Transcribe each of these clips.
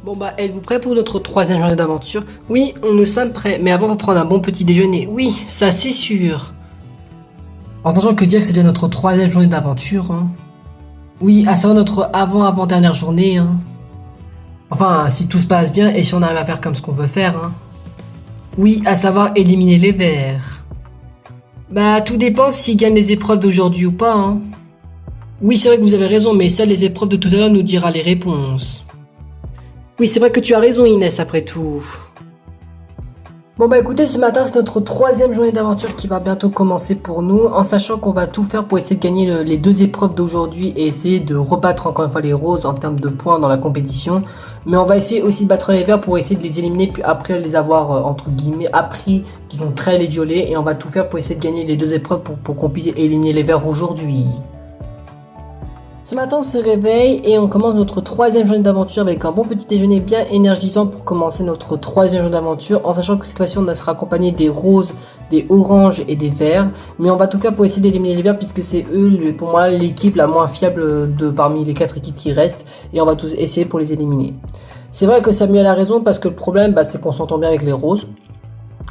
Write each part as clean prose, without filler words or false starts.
Bon bah, êtes-vous prêts pour notre troisième journée d'aventure? Oui, nous sommes prêts, mais avant, on va prendre un bon petit déjeuner. Oui, ça c'est sûr. En sachant que dire que c'est déjà notre troisième journée d'aventure, hein. Oui, à savoir notre avant-avant-dernière journée, hein. Enfin, si tout se passe bien et si on arrive à faire comme ce qu'on veut faire, hein. Oui, à savoir éliminer les vers. Bah, tout dépend s'ils gagnent les épreuves d'aujourd'hui ou pas, hein. Oui, c'est vrai que vous avez raison, mais seules les épreuves de tout à l'heure nous dira les réponses. Oui, c'est vrai que tu as raison, Inès, après tout. Bon bah écoutez, ce matin c'est notre troisième journée d'aventure qui va bientôt commencer pour nous, en sachant qu'on va tout faire pour essayer de gagner les deux épreuves d'aujourd'hui et essayer de rebattre encore une fois les roses en termes de points dans la compétition. Mais on va essayer aussi de battre les verts pour essayer de les éliminer, puis après les avoir entre guillemets appris qu'ils ont trahi les violets, et on va tout faire pour essayer de gagner les deux épreuves pour qu'on puisse éliminer les verts aujourd'hui. Ce matin on se réveille et on commence notre troisième journée d'aventure avec un bon petit déjeuner bien énergisant pour commencer notre troisième journée d'aventure, en sachant que cette fois-ci on sera accompagné des roses, des oranges et des verts, mais on va tout faire pour essayer d'éliminer les verts puisque c'est eux pour moi l'équipe la moins fiable de parmi les 4 équipes qui restent, et on va tous essayer pour les éliminer. C'est vrai que Samuel a raison parce que le problème c'est qu'on s'entend bien avec les roses.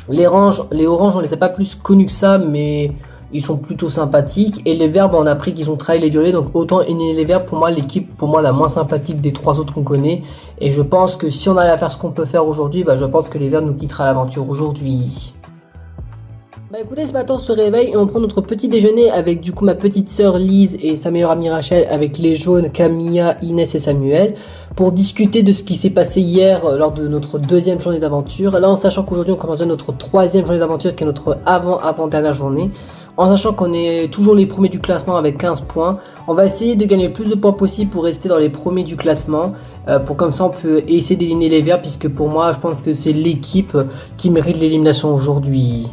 Les oranges on les a pas plus connus que ça, mais ils sont plutôt sympathiques, et les verts on a appris qu'ils ont trahi les violets, donc autant éliminer les verts. Pour moi l'équipe la moins sympathique des trois autres qu'on connaît, et je pense que si on arrive à faire ce qu'on peut faire aujourd'hui, je pense que les verts nous quittera l'aventure aujourd'hui. Bah écoutez, ce matin on se réveille et on prend notre petit déjeuner avec du coup ma petite sœur Lise et sa meilleure amie Rachel, avec les jaunes Camilla, Inès et Samuel, pour discuter de ce qui s'est passé hier lors de notre deuxième journée d'aventure. Là en sachant qu'aujourd'hui on commence notre troisième journée d'aventure qui est notre avant-avant-dernière journée. En sachant qu'on est toujours les premiers du classement avec 15 points, on va essayer de gagner le plus de points possible pour rester dans les premiers du classement, pour comme ça on peut essayer d'éliminer les verts, puisque pour moi je pense que c'est l'équipe qui mérite l'élimination aujourd'hui.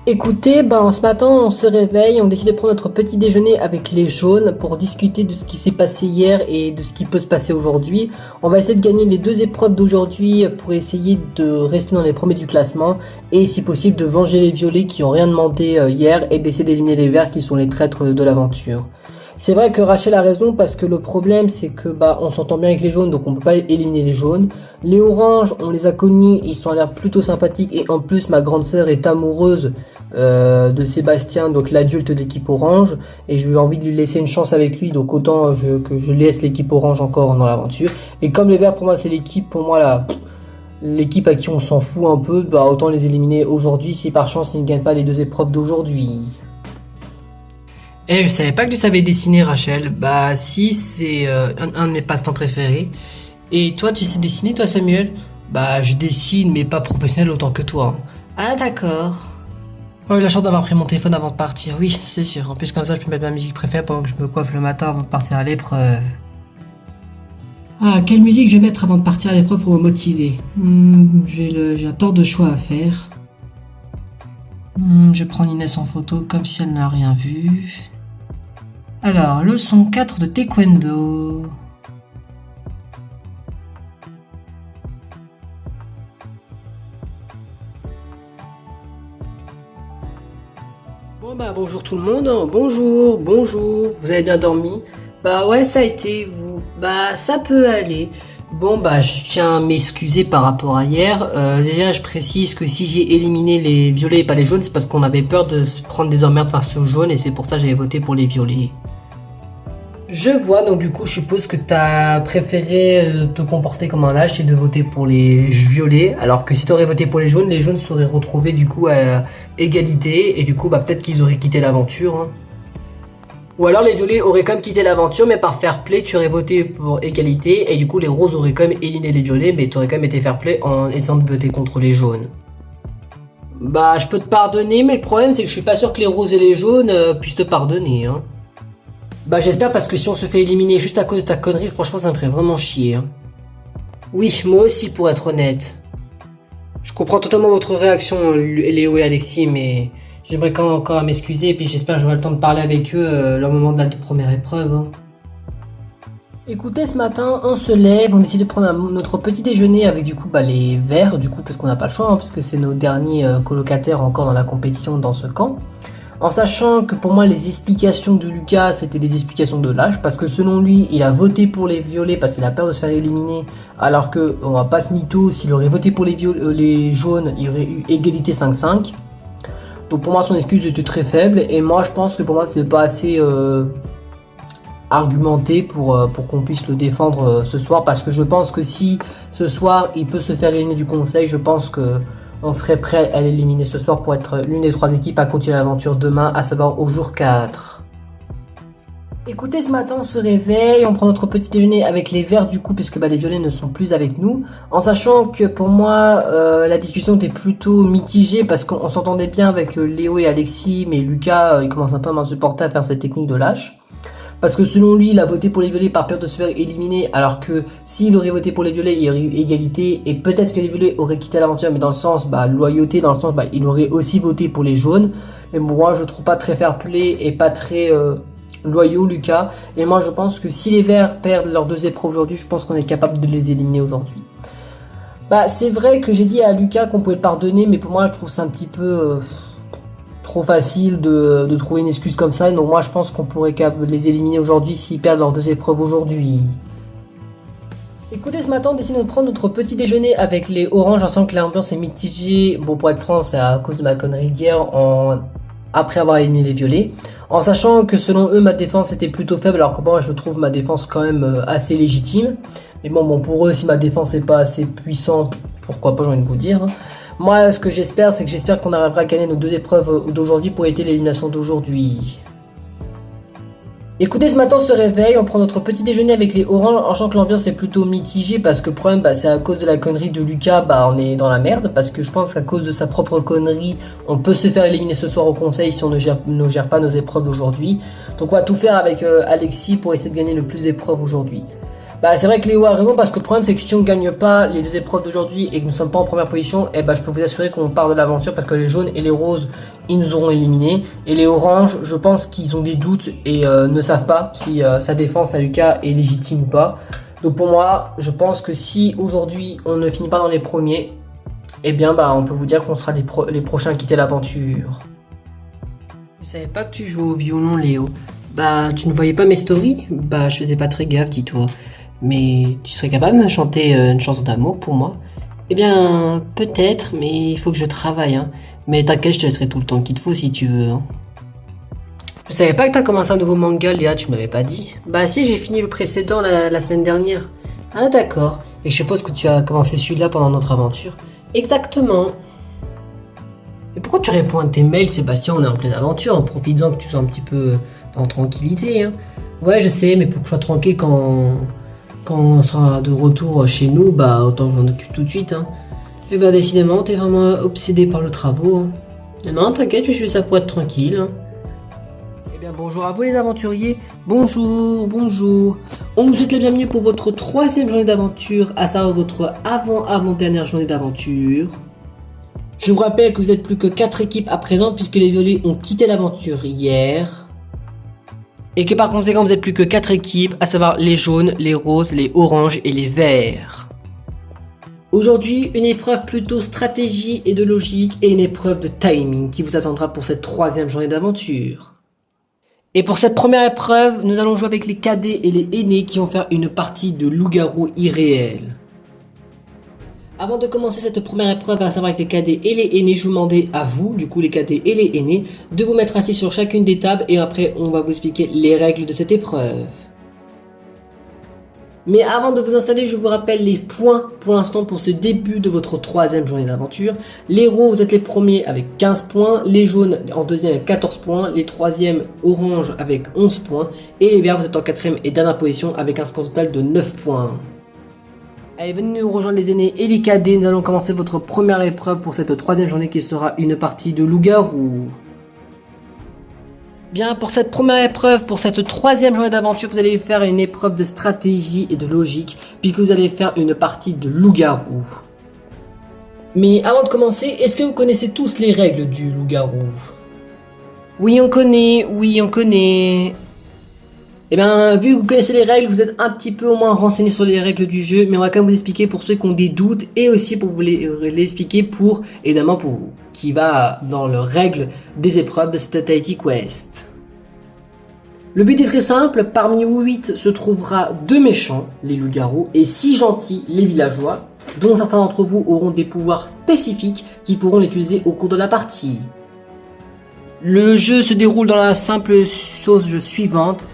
Écoutez, ce matin on se réveille, on décide de prendre notre petit déjeuner avec les jaunes pour discuter de ce qui s'est passé hier et de ce qui peut se passer aujourd'hui. On va essayer de gagner les deux épreuves d'aujourd'hui pour essayer de rester dans les premiers du classement, et si possible de venger les violets qui ont rien demandé hier, et d'essayer d'éliminer les verts qui sont les traîtres de l'aventure. C'est vrai que Rachel a raison, parce que le problème c'est que on s'entend bien avec les jaunes, donc on peut pas éliminer les jaunes. Les oranges, on les a connus, ils sont à l'air plutôt sympathiques, et en plus ma grande sœur est amoureuse de Sébastien, donc l'adulte de l'équipe orange, et je lui ai envie de lui laisser une chance avec lui, donc autant que je laisse l'équipe orange encore dans l'aventure. Et comme les verts pour moi c'est l'équipe, l'équipe à qui on s'en fout un peu, autant les éliminer aujourd'hui si par chance ils ne gagnent pas les deux épreuves d'aujourd'hui. Je savais pas que tu savais dessiner, Rachel. Bah si, c'est un de mes passe-temps préférés. Et toi, tu sais dessiner, toi, Samuel? Bah je dessine, mais pas professionnel autant que toi. Ah d'accord. Oh, j'ai la chance d'avoir pris mon téléphone avant de partir, oui, c'est sûr. En plus comme ça, je peux mettre ma musique préférée pendant que je me coiffe le matin avant de partir à l'épreuve. Ah, quelle musique je vais mettre avant de partir à l'épreuve pour me motiver? J'ai un tort de choix à faire. Je prends Inès en photo comme si elle n'a rien vu. Alors, leçon 4 de taekwondo. Bon bonjour tout le monde, bonjour, vous avez bien dormi? Bah ouais, ça a été, vous? Bah ça peut aller. Bon je tiens à m'excuser par rapport à hier. Déjà je précise que si j'ai éliminé les violets et pas les jaunes, c'est parce qu'on avait peur de se prendre des emmerdes face aux jaunes, et c'est pour ça que j'avais voté pour les violets. Je vois, donc du coup je suppose que t'as préféré te comporter comme un lâche et de voter pour les violets, alors que si t'aurais voté pour les jaunes seraient retrouvés du coup à égalité, et du coup peut-être qu'ils auraient quitté l'aventure, hein. Ou alors les violets auraient quand même quitté l'aventure, mais par fair play tu aurais voté pour égalité, et du coup les roses auraient quand même éliminé les violets, mais tu aurais quand même été fair play en essayant de voter contre les jaunes. Je peux te pardonner, mais le problème c'est que je suis pas sûr que les roses et les jaunes puissent te pardonner, hein. J'espère, parce que si on se fait éliminer juste à cause de ta connerie, franchement ça me ferait vraiment chier, hein. Oui, moi aussi pour être honnête. Je comprends totalement votre réaction, Léo et Alexis, mais j'aimerais quand même encore m'excuser, et puis j'espère que j'aurai le temps de parler avec eux lors moment de la première épreuve, hein. Écoutez, ce matin, on se lève, on décide de prendre notre petit déjeuner avec du coup les verts, du coup parce qu'on n'a pas le choix, hein, parce que c'est nos derniers colocataires encore dans la compétition dans ce camp. En sachant que pour moi les explications de Lucas c'était des explications de lâche, parce que selon lui il a voté pour les violets parce qu'il a peur de se faire éliminer, alors que on va pas se mytho, s'il aurait voté pour les jaunes il y aurait eu égalité 5-5. Donc pour moi son excuse était très faible, et moi je pense que pour moi c'est pas assez argumenté pour qu'on puisse le défendre ce soir, parce que je pense que si ce soir il peut se faire éliminer du conseil, je pense que on serait prêt à l'éliminer ce soir pour être l'une des 3 équipes à continuer l'aventure demain, à savoir au jour 4. Écoutez, ce matin on se réveille, on prend notre petit déjeuner avec les verts du coup, puisque les violets ne sont plus avec nous, en sachant que pour moi la discussion était plutôt mitigée, parce qu'on s'entendait bien avec Léo et Alexis, mais Lucas il commence un peu à m'insupporter à faire cette technique de lâche. Parce que selon lui, il a voté pour les violets par peur de se faire éliminer, alors que s'il aurait voté pour les violets, il y aurait eu égalité, et peut-être que les violets auraient quitté l'aventure, mais dans le sens loyauté, dans le sens il aurait aussi voté pour les jaunes. Mais moi, je trouve pas très fair play et pas très loyaux Lucas. Et moi, je pense que si les verts perdent leurs 2 épreuves aujourd'hui, je pense qu'on est capable de les éliminer aujourd'hui. C'est vrai que j'ai dit à Lucas qu'on pouvait le pardonner, mais pour moi, je trouve ça un petit peu trop facile de trouver une excuse comme ça, et donc moi je pense qu'on pourrait les éliminer aujourd'hui s'ils perdent leurs 2 épreuves aujourd'hui. Écoutez, ce matin on décide de prendre notre petit déjeuner avec les oranges, en sachant que l'ambiance est mitigée. Bon, pour être franc, c'est à cause de ma connerie d'hier après avoir éliminé les violets, en sachant que selon eux ma défense était plutôt faible, alors que moi je trouve ma défense quand même assez légitime. Mais bon pour eux, si ma défense n'est pas assez puissante, pourquoi pas, j'ai envie de vous dire. Moi, ce que j'espère, c'est que j'espère qu'on arrivera à gagner nos 2 épreuves d'aujourd'hui pour éviter l'élimination d'aujourd'hui. Écoutez, ce matin on se réveille, on prend notre petit déjeuner avec les oranges, en sachant que l'ambiance est plutôt mitigée, parce que le problème c'est à cause de la connerie de Lucas, on est dans la merde, parce que je pense qu'à cause de sa propre connerie, on peut se faire éliminer ce soir au conseil si on ne gère pas nos épreuves d'aujourd'hui. Donc on va tout faire avec Alexis pour essayer de gagner le plus d'épreuves aujourd'hui. C'est vrai que Léo a raison, parce que le problème c'est que si on gagne pas les 2 épreuves d'aujourd'hui et que nous sommes pas en première position, je peux vous assurer qu'on part de l'aventure, parce que les jaunes et les roses ils nous auront éliminés, et les oranges je pense qu'ils ont des doutes et ne savent pas si sa défense à Lucas est légitime ou pas. Donc pour moi je pense que si aujourd'hui on ne finit pas dans les premiers, on peut vous dire qu'on sera les prochains à quitter l'aventure. Je savais pas que tu jouais au violon, Léo. Tu ne voyais pas mes stories? Je faisais pas très gaffe, dis-toi. Mais tu serais capable de me chanter une chanson d'amour pour moi? Eh bien, peut-être, mais il faut que je travaille, hein. Mais t'inquiète, je te laisserai tout le temps qu'il te faut si tu veux, hein. Je savais pas que t'as commencé un nouveau manga, Léa, tu m'avais pas dit. Si, j'ai fini le précédent la semaine dernière. Ah d'accord, et je suppose que tu as commencé celui-là pendant notre aventure. Exactement. Et pourquoi tu réponds à tes mails, Sébastien? On est en pleine aventure, en profitant que tu sois un petit peu en tranquillité, hein. Ouais, je sais, mais pour que je sois tranquille quand on sera de retour chez nous, autant que je m'en occupe tout de suite, hein. Et décidément, t'es vraiment obsédé par le travail, hein. Non, t'inquiète, je suis juste là pour être tranquille, hein. Eh bien, bonjour à vous les aventuriers. Bonjour. On vous souhaite la bienvenue pour votre 3e journée d'aventure, à savoir votre avant-avant-dernière journée d'aventure. Je vous rappelle que vous n'êtes plus que 4 équipes à présent, puisque les violets ont quitté l'aventure hier. Et que par conséquent vous n'êtes plus que 4 équipes, à savoir les jaunes, les roses, les oranges et les verts. Aujourd'hui, une épreuve plutôt stratégie et de logique, et une épreuve de timing qui vous attendra pour cette 3e journée d'aventure. Et pour cette première épreuve, nous allons jouer avec les cadets et les aînés qui vont faire une partie de loup-garou irréel. Avant de commencer cette première épreuve, à savoir avec les cadets et les aînés, je vous demandais à vous, du coup les cadets et les aînés, de vous mettre assis sur chacune des tables, et après on va vous expliquer les règles de cette épreuve. Mais avant de vous installer, je vous rappelle les points pour l'instant pour ce début de votre 3e journée d'aventure. Les roses, vous êtes les premiers avec 15 points, les jaunes en 2e avec 14 points, les 3e orange avec 11 points, et les verts vous êtes en 4e et dernière position avec un score total de 9 points. Allez, venez nous rejoindre les aînés et les cadets, nous allons commencer votre première épreuve pour cette 3e journée qui sera une partie de loup-garou. Bien, pour cette première épreuve, pour cette 3e journée d'aventure, vous allez faire une épreuve de stratégie et de logique, puisque vous allez faire une partie de loup-garou. Mais avant de commencer, est-ce que vous connaissez tous les règles du loup-garou? Oui, on connaît. Eh bien, vu que vous connaissez les règles, vous êtes un petit peu au moins renseigné sur les règles du jeu, mais on va quand même vous expliquer pour ceux qui ont des doutes et aussi pour vous les expliquer pour, évidemment, pour vous, qui va dans les règles des épreuves de cette Totality Quest. Le but est très simple, parmi 8 se trouvera 2 méchants, les loups-garous, et 6 gentils, les villageois, dont certains d'entre vous auront des pouvoirs spécifiques qui pourront l'utiliser au cours de la partie. Le jeu se déroule dans la simple chose suivante.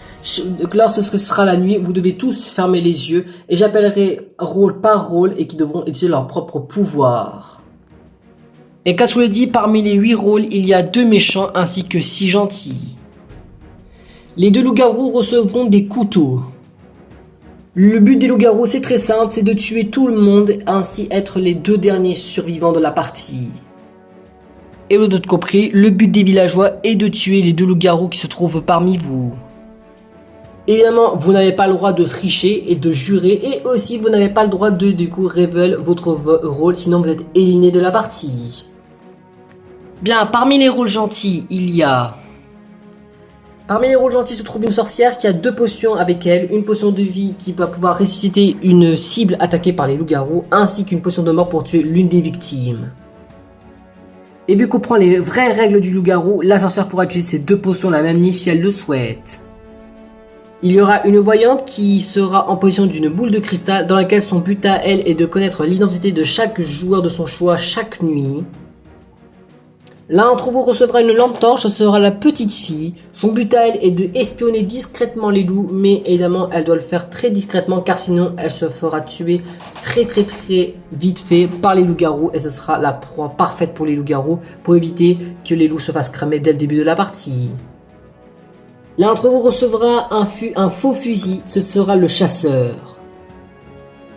Lorsque ce sera la nuit, vous devez tous fermer les yeux et j'appellerai rôle par rôle et qui devront utiliser leur propre pouvoir. Et qu'à le dit, parmi les 8 rôles, il y a 2 méchants ainsi que 6 gentils. Les 2 loups-garous recevront des couteaux. Le but des loups-garous c'est très simple, c'est de tuer tout le monde et ainsi être les 2 derniers survivants de la partie. Et l'autre compris, le but des villageois est de tuer les 2 loups-garous qui se trouvent parmi vous. Évidemment, vous n'avez pas le droit de tricher et de jurer, et aussi vous n'avez pas le droit de du coup révéler votre rôle, sinon vous êtes éliminé de la partie. Bien, parmi les rôles gentils, il y a... Parmi les rôles gentils se trouve une sorcière qui a 2 potions avec elle, une potion de vie qui va pouvoir ressusciter une cible attaquée par les loups-garous, ainsi qu'une potion de mort pour tuer l'une des victimes. Et vu qu'on prend les vraies règles du loup-garou, la sorcière pourra utiliser ces 2 potions dans la même niche si elle le souhaite. Il y aura une voyante qui sera en position d'une boule de cristal dans laquelle son but à elle est de connaître l'identité de chaque joueur de son choix chaque nuit. L'un d'entre vous recevra une lampe torche, ce sera la petite fille. Son but à elle est de espionner discrètement les loups, mais évidemment elle doit le faire très discrètement car sinon elle se fera tuer très vite fait par les loups-garous et ce sera la proie parfaite pour les loups-garous pour éviter que les loups se fassent cramer dès le début de la partie. L'un d'entre vous recevra un faux fusil, ce sera le chasseur.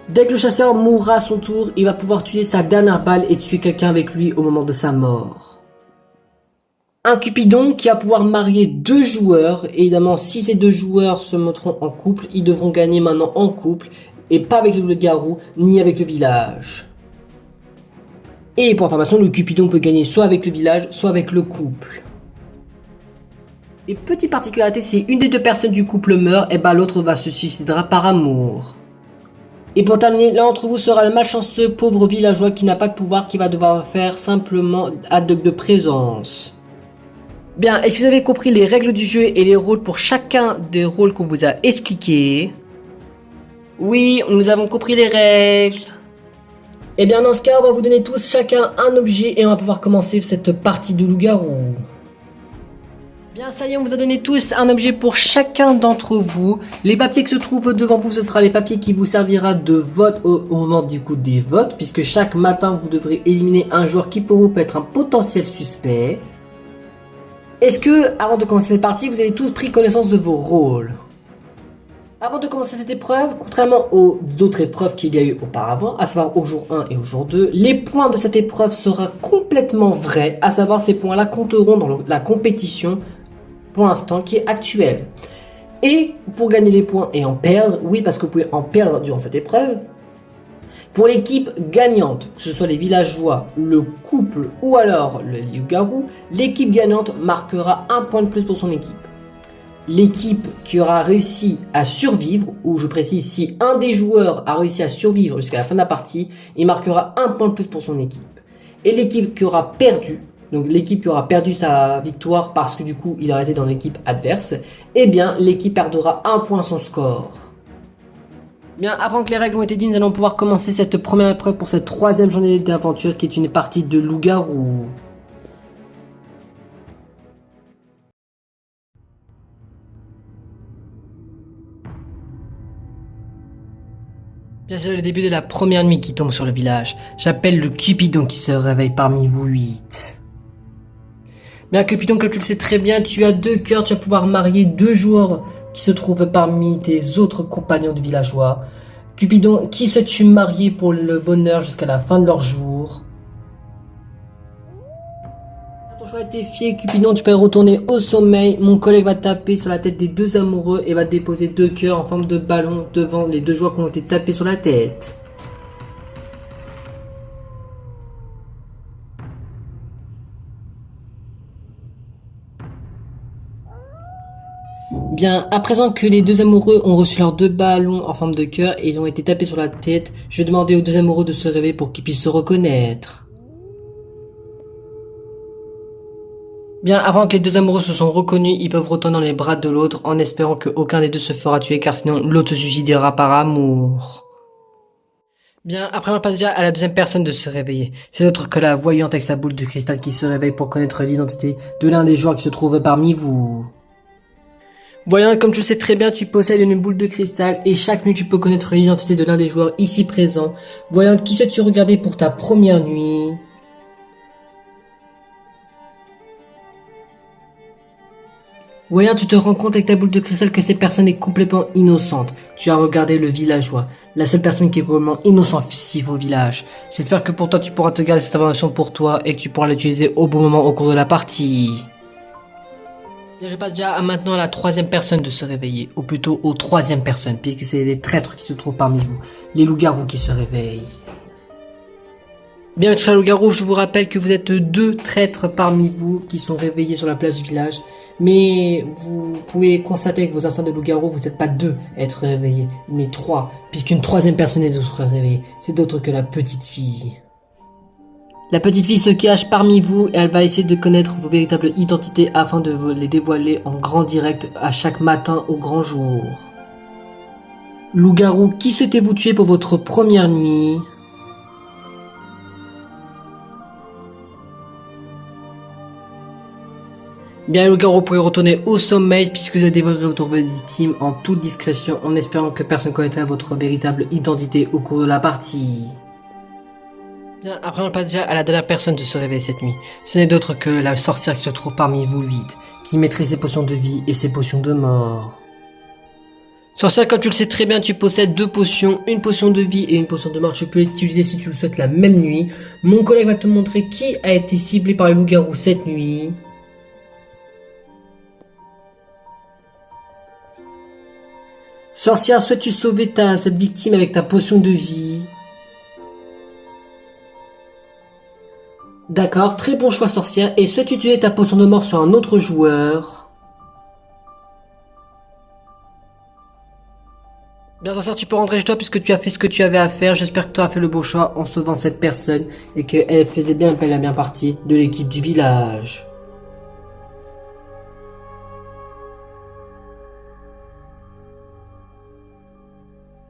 Dès que le chasseur mourra à son tour, il va pouvoir tuer sa dernière balle et tuer quelqu'un avec lui au moment de sa mort. Un Cupidon qui va pouvoir marier 2 joueurs, et évidemment si ces 2 joueurs se mettront en couple, ils devront gagner maintenant en couple, et pas avec le loup-garou, ni avec le village. Et pour information, le Cupidon peut gagner soit avec le village, soit avec le couple. Et petite particularité, si une des 2 personnes du couple meurt, et ben l'autre va se suicidera par amour. Et pour terminer, l'un d'entre vous sera le malchanceux pauvre villageois qui n'a pas de pouvoir, qui va devoir faire simplement acte de présence. Bien, est-ce que vous avez compris les règles du jeu et les rôles pour chacun des rôles qu'on vous a expliqués? Oui, nous avons compris les règles. Et bien dans ce cas, on va vous donner tous chacun un objet et on va pouvoir commencer cette partie de loup-garou. Bien, ça y est, on vous a donné tous un objet pour chacun d'entre vous. Les papiers qui se trouvent devant vous, ce sera les papiers qui vous servira de vote au moment du coup des votes, puisque chaque matin, vous devrez éliminer un joueur qui pour vous peut être un potentiel suspect. Est-ce que, avant de commencer cette partie, vous avez tous pris connaissance de vos rôles? Avant de commencer cette épreuve, contrairement aux autres épreuves qu'il y a eu auparavant, à savoir au jour 1 et au jour 2, les points de cette épreuve seront complètement vrais, à savoir ces points-là compteront dans la compétition pour l'instant qui est actuelle. Et pour gagner les points et en perdre, oui parce que vous pouvez en perdre durant cette épreuve, pour l'équipe gagnante, que ce soit les villageois, le couple ou alors le loup-garou, l'équipe gagnante marquera un point de plus pour son équipe. L'équipe qui aura réussi à survivre, ou je précise si un des joueurs a réussi à survivre jusqu'à la fin de la partie, il marquera un point de plus pour son équipe. Et l'équipe qui aura perdu, donc l'équipe qui aura perdu sa victoire parce que du coup il a été dans l'équipe adverse, eh bien l'équipe perdra un point son score. Bien, avant que les règles ont été dites, nous allons pouvoir commencer cette première épreuve pour cette 3e journée d'aventure qui est une partie de loup-garou. Bien, c'est le début de la première nuit qui tombe sur le village. J'appelle le Cupidon qui se réveille parmi vous 8. Bien, Cupidon, comme tu le sais très bien, tu as 2 cœurs, tu vas pouvoir marier 2 joueurs qui se trouvent parmi tes autres compagnons de villageois. Cupidon, qui souhaites-tu marier pour le bonheur jusqu'à la fin de leur jour? Ton choix a été fait, Cupidon, tu peux retourner au sommeil. Mon collègue va taper sur la tête des 2 amoureux et va déposer 2 cœurs en forme de ballon devant les 2 joueurs qui ont été tapés sur la tête. Bien, à présent que les deux amoureux ont reçu leurs deux ballons en forme de cœur et ils ont été tapés sur la tête, je vais demander aux deux amoureux de se réveiller pour qu'ils puissent se reconnaître. Bien, avant que les deux amoureux se sont reconnus, ils peuvent retourner dans les bras de l'autre en espérant qu'aucun des deux se fera tuer car sinon l'autre se suicidera par amour. Bien, après on passe déjà à la deuxième personne de se réveiller. C'est l'autre que la voyante avec sa boule de cristal qui se réveille pour connaître l'identité de l'un des joueurs qui se trouve parmi vous. Voyant, comme tu le sais très bien, tu possèdes une boule de cristal et chaque nuit tu peux connaître l'identité de l'un des joueurs ici présents. Voyant, qui souhaites-tu regarder pour ta première nuit? Voyant, tu te rends compte avec ta boule de cristal que cette personne est complètement innocente. Tu as regardé le villageois, la seule personne qui est probablement inoffensive au village. J'espère que pour toi tu pourras te garder cette information pour toi et que tu pourras l'utiliser au bon moment au cours de la partie. Bien, je passe déjà maintenant à la troisième personne de se réveiller, ou plutôt aux troisième personne, puisque c'est les traîtres qui se trouvent parmi vous, les loups-garous qui se réveillent. Bien, mes frères loups-garous, je vous rappelle que vous êtes deux traîtres parmi vous qui sont réveillés sur la place du village, mais vous pouvez constater avec vos instincts de loup-garou, vous n'êtes pas deux à être réveillés, mais trois, puisqu'une troisième personne est de se réveiller, c'est d'autre que la petite fille. La petite fille se cache parmi vous et elle va essayer de connaître vos véritables identités afin de vous les dévoiler en grand direct à chaque matin au grand jour. Loup-garou, qui souhaitez-vous tuer pour votre première nuit? Bien, loup-garou, vous pouvez retourner au sommeil puisque vous avez dévoilé votre victime en toute discrétion en espérant que personne ne connaîtra votre véritable identité au cours de la partie. Bien, après on passe déjà à la dernière personne de se réveiller cette nuit. Ce n'est d'autre que la sorcière qui se trouve parmi vous 8, qui maîtrise ses potions de vie et ses potions de mort. Sorcière, comme tu le sais très bien, tu possèdes deux potions, une potion de vie et une potion de mort. Tu peux l'utiliser si tu le souhaites la même nuit. Mon collègue va te montrer qui a été ciblé par les loups-garous cette nuit. Sorcière, souhaites-tu sauver cette victime avec ta potion de vie? D'accord, très bon choix sorcière. Et souhaites-tu utiliser ta potion de mort sur un autre joueur? Bien sorcière, tu peux rentrer chez toi puisque tu as fait ce que tu avais à faire. J'espère que tu as fait le beau choix en sauvant cette personne et qu'elle faisait bien, qu'elle a bien partie de l'équipe du village.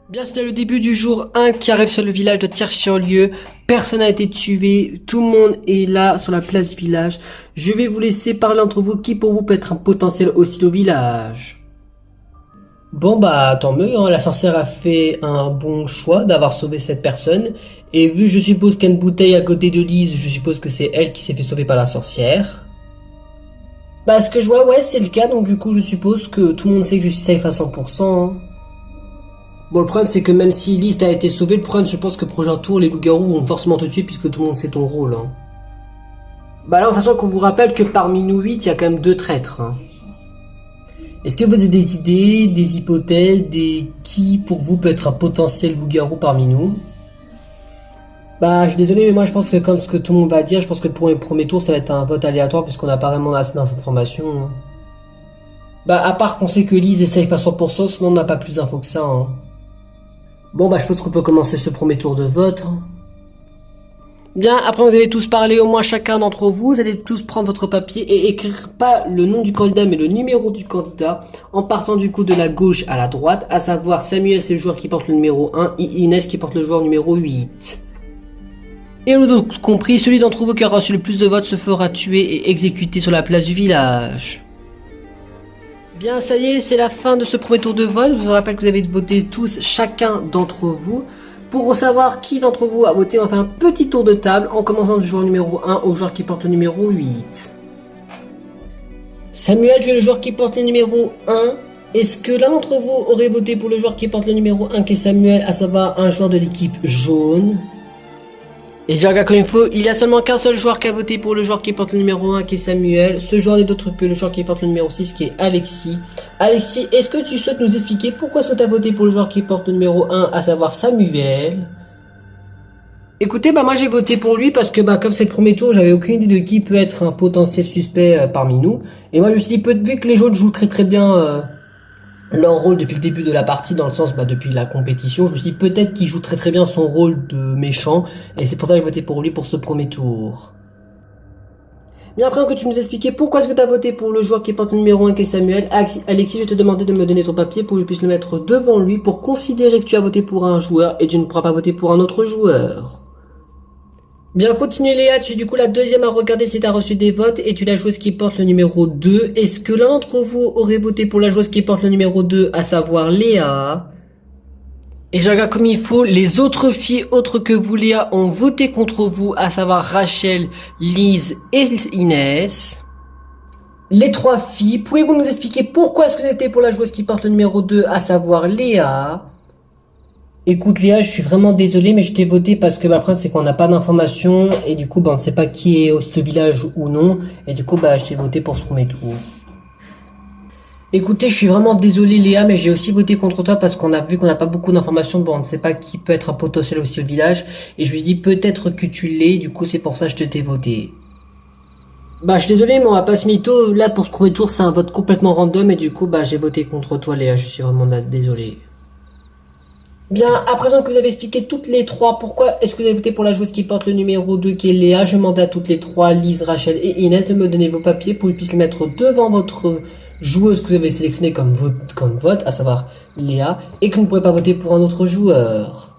Bien, c'est le début du jour 1 qui arrive sur le village de Tiers-sur-Lieu. Personne n'a été tué, tout le monde est là sur la place du village. Je vais vous laisser parler entre vous qui pour vous peut être un potentiel aussi au village. Bon bah tant mieux, hein, la sorcière a fait un bon choix d'avoir sauvé cette personne. Et vu je suppose qu'il y a une bouteille à côté de Lise, je suppose que c'est elle qui s'est fait sauver par la sorcière. Bah ce que je vois, ouais c'est le cas, donc du coup je suppose que tout le monde sait que je suis safe à 100%. Hein. Bon, le problème, c'est que même si Lise a été sauvée, le problème, je pense que prochain tour, les loups-garous vont forcément te tuer puisque tout le monde sait ton rôle. Hein. Bah là, en sachant qu'on vous rappelle que parmi nous 8, il y a quand même 2 traîtres. Hein. Est-ce que vous avez des idées, des hypothèses, qui pour vous peut être un potentiel loup-garou parmi nous? Bah, je suis désolé, mais moi, je pense que comme ce que tout le monde va dire, je pense que pour le premier tour, ça va être un vote aléatoire puisqu'on n'a pas vraiment assez d'informations. Hein. Bah, à part qu'on sait que Lise est safe à 100%, sinon on n'a pas plus d'infos que ça. Hein. Bon bah je pense qu'on peut commencer ce premier tour de vote. Bien, après vous avez tous parlé, au moins chacun d'entre vous, vous allez tous prendre votre papier et écrire pas le nom du candidat mais le numéro du candidat en partant du coup de la gauche à la droite, à savoir Samuel c'est le joueur qui porte le numéro 1 et Inès qui porte le joueur numéro 8. Et on a donc compris, celui d'entre vous qui aura reçu le plus de votes se fera tuer et exécuter sur la place du village. Bien, ça y est, c'est la fin de ce premier tour de vote. Je vous rappelle que vous avez voté tous, chacun d'entre vous. Pour savoir qui d'entre vous a voté, on va faire un petit tour de table en commençant du joueur numéro 1 au joueur qui porte le numéro 8. Samuel, tu es le joueur qui porte le numéro 1. Est-ce que l'un d'entre vous aurait voté pour le joueur qui porte le numéro 1 qui est Samuel, à savoir un joueur de l'équipe jaune? Et j'ai regardé comme il faut, il y a seulement qu'un seul joueur qui a voté pour le joueur qui porte le numéro 1 qui est Samuel. Ce joueur n'est d'autre que le joueur qui porte le numéro 6 qui est Alexis. Alexis, est-ce que tu souhaites nous expliquer pourquoi tu as voté pour le joueur qui porte le numéro 1, à savoir Samuel? Écoutez, bah moi j'ai voté pour lui parce que bah comme c'est le premier tour, j'avais aucune idée de qui peut être un potentiel suspect parmi nous. Et moi je me suis dit, vu que les jaunes jouent très très bien leur rôle depuis le début de la partie, dans le sens, depuis la compétition. Je me suis dit peut-être qu'il joue très très bien son rôle de méchant, et c'est pour ça que j'ai voté pour lui pour ce premier tour. Bien, après que tu nous expliquais pourquoi est-ce que tu as voté pour le joueur qui porte le numéro 1 qui est Samuel. Alexis, je vais te demander de me donner ton papier pour que je puisse le mettre devant lui pour considérer que tu as voté pour un joueur et tu ne pourras pas voter pour un autre joueur. Bien, continue Léa, tu es du coup la deuxième à regarder si tu as reçu des votes et tu es la joueuse qui porte le numéro 2. Est-ce que l'un d'entre vous aurait voté pour la joueuse qui porte le numéro 2, à savoir Léa? Et je regarde comme il faut, les autres filles autres que vous Léa ont voté contre vous, à savoir Rachel, Lise et Inès. Les 3 filles, pouvez-vous nous expliquer pourquoi est-ce que c'était pour la joueuse qui porte le numéro 2, à savoir Léa? Écoute Léa, je suis vraiment désolé, mais je t'ai voté parce que le problème c'est qu'on n'a pas d'informations et du coup on ne sait pas qui est au village ou non, et du coup je t'ai voté pour ce premier tour. Écoutez, je suis vraiment désolé Léa, mais j'ai aussi voté contre toi parce qu'on a vu qu'on n'a pas beaucoup d'informations, on ne sait pas qui peut être un potentiel aussi au village, et je me suis dit peut-être que tu l'es, du coup c'est pour ça que je t'ai voté. Je suis désolé, mais on va pas se mytho, là pour ce premier tour c'est un vote complètement random, et du coup j'ai voté contre toi Léa, je suis vraiment désolé. Bien, à présent que vous avez expliqué toutes les 3, pourquoi est-ce que vous avez voté pour la joueuse qui porte le numéro 2 qui est Léa, je demande à toutes les 3, Lise, Rachel et Inès, de me donner vos papiers pour que je puisse les mettre devant votre joueuse que vous avez sélectionnée comme vote, à savoir Léa, et que vous ne pourrez pas voter pour un autre joueur.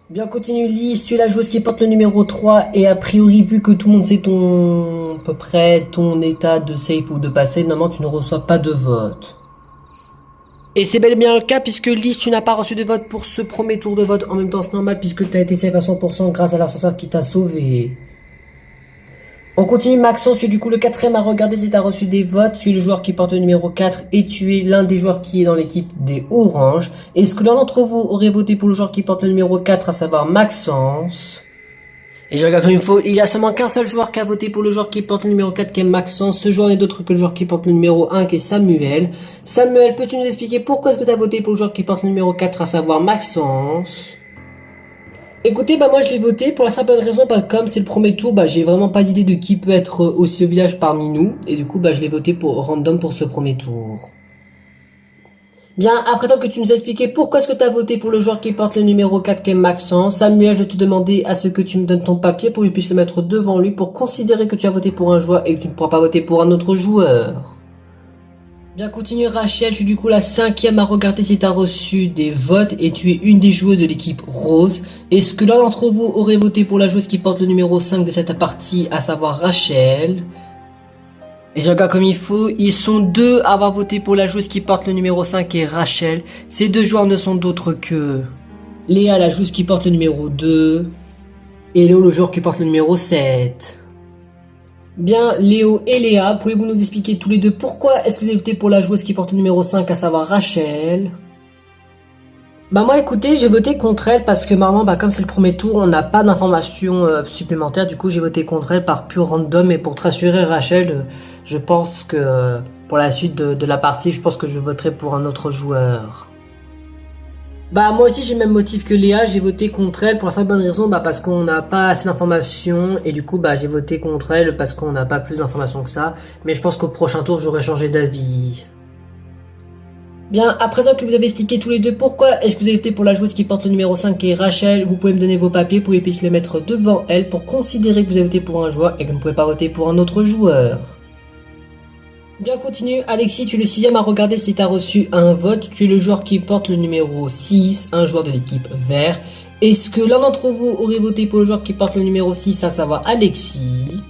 Bien, continue Lise, tu es la joueuse qui porte le numéro 3, et a priori, vu que tout le monde sait à peu près ton état de safe ou de passé, normalement tu ne reçois pas de vote. Et c'est bel et bien le cas puisque Lise, tu n'as pas reçu de vote pour ce premier tour de vote. En même temps, c'est normal puisque tu as été safe à 100% grâce à l'ascenseur qui t'a sauvé. On continue, Maxence, tu es du coup le 4ème à regarder si tu as reçu des votes. Tu es le joueur qui porte le numéro 4 et tu es l'un des joueurs qui est dans l'équipe des Oranges. Est-ce que l'un d'entre vous aurait voté pour le joueur qui porte le numéro 4, à savoir Maxence? Et je regarde comme il faut, il y a seulement qu'un seul joueur qui a voté pour le joueur qui porte le numéro 4 qui est Maxence. Ce joueur n'est d'autre que le joueur qui porte le numéro 1 qui est Samuel. Samuel, peux-tu nous expliquer pourquoi est-ce que tu as voté pour le joueur qui porte le numéro 4, à savoir Maxence? Écoutez, moi je l'ai voté pour la simple raison, comme c'est le premier tour, j'ai vraiment pas d'idée de qui peut être aussi au village parmi nous. Et du coup, je l'ai voté pour random pour ce premier tour. Bien, après tant que tu nous as expliqué pourquoi est-ce que tu as voté pour le joueur qui porte le numéro 4 qui est Maxence, Samuel, je vais te demander à ce que tu me donnes ton papier pour que je puisse le mettre devant lui pour considérer que tu as voté pour un joueur et que tu ne pourras pas voter pour un autre joueur. Bien, continue Rachel, je suis du coup la 5ème à regarder si tu as reçu des votes et tu es une des joueuses de l'équipe rose. Est-ce que l'un d'entre vous aurait voté pour la joueuse qui porte le numéro 5 de cette partie, à savoir Rachel? Et je regarde comme il faut, ils sont 2 à avoir voté pour la joueuse qui porte le numéro 5 et Rachel. Ces 2 joueurs ne sont d'autres que Léa, la joueuse qui porte le numéro 2, et Léo, le joueur qui porte le numéro 7. Bien, Léo et Léa, pouvez-vous nous expliquer tous les deux pourquoi est-ce que vous avez voté pour la joueuse qui porte le numéro 5, à savoir Rachel? Moi écoutez, j'ai voté contre elle parce que normalement comme c'est le premier tour, on n'a pas d'informations supplémentaires, du coup j'ai voté contre elle par pur random, et pour te rassurer Rachel, je pense que pour la suite de la partie, je pense que je voterai pour un autre joueur. Moi aussi j'ai le même motif que Léa, j'ai voté contre elle pour la simple bonne raison, parce qu'on n'a pas assez d'informations, et du coup j'ai voté contre elle parce qu'on n'a pas plus d'informations que ça, mais je pense qu'au prochain tour j'aurai changé d'avis. Bien, à présent que vous avez expliqué tous les deux pourquoi est-ce que vous avez voté pour la joueuse qui porte le numéro 5 qui est Rachel, vous pouvez me donner vos papiers pour que vous puissiez les mettre devant elle pour considérer que vous avez voté pour un joueur et que vous ne pouvez pas voter pour un autre joueur. Bien, continue. Alexis, tu es le 6ème à regarder si tu as reçu un vote. Tu es le joueur qui porte le numéro 6, un joueur de l'équipe vert. Est-ce que l'un d'entre vous aurait voté pour le joueur qui porte le numéro 6, à savoir Alexis?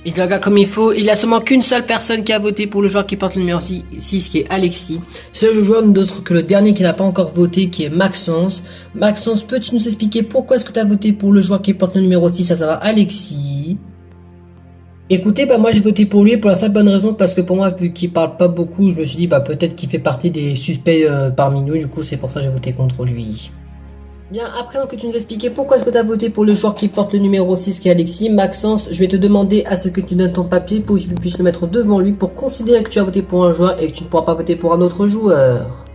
Il te regarde comme il faut, il y a seulement qu'une seule personne qui a voté pour le joueur qui porte le numéro 6 qui est Alexis. Ce joueur n'est d'autre que le dernier qui n'a pas encore voté qui est Maxence. Maxence, peux-tu nous expliquer pourquoi est-ce que tu as voté pour le joueur qui porte le numéro 6, à savoir Alexis? Écoutez, moi j'ai voté pour lui pour la simple bonne raison parce que pour moi, vu qu'il parle pas beaucoup, je me suis dit peut-être qu'il fait partie des suspects parmi nous, du coup c'est pour ça que j'ai voté contre lui. Bien, après que tu nous expliqué pourquoi est-ce que tu as voté pour le joueur qui porte le numéro 6 qui est Alexis, Maxence, je vais te demander à ce que tu donnes ton papier pour que tu puisses le mettre devant lui pour considérer que tu as voté pour un joueur et que tu ne pourras pas voter pour un autre joueur.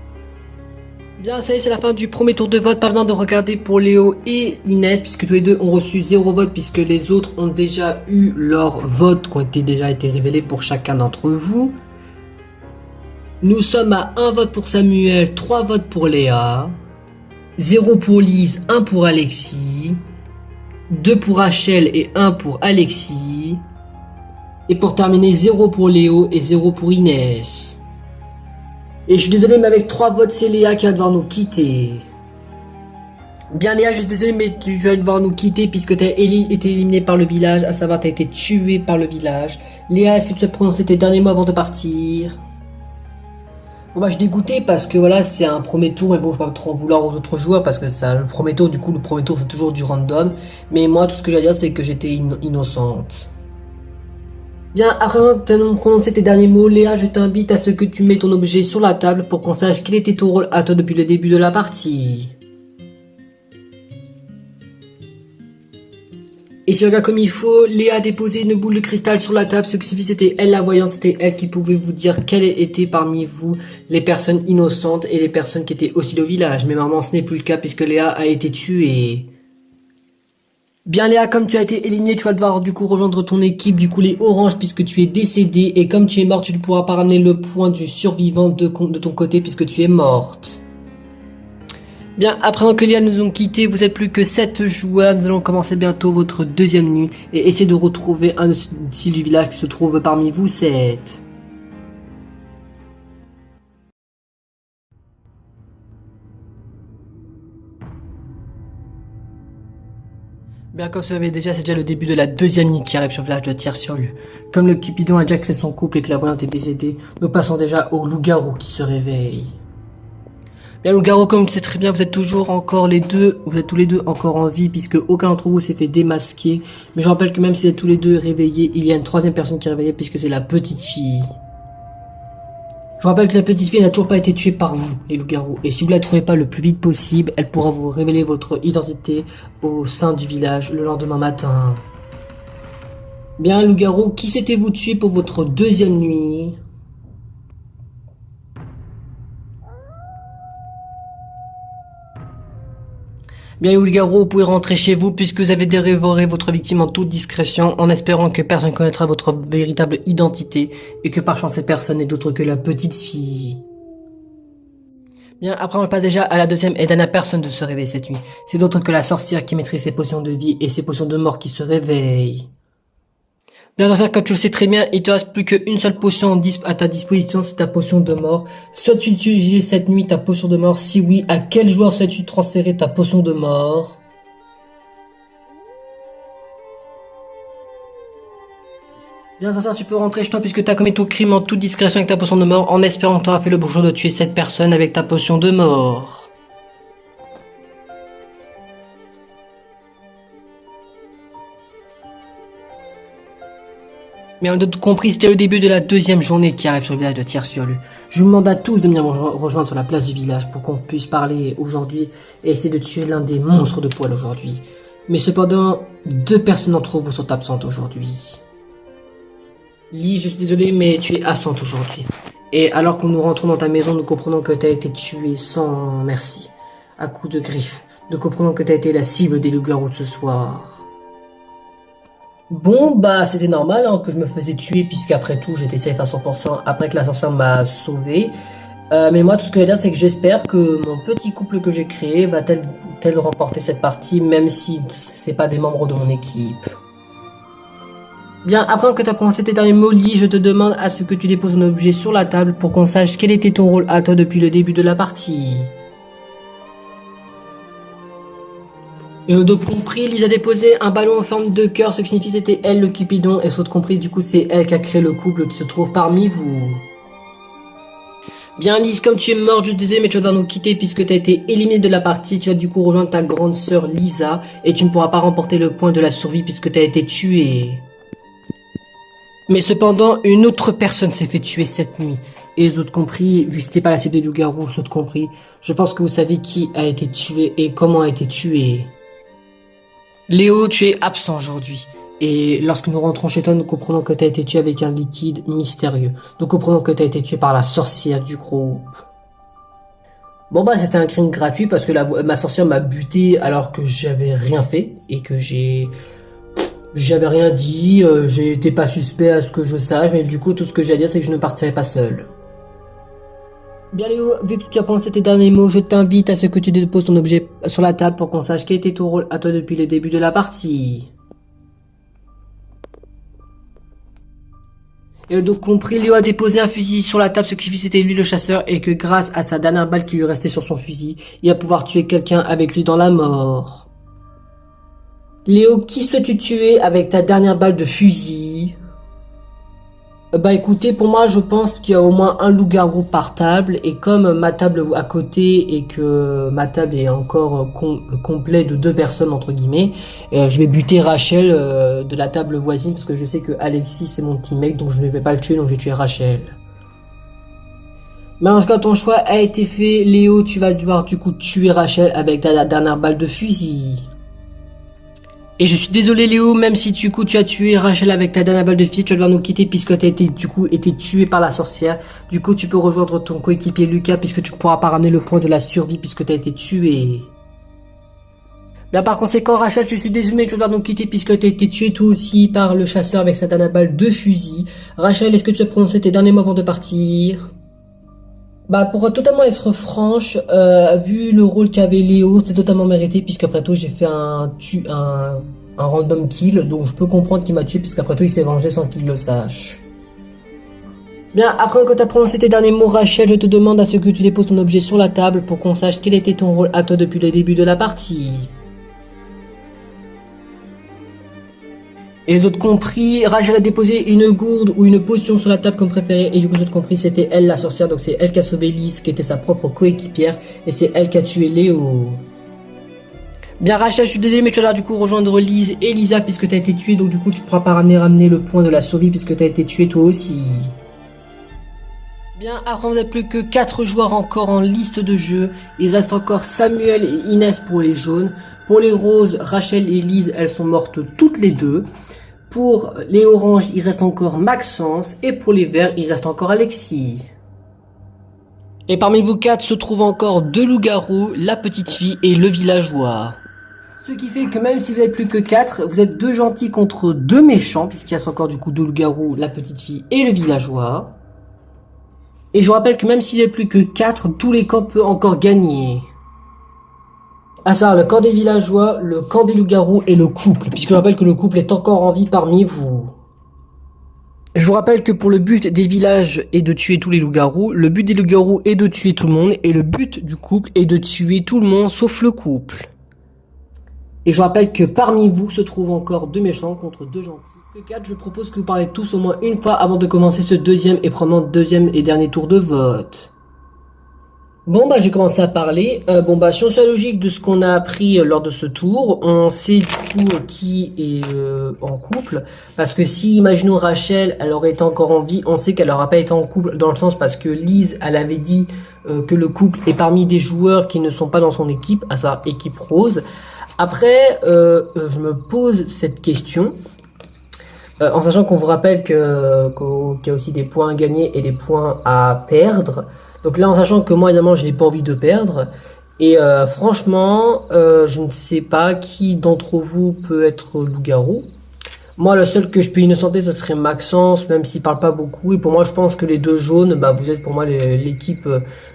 Bien, ça y est, c'est la fin du premier tour de vote, pas besoin de regarder pour Léo et Inès puisque tous les deux ont reçu 0 vote puisque les autres ont déjà eu leurs votes qui ont déjà été révélés pour chacun d'entre vous. Nous sommes à 1 vote pour Samuel, 3 votes pour Léa, 0 pour Lise, 1 pour Alexis, 2 pour Rachel et 1 pour Alexis. Et pour terminer, 0 pour Léo et 0 pour Inès. Et je suis désolé, mais avec 3 votes, c'est Léa qui va devoir nous quitter. Bien Léa, je suis désolé, mais tu vas devoir nous quitter puisque tu as été éliminé par le village, à savoir tu as été tué par le village. Léa, est-ce que tu as prononcé tes derniers mots avant de partir? Bon bah je suis dégoûté parce que voilà, c'est un premier tour, mais bon, je vais pas trop en vouloir aux autres joueurs parce que c'est le premier tour, du coup le premier tour c'est toujours du random. Mais moi, tout ce que j'ai à dire, c'est que j'étais innocente. Bien, après que tu as prononcé tes derniers mots, Léa, je t'invite à ce que tu mets ton objet sur la table pour qu'on sache quel était ton rôle à toi depuis le début de la partie. Et si on regarde comme il faut, Léa a déposé une boule de cristal sur la table, ce qui signifie c'était elle la voyante, c'était elle qui pouvait vous dire quelles étaient parmi vous les personnes innocentes et les personnes qui étaient aussi au village. Mais maman, ce n'est plus le cas puisque Léa a été tuée. Bien Léa, comme tu as été éliminé, tu vas devoir du coup rejoindre ton équipe, du coup les oranges puisque tu es décédé. Et comme tu es morte, tu ne pourras pas ramener le point du survivant de ton côté puisque tu es morte. Bien, après que Léa nous ont quittés, vous êtes plus que 7 joueurs. Nous allons commencer bientôt votre deuxième nuit et essayer de retrouver un style du village qui se trouve parmi vous 7. Bien, comme vous savez déjà, c'est déjà le début de la deuxième nuit qui arrive sur le village de Tiers-sur-Lieu. Comme le Cupidon a déjà créé son couple et que la voyante est décédée, nous passons déjà au loup-garou qui se réveille. Bien, loup-garou, comme tu sais très bien, vous êtes toujours encore les deux, vous êtes tous les deux encore en vie puisque aucun d'entre vous s'est fait démasquer. Mais je rappelle que même si vous êtes tous les deux réveillés, il y a une troisième personne qui est réveillée puisque c'est la petite fille. Je vous rappelle que la petite fille n'a toujours pas été tuée par vous, les loups-garous. Et si vous la trouvez pas le plus vite possible, elle pourra vous révéler votre identité au sein du village le lendemain matin. Bien, loup-garou, qui s'était-vous tué pour votre deuxième nuit? Bien, loup-garou, vous pouvez rentrer chez vous puisque vous avez dévoré votre victime en toute discrétion en espérant que personne ne connaîtra votre véritable identité et que par chance cette personne n'est d'autre que la petite fille. Bien, après on passe déjà à la deuxième et dernière personne de se réveiller cette nuit. C'est d'autre que la sorcière qui maîtrise ses potions de vie et ses potions de mort qui se réveillent. Bien sûr, comme tu le sais très bien, il te reste plus qu'une seule potion à ta disposition, c'est ta potion de mort. Soit tu utilises cette nuit ta potion de mort, si oui, à quel joueur souhaites-tu transférer ta potion de mort? Bien sûr, tu peux rentrer chez toi puisque tu as commis ton crime en toute discrétion avec ta potion de mort en espérant que tu auras fait le bon choix de tuer cette personne avec ta potion de mort. Mais on a compris, c'était le début de la deuxième journée qui arrive sur le village de Tiers-sur-Lieu. Je vous demande à tous de venir me rejoindre sur la place du village pour qu'on puisse parler aujourd'hui et essayer de tuer l'un des monstres de poil aujourd'hui. Mais cependant, 2 personnes d'entre vous sont absentes aujourd'hui. Lee, je suis désolé, mais tu es absente aujourd'hui. Et alors que nous rentrons dans ta maison, nous comprenons que tu as été tué sans merci, à coups de griffes. Nous comprenons que tu as été la cible des loups-garous de ce soir. Bon, bah c'était normal que je me faisais tuer puisqu'après tout j'étais safe à 100% après que la sorcière m'a sauvé. Mais moi tout ce que je veux dire c'est que j'espère que mon petit couple que j'ai créé va tel remporter cette partie même si c'est pas des membres de mon équipe. Bien, après que tu as prononcé tes derniers mots, Lee, je te demande à ce que tu déposes un objet sur la table pour qu'on sache quel était ton rôle à toi depuis le début de la partie. Et on a donc compris, Lise a déposé un ballon en forme de cœur, ce qui signifie que c'était elle le Cupidon, et saute compris, du coup c'est elle qui a créé le couple qui se trouve parmi vous. Bien Lise, comme tu es morte, je te disais, mais tu vas devoir nous quitter puisque tu as été éliminé de la partie, tu vas du coup rejoindre ta grande sœur Lisa, et tu ne pourras pas remporter le point de la survie puisque tu as été tué. Mais cependant, une autre personne s'est fait tuer cette nuit. Et les autres compris, vu que c'était pas la cible des loups-garous, les autres compris, je pense que vous savez qui a été tué et comment a été tué. Léo, tu es absent aujourd'hui. Et lorsque nous rentrons chez toi, nous comprenons que tu as été tué avec un liquide mystérieux. Nous comprenons que tu as été tué par la sorcière du groupe. Bon bah c'était un crime gratuit parce que ma sorcière m'a buté alors que j'avais rien fait. Et que j'avais rien dit, j'ai été pas suspect à ce que je sache. Mais du coup tout ce que j'ai à dire c'est que je ne partirai pas seul. Bien Léo, vu que tu as prononcé tes derniers mots, je t'invite à ce que tu déposes ton objet sur la table pour qu'on sache quel était ton rôle à toi depuis le début de la partie. Et donc compris, Léo a déposé un fusil sur la table, ce qui signifie que c'était lui le chasseur et que grâce à sa dernière balle qui lui restait sur son fusil, il va pouvoir tuer quelqu'un avec lui dans la mort. Léo, qui souhaites-tu tuer avec ta dernière balle de fusil? Bah écoutez, pour moi je pense qu'il y a au moins un loup-garou par table et comme ma table à côté et que ma table est encore complet de 2 personnes entre guillemets, je vais buter Rachel de la table voisine parce que je sais que Alexis c'est mon teammate donc je ne vais pas le tuer donc je vais tuer Rachel. Mais en tout cas ton choix a été fait, Léo, tu vas devoir du coup tuer Rachel avec ta dernière balle de fusil. Et je suis désolé Léo, même si du coup tu as tué Rachel avec ta dernière balle de fusil, tu vas devoir nous quitter puisque tu as été tué par la sorcière. Du coup tu peux rejoindre ton coéquipier Lucas puisque tu ne pourras pas ramener le point de la survie puisque tu as été tué. Bien par conséquent Rachel, je suis désolé, tu vas devoir nous quitter puisque tu as été tué toi aussi par le chasseur avec sa dernière balle de fusil. Rachel, est-ce que tu as prononcé tes derniers mots avant de partir? Bah pour totalement être franche, vu le rôle qu'avait Léo, c'est totalement mérité puisqu'après tout j'ai fait un random kill, donc je peux comprendre qu'il m'a tué puisqu'après tout il s'est vengé sans qu'il le sache. Bien, après que tu as prononcé tes derniers mots Rachel, je te demande à ce que tu déposes ton objet sur la table pour qu'on sache quel était ton rôle à toi depuis le début de la partie. Et les autres compris, Rachel a déposé une gourde ou une potion sur la table comme préféré et du coup les autres compris c'était elle la sorcière, donc c'est elle qui a sauvé Lise qui était sa propre coéquipière et c'est elle qui a tué Léo. Bien Rachel, je suis désolé mais tu vas du coup rejoindre Lise et Lisa puisque tu as été tué donc du coup tu pourras pas ramener le point de la survie puisque tu as été tué toi aussi. Bien, après vous n'avez plus que 4 joueurs encore en liste de jeu. Il reste encore Samuel et Inès pour les jaunes. Pour les roses, Rachel et Lise, elles sont mortes toutes les deux. Pour les oranges, il reste encore Maxence. Et pour les verts, il reste encore Alexis. Et parmi vous 4 se trouvent encore 2 loups-garous, la petite fille et le villageois. Ce qui fait que même si vous n'avez plus que 4, vous êtes 2 gentils contre 2 méchants, puisqu'il reste encore du coup 2 loups-garous, la petite fille et le villageois. Et je vous rappelle que même s'il n'y a plus que 4, tous les camps peuvent encore gagner. À savoir le camp des villageois, le camp des loups-garous et le couple, puisque je rappelle que le couple est encore en vie parmi vous. Je vous rappelle que pour le but des villages est de tuer tous les loups-garous, le but des loups-garous est de tuer tout le monde, et le but du couple est de tuer tout le monde sauf le couple. Et je rappelle que parmi vous se trouvent encore 2 méchants contre 2 gentils. Que 4, je propose que vous parlez tous au moins une fois avant de commencer ce deuxième et probablement deuxième et dernier tour de vote. Bon bah j'ai commencé à parler. Bon bah si on suit la logique de ce qu'on a appris lors de ce tour, on sait du coup qui est en couple. Parce que si imaginons Rachel, elle aurait été encore en vie, on sait qu'elle n'aura pas été en couple dans le sens parce que Lise, elle avait dit que le couple est parmi des joueurs qui ne sont pas dans son équipe, à savoir équipe rose. Après, je me pose cette question, en sachant qu'on vous rappelle qu'il y a aussi des points à gagner et des points à perdre. Donc là, en sachant que moi, évidemment, je n'ai pas envie de perdre. Et franchement, je ne sais pas qui d'entre vous peut être loup-garou. Moi, le seul que je peux innocenter, ce serait Maxence, même s'il parle pas beaucoup. Et pour moi, je pense que les 2 jaunes, bah, vous êtes pour moi l'équipe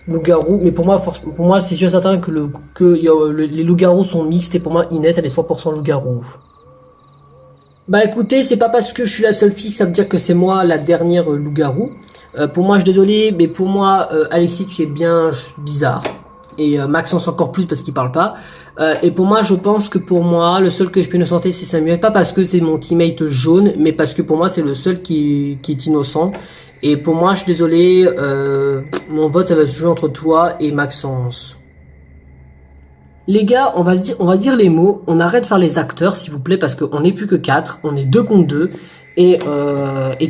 loup-garou. Mais pour moi, c'est sûr et certain que les loups-garous sont mixtes. Et pour moi, Inès, elle est 100% loup-garou. Bah écoutez, c'est pas parce que je suis la seule fille que ça veut dire que c'est moi la dernière loup-garou. Pour moi, je suis désolé, mais pour moi, Alexis, tu es bien bizarre. Et Maxence encore plus parce qu'il parle pas. Et pour moi, je pense que pour moi, le seul que je peux innocenter, c'est Samuel. Pas parce que c'est mon teammate jaune, mais parce que pour moi, c'est le seul qui est innocent. Et pour moi, je suis désolé, mon vote, ça va se jouer entre toi et Maxence. Les gars, on va se dire les mots. On arrête de faire les acteurs, s'il vous plaît, parce qu'on n'est plus que 4. On est 2 contre 2. Et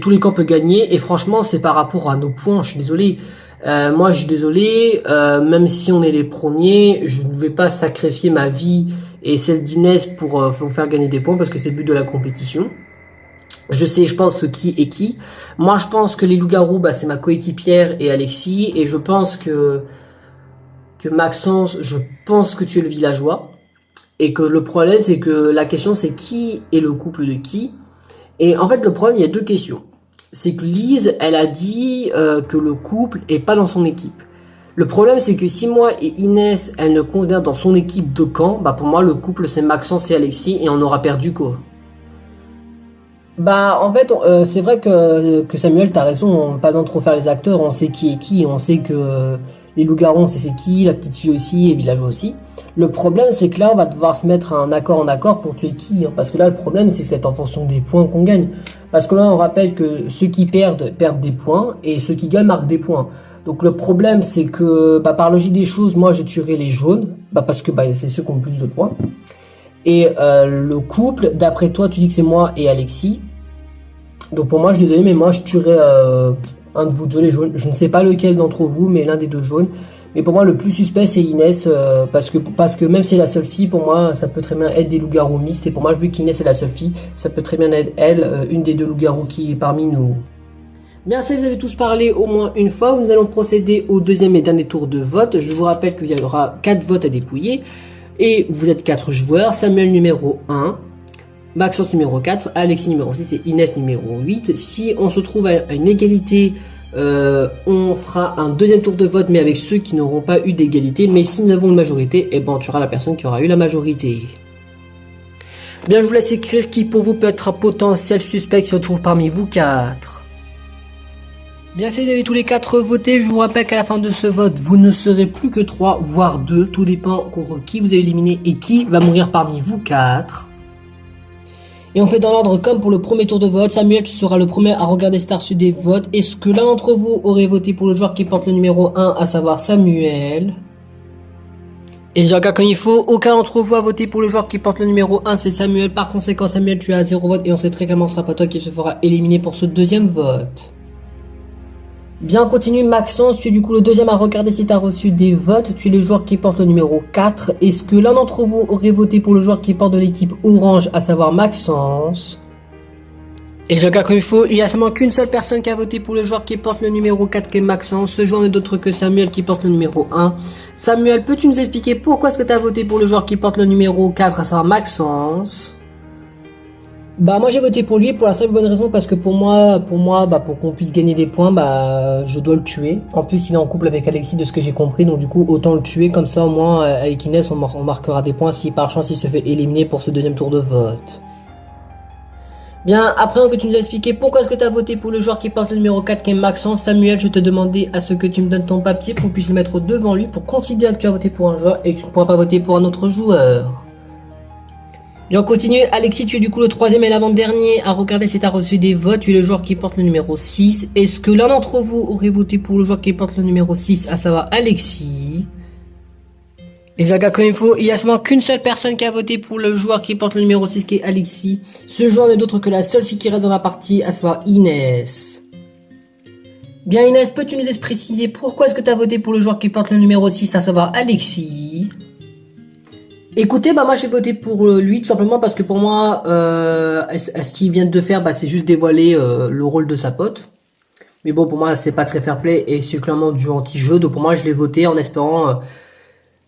tous les camps peuvent gagner. Et franchement, c'est par rapport à nos points. Je suis désolé. Moi, je suis désolé. Même si on est les premiers, je ne vais pas sacrifier ma vie et celle d'Inès pour faire gagner des points parce que c'est le but de la compétition. Je sais, je pense qui est qui. Moi, je pense que les loups-garous, bah, c'est ma coéquipière et Alexis. Et je pense que Maxence, je pense que tu es le villageois. Et que le problème, c'est que la question, c'est qui est le couple de qui. Et en fait, le problème, il y a 2 questions. C'est que Lise, elle a dit que le couple est pas dans son équipe. Le problème, c'est que si moi et Inès, elle ne considère dans son équipe de camp, bah pour moi, le couple, c'est Maxence et Alexis, et on aura perdu quoi. Bah, en fait, c'est vrai que Samuel, t'as raison, on va pas besoin de trop faire les acteurs, on sait qui est qui, on sait que les loups-garous, c'est qui, la petite fille aussi, et Villageois aussi. Le problème, c'est que là, on va devoir se mettre un accord en accord pour tuer qui, hein, parce que là, le problème, c'est que c'est en fonction des points qu'on gagne. Parce que là, on rappelle que ceux qui perdent des points, et ceux qui gagnent marquent des points. Donc le problème, c'est que, bah, par logique des choses, moi, je tuerai les jaunes, bah, parce que bah, c'est ceux qui ont le plus de points. Et le couple, d'après toi, tu dis que c'est moi et Alexis. Donc pour moi, je suis désolé, mais moi, je tuerai un de vous deux, les jaunes. Je ne sais pas lequel d'entre vous, mais l'un des deux jaunes. Mais pour moi, le plus suspect, c'est Inès, parce que même si c'est la seule fille, pour moi, ça peut très bien être des loups-garous mixtes. Et pour moi, vu qu'Inès est la seule fille, ça peut très bien être elle, une des deux loups-garous qui est parmi nous. Bien, si vous avez tous parlé au moins une fois, nous allons procéder au deuxième et dernier tour de vote. Je vous rappelle qu'il y aura 4 votes à dépouiller. Et vous êtes 4 joueurs. Samuel numéro 1, Maxence numéro 4, Alexis numéro 6 et Inès numéro 8. Si on se trouve à une égalité, on fera un deuxième tour de vote, mais avec ceux qui n'auront pas eu d'égalité. Mais si nous avons une majorité, eh ben, tu auras la personne qui aura eu la majorité. Bien, je vous laisse écrire qui pour vous peut être un potentiel suspect qui se trouve parmi vous 4. Bien, si vous avez tous les 4 voté, je vous rappelle qu'à la fin de ce vote, vous ne serez plus que 3, voire 2. Tout dépend contre qui vous avez éliminé et qui va mourir parmi vous 4. Et on fait dans l'ordre comme pour le premier tour de vote. Samuel, tu seras le premier à regarder cet reçu des votes. Est-ce que l'un d'entre vous aurait voté pour le joueur qui porte le numéro 1, à savoir Samuel? Et je regarde comme il faut, aucun d'entre vous a voté pour le joueur qui porte le numéro 1, c'est Samuel. Par conséquent, Samuel, tu as 0 vote et on sait très clairement ce sera pas toi qui se fera éliminer pour ce deuxième vote. Bien, on continue. Maxence, tu es du coup le deuxième à regarder si tu as reçu des votes. Tu es le joueur qui porte le numéro 4. Est-ce que l'un d'entre vous aurait voté pour le joueur qui porte de l'équipe orange, à savoir Maxence? Et je regarde comme il faut, il y a seulement qu'une seule personne qui a voté pour le joueur qui porte le numéro 4, qui est Maxence. Ce joueur n'est d'autre que Samuel qui porte le numéro 1. Samuel, peux-tu nous expliquer pourquoi est-ce que tu as voté pour le joueur qui porte le numéro 4, à savoir Maxence? Bah moi j'ai voté pour lui pour la simple bonne raison parce que pour moi bah pour qu'on puisse gagner des points bah je dois le tuer. En plus il est en couple avec Alexis de ce que j'ai compris, donc du coup autant le tuer, comme ça au moins avec Inès on marquera des points si par chance il se fait éliminer pour ce deuxième tour de vote. Bien, après que tu nous as expliqué pourquoi est-ce que tu as voté pour le joueur qui porte le numéro 4 qui est Maxence, Samuel, je te demandais à ce que tu me donnes ton papier pour qu'on puisse le mettre devant lui pour considérer que tu as voté pour un joueur et que tu ne pourras pas voter pour un autre joueur. Et on continue, Alexis, tu es du coup le troisième et l'avant-dernier à regarder si tu as reçu des votes. Tu es le joueur qui porte le numéro 6. Est-ce que l'un d'entre vous aurait voté pour le joueur qui porte le numéro 6, à savoir Alexis? Et je regarde comme il faut, il y a seulement qu'une seule personne qui a voté pour le joueur qui porte le numéro 6, qui est Alexis. Ce joueur n'est d'autre que la seule fille qui reste dans la partie, à savoir Inès. Bien Inès, peux-tu nous préciser pourquoi est-ce que tu as voté pour le joueur qui porte le numéro 6, à savoir Alexis? Écoutez, bah moi j'ai voté pour lui tout simplement parce que pour moi, ce qu'il vient de faire, bah c'est juste dévoiler le rôle de sa pote. Mais bon, pour moi c'est pas très fair play et c'est clairement du anti-jeu. Donc pour moi je l'ai voté en espérant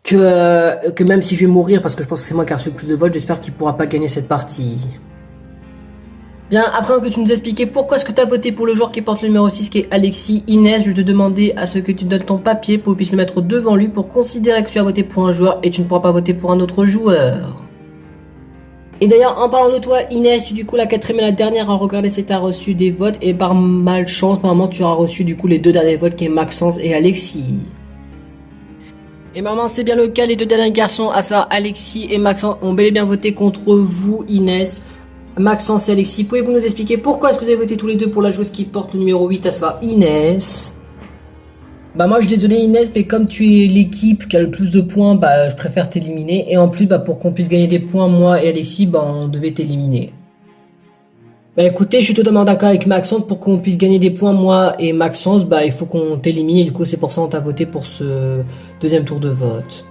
que même si je vais mourir, parce que je pense que c'est moi qui ai reçu le plus de votes, j'espère qu'il pourra pas gagner cette partie. Bien, après que tu nous expliqué pourquoi est-ce que tu as voté pour le joueur qui porte le numéro 6, qui est Alexis, Inès, je vais te demander à ce que tu donnes ton papier pour que tu puisses le mettre devant lui pour considérer que tu as voté pour un joueur et tu ne pourras pas voter pour un autre joueur. Et d'ailleurs, en parlant de toi, Inès, tu es du coup la quatrième et la dernière à regarder si tu as reçu des votes et par malchance, normalement, tu auras reçu du coup les deux derniers votes qui est Maxence et Alexis. Et maman, c'est bien le cas, les deux derniers garçons, à savoir Alexis et Maxence, ont bel et bien voté contre vous, Inès. Maxence et Alexis, pouvez-vous nous expliquer pourquoi est-ce que vous avez voté tous les deux pour la joueuse qui porte le numéro 8, à savoir Inès? Bah moi je suis désolé Inès, mais comme tu es l'équipe qui a le plus de points, bah je préfère t'éliminer. Et en plus, bah pour qu'on puisse gagner des points, moi et Alexis, bah on devait t'éliminer. Bah écoutez, je suis totalement d'accord avec Maxence, pour qu'on puisse gagner des points, moi et Maxence, bah il faut qu'on t'élimine. Et du coup c'est pour ça qu'on t'a voté pour ce deuxième tour de vote.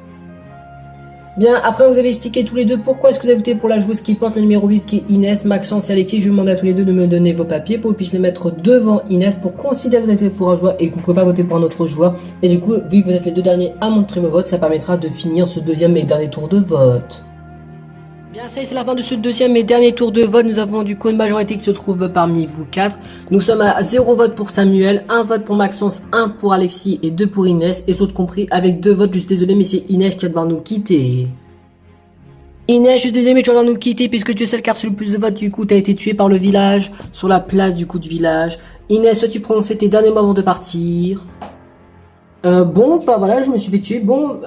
Bien, après vous avez expliqué tous les deux pourquoi est-ce que vous avez voté pour la joueuse qui porte le numéro 8 qui est Inès, Maxence et Alexis. Je vais demander à tous les deux de me donner vos papiers pour que je puisse les mettre devant Inès pour considérer que vous avez voté pour un joueur et que vous ne pouvez pas voter pour un autre joueur. Et du coup, vu que vous êtes les deux derniers à montrer vos votes, ça permettra de finir ce deuxième et dernier tour de vote. Bien, ça y est, c'est la fin de ce deuxième et dernier tour de vote. Nous avons du coup une majorité qui se trouve parmi vous quatre. Nous sommes à 0 vote pour Samuel, 1 vote pour Maxence, 1 pour Alexis et 2 pour Inès. Et autres compris avec 2 votes. Je suis désolé, mais c'est Inès qui va devoir nous quitter. Inès, je suis désolé, mais tu vas devoir nous quitter puisque tu es celle qui a reçu le plus de votes. Du coup, tu as été tuée par le village, sur la place du coup du village. Inès, toi, tu prononces tes derniers mots avant de partir. Bon, bah voilà, je me suis fait tuer. Bon,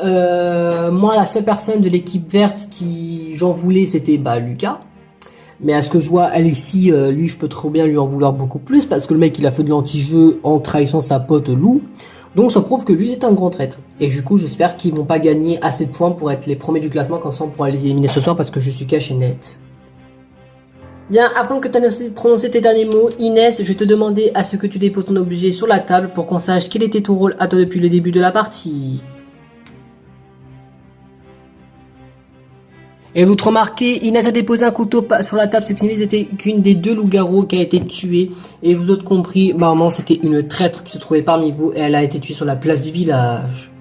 moi, la seule personne de l'équipe verte qui j'en voulais, c'était Lucas. Mais à ce que je vois, Alexis, lui, je peux trop bien lui en vouloir beaucoup plus parce que le mec, il a fait de l'anti-jeu en trahissant sa pote Lou. Donc ça prouve que lui est un grand traître. Et du coup, j'espère qu'ils vont pas gagner assez de points pour être les premiers du classement, comme ça on pourra les éliminer ce soir parce que je suis caché net. Bien, après que tu as prononcé tes derniers mots, Inès, je vais te demander à ce que tu déposes ton objet sur la table pour qu'on sache quel était ton rôle à toi depuis le début de la partie. Et vous remarquez, Inès a déposé un couteau sur la table, ce qui signifie que c'était qu'une des 2 loups-garous qui a été tuée. Et vous autres compris, maman, c'était une traître qui se trouvait parmi vous et elle a été tuée sur la place du village.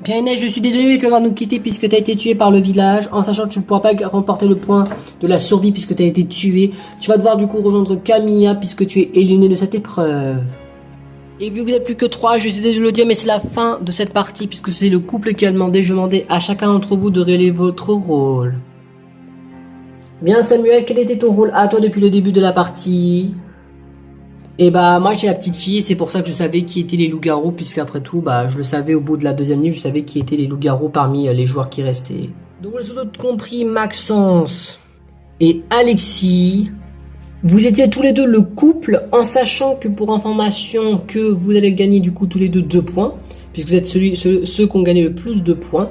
Bien Inès, je suis désolé, mais tu vas devoir nous quitter puisque tu as été tué par le village, en sachant que tu ne pourras pas remporter le point de la survie puisque tu as été tué. Tu vas devoir du coup rejoindre Camilla puisque tu es éliminé de cette épreuve. Et vu que vous n'êtes plus que 3, je suis désolé de le dire, mais c'est la fin de cette partie puisque c'est le couple qui a demandé. Je demandais à chacun d'entre vous de révéler votre rôle. Bien Samuel, quel était ton rôle à toi depuis le début de la partie? Et moi j'ai la petite fille, c'est pour ça que je savais qui étaient les loups-garous, puisqu'après tout, je le savais au bout de la deuxième nuit, je savais qui étaient les loups-garous parmi les joueurs qui restaient. Donc vous avez tous compris, Maxence et Alexis, vous étiez tous les deux le couple, en sachant que pour information, que vous allez gagner du coup tous les deux 2 points, puisque vous êtes ceux qui ont gagné le plus de points.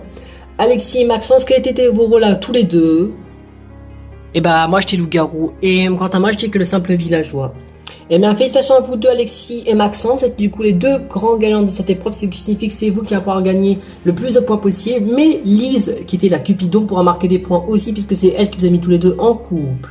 Alexis et Maxence, quels étaient vos rôles à tous les deux? Et moi j'étais loup-garou, et quant à moi j'étais que le simple villageois. Et bien félicitations à vous deux, Alexis et Maxence, vous êtes du coup les 2 grands gagnants de cette épreuve, ce qui signifie que c'est vous qui allez pouvoir gagner le plus de points possible, mais Lise, qui était la Cupidon, pourra marquer des points aussi, puisque c'est elle qui vous a mis tous les 2 en couple.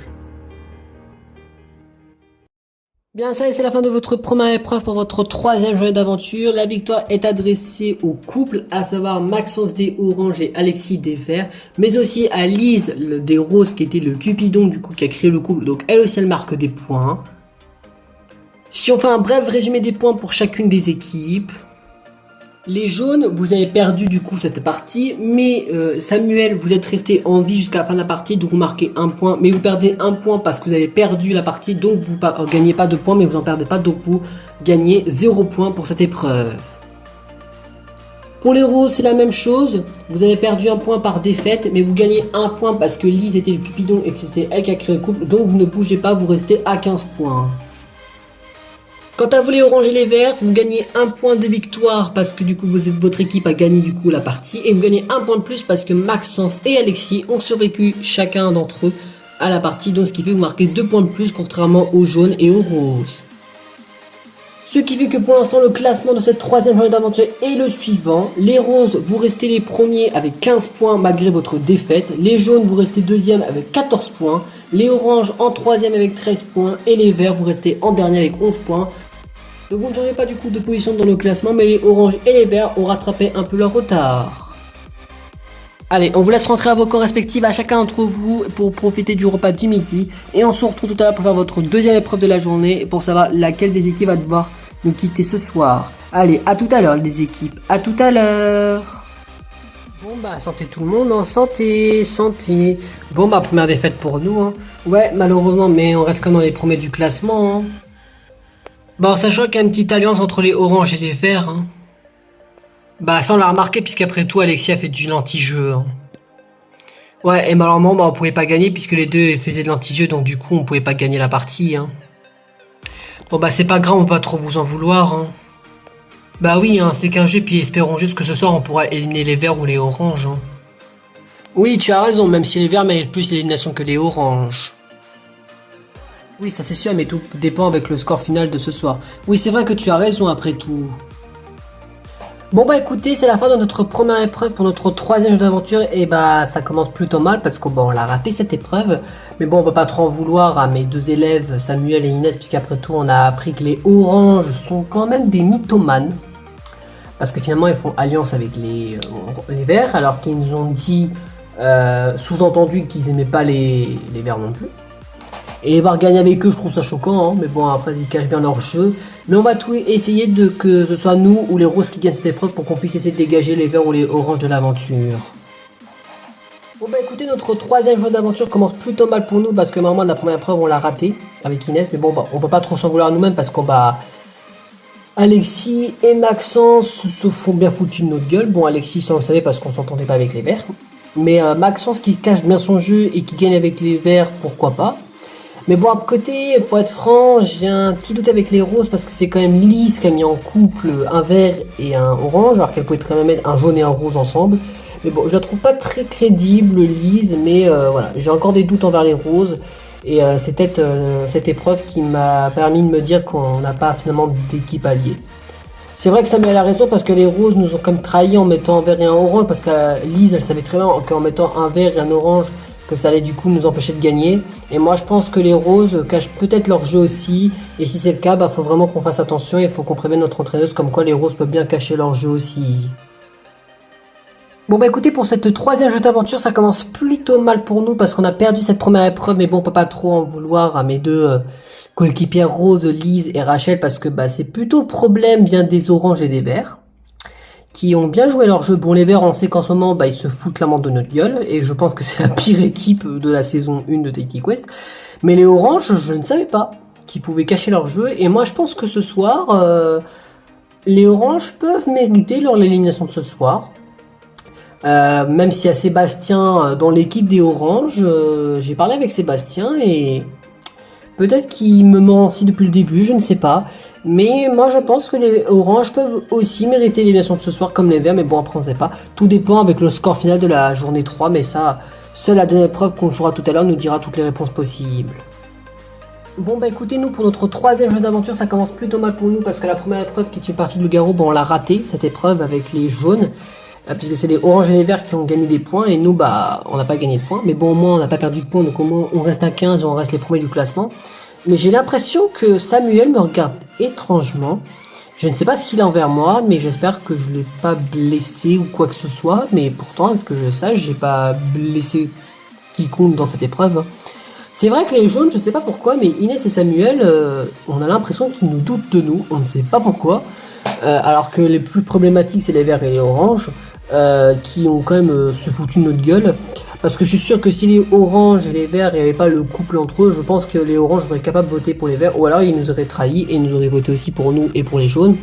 Bien, ça y est, c'est la fin de votre première épreuve pour votre 3e journée d'aventure. La victoire est adressée au couple, à savoir Maxence des oranges et Alexis des verts, mais aussi à Lise des roses, qui était le Cupidon, du coup, qui a créé le couple, donc elle aussi elle marque des points. Si on fait un bref résumé des points pour chacune des équipes, les jaunes, vous avez perdu du coup cette partie, mais Samuel, vous êtes resté en vie jusqu'à la fin de la partie, donc vous marquez 1 point, mais vous perdez 1 point parce que vous avez perdu la partie, donc vous gagnez pas de points, mais vous en perdez pas, donc vous gagnez 0 point pour cette épreuve. Pour les roses, c'est la même chose, vous avez perdu 1 point par défaite, mais vous gagnez 1 point parce que Lise était le Cupidon et que c'était elle qui a créé le couple, donc vous ne bougez pas, vous restez à 15 points. Quant à vous les oranges et les verts, vous gagnez 1 point de victoire parce que du coup votre équipe a gagné du coup la partie. Et vous gagnez 1 point de plus parce que Maxence et Alexis ont survécu chacun d'entre eux à la partie. Donc ce qui fait que vous marquez 2 points de plus contrairement aux jaunes et aux roses. Ce qui fait que pour l'instant le classement de cette 3e journée d'aventure est le suivant. Les roses, vous restez les premiers avec 15 points malgré votre défaite. Les jaunes, vous restez 2e avec 14 points. Les oranges en 3e avec 13 points. Et les verts, vous restez en dernier avec 11 points. Donc vous ne changez pas du coup de position dans le classement, mais les oranges et les verts ont rattrapé un peu leur retard. Allez, on vous laisse rentrer à vos camps respectifs à chacun d'entre vous pour profiter du repas du midi. Et on se retrouve tout à l'heure pour faire votre 2e épreuve de la journée et pour savoir laquelle des équipes va devoir nous quitter ce soir. Allez, à tout à l'heure les équipes, à tout à l'heure. Bon santé tout le monde, hein. Santé, santé. Bon première défaite pour nous, hein. Ouais, malheureusement, mais on reste comme dans les premiers du classement, hein. Sachant qu'il y a une petite alliance entre les oranges et les verts, hein. Ça on l'a remarqué puisqu'après tout Alexis a fait du l'anti-jeu, hein. Ouais, et malheureusement on pouvait pas gagner puisque les deux faisaient de l'anti-jeu, donc du coup on pouvait pas gagner la partie, hein. C'est pas grave, on peut pas trop vous en vouloir, hein. Oui, hein, c'est qu'un jeu, puis espérons juste que ce soir on pourra éliminer les verts ou les oranges, hein. Oui, tu as raison, même si les verts méritent plus l'élimination que les oranges. Oui, ça c'est sûr, mais tout dépend avec le score final de ce soir. Oui, c'est vrai que tu as raison après tout. Bon écoutez, c'est la fin de notre première épreuve pour notre 3e jeu d'aventure. Et ça commence plutôt mal parce qu'on l'a raté cette épreuve. Mais bon, on peut pas trop en vouloir à mes 2 élèves, Samuel et Inès, puisqu'après tout on a appris que les oranges sont quand même des mythomanes. Parce que finalement ils font alliance avec les verts, alors qu'ils nous ont dit Sous-entendu qu'ils aimaient pas les verts non plus. Et les voir gagner avec eux, je trouve ça choquant, hein, mais bon, après ils cachent bien leur jeu. Mais on va tout essayer de que ce soit nous ou les roses qui gagnent cette épreuve pour qu'on puisse essayer de dégager les verts ou les oranges de l'aventure. Bon bah écoutez, notre troisième jeu d'aventure commence plutôt mal pour nous parce que normalement la première épreuve on l'a raté avec Inès, mais bon bah, on peut pas trop s'en vouloir nous-mêmes parce qu'on va... Alexis et Maxence se font bien foutu de notre gueule. Bon, Alexis, ça on le savait parce qu'on s'entendait pas avec les verts. Mais Maxence qui cache bien son jeu et qui gagne avec les verts, pourquoi pas. Mais bon, à côté, pour être franc, j'ai un petit doute avec les roses parce que c'est quand même Lise qui a mis en couple un vert et un orange, alors qu'elle pouvait très bien mettre un jaune et un rose ensemble. Mais bon, je la trouve pas très crédible, Lise, mais voilà, j'ai encore des doutes envers les roses. Et c'est peut-être cette épreuve qui m'a permis de me dire qu'on n'a pas finalement d'équipe alliée. C'est vrai que Samuel a raison parce que les roses nous ont comme trahi en mettant un vert et un orange, parce que Lise elle savait très bien qu'en mettant un vert et un orange que ça allait du coup nous empêcher de gagner. Et moi je pense que les roses cachent peut-être leur jeu aussi, et si c'est le cas, bah faut vraiment qu'on fasse attention, il faut qu'on prévienne notre entraîneuse comme quoi les roses peuvent bien cacher leur jeu aussi. Bon bah écoutez, pour cette troisième jeu d'aventure, ça commence plutôt mal pour nous parce qu'on a perdu cette première épreuve, mais bon, on peut pas trop en vouloir à mes deux coéquipières Rose, Lise et Rachel parce que bah c'est plutôt le problème vient des oranges et des verts qui ont bien joué leur jeu. Bon, les verts, on sait qu'en ce moment, bah ils se foutent clairement de notre gueule et je pense que c'est la pire équipe de la saison 1 de Taktik Quest. Mais les oranges, je ne savais pas qu'ils pouvaient cacher leur jeu et moi je pense que ce soir, les oranges peuvent mériter leur élimination de ce soir. Même s'il y a Sébastien dans l'équipe des Oranges, j'ai parlé avec Sébastien et peut-être qu'il me ment aussi depuis le début, je ne sais pas. Mais moi je pense que les Oranges peuvent aussi mériter l'élimination de ce soir comme les Verts, mais bon après on ne sait pas. Tout dépend avec le score final de la journée 3, mais ça, seule la dernière épreuve qu'on jouera tout à l'heure nous dira toutes les réponses possibles. Bon bah écoutez, nous pour notre troisième jeu d'aventure ça commence plutôt mal pour nous parce que la première épreuve qui est une partie de loup-garou, bon on l'a raté cette épreuve avec les jaunes. Puisque c'est les oranges et les verts qui ont gagné des points et nous bah on n'a pas gagné de points, mais bon au moins on n'a pas perdu de points, donc au moins on reste à 15 et on reste les premiers du classement. Mais j'ai l'impression que Samuel me regarde étrangement, je ne sais pas ce qu'il a envers moi, mais j'espère que je ne l'ai pas blessé ou quoi que ce soit, mais pourtant à ce que je sache j'ai pas blessé quiconque dans cette épreuve. C'est vrai que les jaunes, je sais pas pourquoi, mais Inès et Samuel, on a l'impression qu'ils nous doutent de nous, on ne sait pas pourquoi, alors que les plus problématiques c'est les verts et les oranges. Qui ont quand même se foutu de notre gueule parce que je suis sûr que si les oranges et les verts il n'y avait pas le couple entre eux, je pense que les oranges seraient capables de voter pour les verts ou alors ils nous auraient trahis et ils nous auraient voté aussi pour nous et pour les jaunes.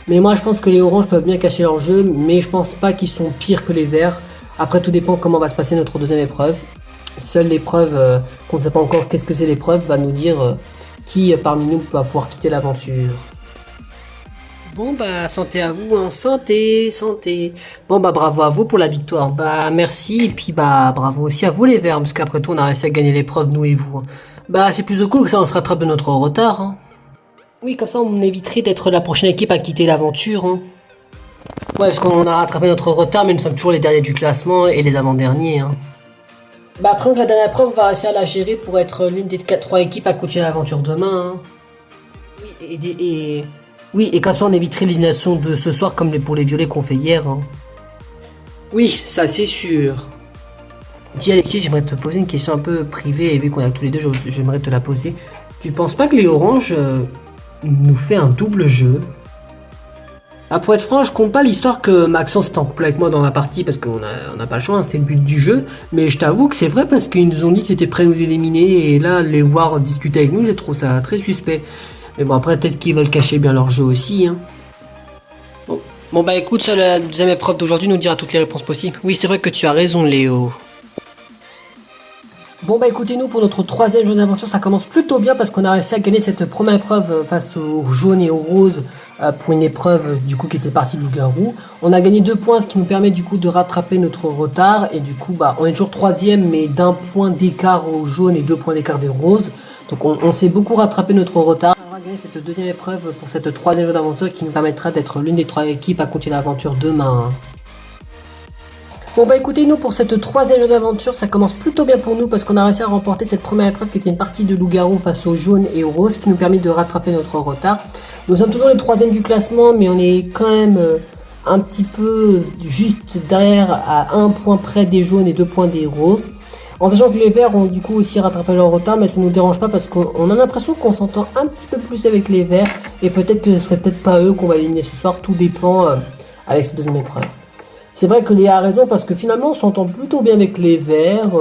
Mais moi je pense que les oranges peuvent bien cacher leur jeu, mais je pense pas qu'ils sont pires que les verts. Après tout dépend comment va se passer notre deuxième épreuve. Seule l'épreuve qu'on ne sait pas encore qu'est-ce que c'est l'épreuve va nous dire qui parmi nous va pouvoir quitter l'aventure. Bon bah santé à vous, hein. Santé, santé. Bon bah bravo à vous pour la victoire, bah merci et puis bah bravo aussi à vous les verts parce qu'après tout on a réussi à gagner l'épreuve nous et vous. Bah c'est plutôt cool que ça on se rattrape de notre retard. Hein. Oui comme ça on éviterait d'être la prochaine équipe à quitter l'aventure. Hein. Ouais parce qu'on a rattrapé notre retard mais nous sommes toujours les derniers du classement et les avant-derniers. Hein. Bah après donc, la dernière épreuve on va réussir à la gérer pour être l'une des 3 équipes à continuer l'aventure demain. Hein. Oui Oui, et comme ça on éviterait l'élimination de ce soir comme pour les violets qu'on fait hier. Hein. Oui, ça c'est sûr. Dis Alexis, j'aimerais te poser une question un peu privée et vu qu'on a tous les deux, j'aimerais te la poser. Tu penses pas que les oranges nous fait un double jeu? Ah pour être franc, je compte pas l'histoire que Maxence était en couple avec moi dans la partie parce qu'on n'a pas le choix, hein, c'était le but du jeu. Mais je t'avoue que c'est vrai parce qu'ils nous ont dit qu'ils étaient prêts à nous éliminer et là, les voir discuter avec nous, je trouve ça très suspect. Mais bon après peut-être qu'ils veulent cacher bien leur jeu aussi. Hein. Bon bah écoute, seule la deuxième épreuve d'aujourd'hui nous dira toutes les réponses possibles. Oui c'est vrai que tu as raison Léo. Bon bah écoutez nous pour notre troisième jeu d'aventure ça commence plutôt bien parce qu'on a réussi à gagner cette première épreuve face aux jaunes et aux roses pour une épreuve du coup qui était partie de loup-garou. On a gagné 2 points ce qui nous permet du coup de rattraper notre retard et du coup bah on est toujours troisième mais d'1 point d'écart aux jaunes et 2 points d'écart des roses. Donc on s'est beaucoup rattrapé notre retard. On va gagner cette deuxième épreuve pour cette troisième jeu d'aventure qui nous permettra d'être l'une des 3 équipes à continuer l'aventure demain. Bon bah écoutez nous pour cette troisième jeu d'aventure ça commence plutôt bien pour nous parce qu'on a réussi à remporter cette première épreuve qui était une partie de loup-garou face aux jaunes et aux roses qui nous permet de rattraper notre retard. Nous sommes toujours les 3e du classement mais on est quand même un petit peu juste derrière, à 1 point près des jaunes et 2 points des roses. En sachant que les verts ont du coup aussi rattrapé leur retard, mais ça nous dérange pas parce qu'on a l'impression qu'on s'entend un petit peu plus avec les verts. Et peut-être que ce serait peut-être pas eux qu'on va éliminer ce soir, tout dépend avec cette deuxième épreuve. C'est vrai que Léa a raison parce que finalement on s'entend plutôt bien avec les verts.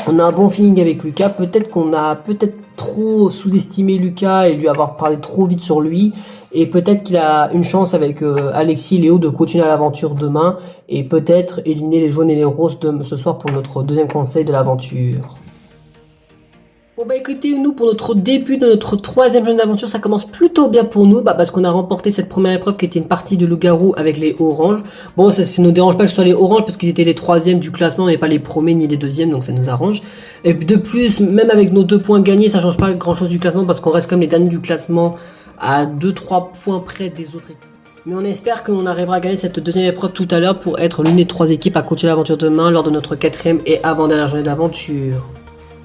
On a un bon feeling avec Lucas. Peut-être qu'on a trop sous-estimé Lucas et lui avoir parlé trop vite sur lui. Et peut-être qu'il a une chance avec Alexis et Léo de continuer l'aventure demain. Et peut-être éliminer les jaunes et les roses ce soir pour notre deuxième conseil de l'aventure. Bon bah écoutez, nous pour notre début de notre troisième journée d'aventure, ça commence plutôt bien pour nous, parce qu'on a remporté cette première épreuve qui était une partie de loup-garou avec les oranges. Bon, ça nous dérange pas que ce soit les oranges parce qu'ils étaient les troisièmes du classement et pas les premiers ni les deuxièmes, donc ça nous arrange. Et de plus, même avec nos 2 points gagnés, ça change pas grand chose du classement parce qu'on reste comme les derniers du classement à 2-3 points près des autres équipes. Mais on espère qu'on arrivera à gagner cette deuxième épreuve tout à l'heure pour être l'une des 3 équipes à continuer l'aventure demain lors de notre 4e et avant-dernière journée d'aventure.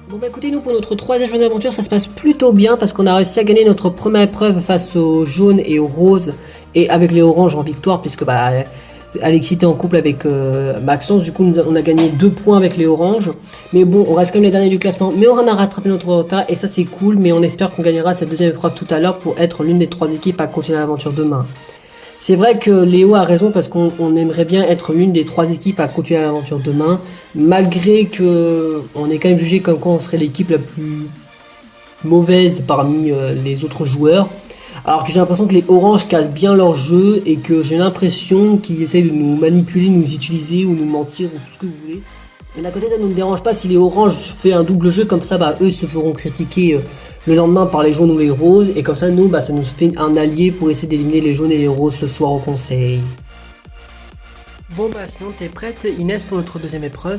Bon bah écoutez, nous pour notre 3e journée d'aventure, ça se passe plutôt bien parce qu'on a réussi à gagner notre première épreuve face aux jaunes et aux roses et avec les oranges en victoire puisque Alexis était en couple avec Maxence, du coup on a gagné 2 points avec les oranges. Mais bon, on reste comme les derniers du classement, mais on a rattrapé notre retard et ça c'est cool, mais on espère qu'on gagnera cette deuxième épreuve tout à l'heure pour être l'une des 3 équipes à continuer l'aventure demain. C'est vrai que Léo a raison parce qu'on aimerait bien être l'une des 3 équipes à continuer l'aventure demain, malgré que on est quand même jugé comme quoi on serait l'équipe la plus mauvaise parmi les autres joueurs. Alors que j'ai l'impression que les oranges cassent bien leur jeu et que j'ai l'impression qu'ils essayent de nous manipuler, nous utiliser ou nous mentir ou tout ce que vous voulez. Mais d'un côté ça ne nous dérange pas si les oranges fait un double jeu comme ça, eux se feront critiquer le lendemain par les jaunes ou les roses et comme ça nous ça nous fait un allié pour essayer d'éliminer les jaunes et les roses ce soir au conseil. Bon sinon t'es prête Inès pour notre deuxième épreuve?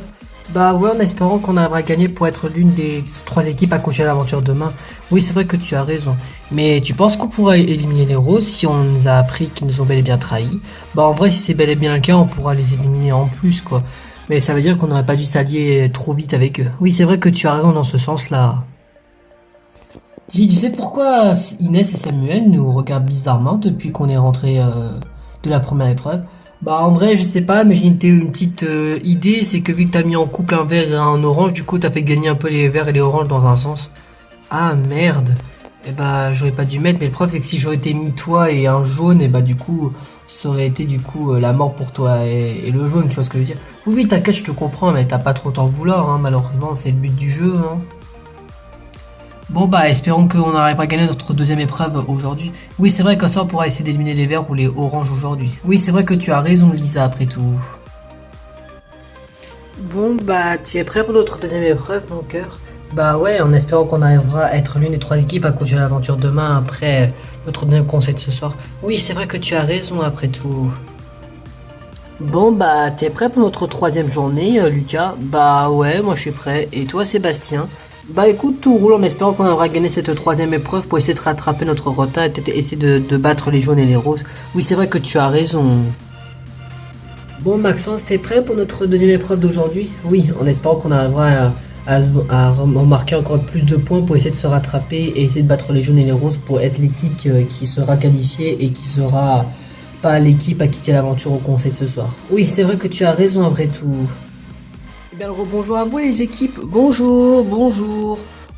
Ouais, en espérant qu'on arrivera à gagner pour être l'une des 3 équipes à continuer l'aventure demain. Oui c'est vrai que tu as raison, mais tu penses qu'on pourra éliminer les roses si on nous a appris qu'ils nous ont bel et bien trahis? En vrai si c'est bel et bien le cas on pourra les éliminer en plus quoi. Mais ça veut dire qu'on n'aurait pas dû s'allier trop vite avec eux. Oui c'est vrai que tu as raison dans ce sens là. Tu sais pourquoi Inès et Samuel nous regardent bizarrement depuis qu'on est rentré de la première épreuve? En vrai je sais pas, mais j'ai une petite idée, c'est que vu que t'as mis en couple un vert et un orange, du coup t'as fait gagner un peu les verts et les oranges dans un sens. Ah merde. J'aurais pas dû mettre, mais le problème c'est que si j'aurais été mis toi et un jaune, du coup ça aurait été la mort pour toi et le jaune, tu vois ce que je veux dire? Oui t'inquiète, je te comprends, mais t'as pas trop t'en vouloir, hein, malheureusement c'est le but du jeu. Hein. Bon espérons qu'on arrivera à gagner notre deuxième épreuve aujourd'hui. Oui c'est vrai que ça on pourra essayer d'éliminer les verts ou les oranges aujourd'hui. Oui c'est vrai que tu as raison Lisa après tout. Bon tu es prêt pour notre deuxième épreuve mon cœur? Ouais, en espérant qu'on arrivera à être l'une des 3 équipes à continuer l'aventure demain après notre deuxième conseil de ce soir. Oui c'est vrai que tu as raison après tout. Bon t'es prêt pour notre 3e journée Lucas? Ouais moi je suis prêt. Et toi Sébastien? Écoute, tout roule en espérant qu'on aura gagné cette 3e épreuve pour essayer de rattraper notre retard et peut-être essayer de battre les jaunes et les roses. Oui, c'est vrai que tu as raison. Bon, Maxence, t'es prêt pour notre deuxième épreuve d'aujourd'hui? Oui, en espérant qu'on arrivera à remarquer encore plus de points pour essayer de se rattraper et essayer de battre les jaunes et les roses pour être l'équipe qui sera qualifiée et qui sera pas l'équipe à quitter l'aventure au conseil de ce soir. Oui, c'est vrai que tu as raison après tout. Le rebonjour à vous les équipes, bonjour.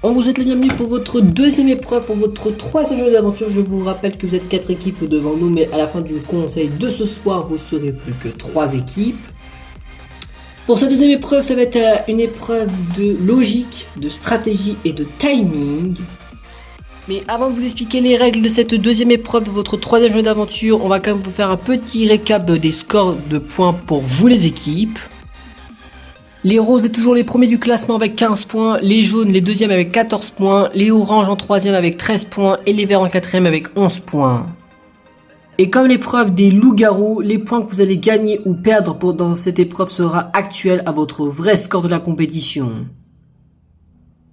On vous souhaite la bienvenue pour votre deuxième épreuve, pour votre 3e journée d'aventure. Je vous rappelle que vous êtes 4 équipes devant nous, mais à la fin du conseil de ce soir, vous serez plus que 3 équipes. Pour cette deuxième épreuve, ça va être une épreuve de logique, de stratégie et de timing. Mais avant de vous expliquer les règles de cette deuxième épreuve, votre 3e journée d'aventure, on va quand même vous faire un petit récap des scores de points pour vous les équipes. Les roses est toujours les premiers du classement avec 15 points, les jaunes les 2e avec 14 points, les oranges en 3e avec 13 points et les verts en 4e avec 11 points. Et comme l'épreuve des loups-garous, les points que vous allez gagner ou perdre dans cette épreuve sera actuel à votre vrai score de la compétition.